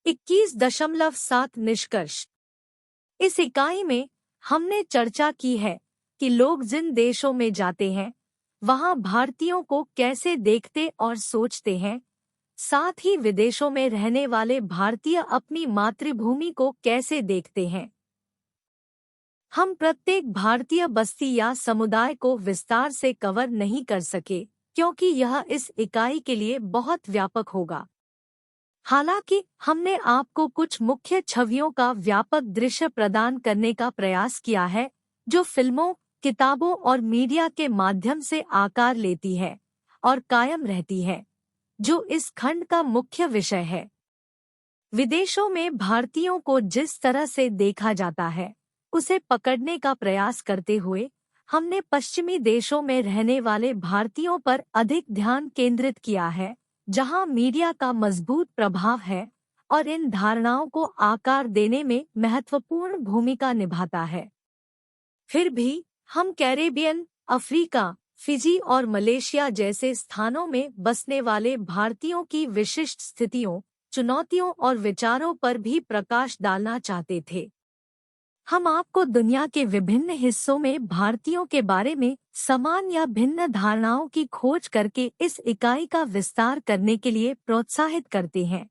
21.7 निष्कर्ष। इस इकाई में हमने चर्चा की है कि लोग जिन देशों में जाते हैं वहां भारतीयों को कैसे देखते और सोचते हैं, साथ ही विदेशों में रहने वाले भारतीय अपनी मातृभूमि को कैसे देखते हैं। हम प्रत्येक भारतीय बस्ती या समुदाय को विस्तार से कवर नहीं कर सके क्योंकि यह इस इकाई के लिए बहुत व्यापक होगा। हालांकि हमने आपको कुछ मुख्य छवियों का व्यापक दृश्य प्रदान करने का प्रयास किया है जो फिल्मों, किताबों और मीडिया के माध्यम से आकार लेती है और कायम रहती है, जो इस खंड का मुख्य विषय है। विदेशों में भारतीयों को जिस तरह से देखा जाता है उसे पकड़ने का प्रयास करते हुए हमने पश्चिमी देशों में रहने वाले भारतीयों पर अधिक ध्यान केंद्रित किया है, जहां मीडिया का मजबूत प्रभाव है और इन धारणाओं को आकार देने में महत्वपूर्ण भूमिका निभाता है। फिर भी हम कैरेबियन, अफ्रीका, फिजी और मलेशिया जैसे स्थानों में बसने वाले भारतीयों की विशिष्ट स्थितियों, चुनौतियों और विचारों पर भी प्रकाश डालना चाहते थे। हम आपको दुनिया के विभिन्न हिस्सों में भारतीयों के बारे में समान या भिन्न धारणाओं की खोज करके इस इकाई का विस्तार करने के लिए प्रोत्साहित करते हैं।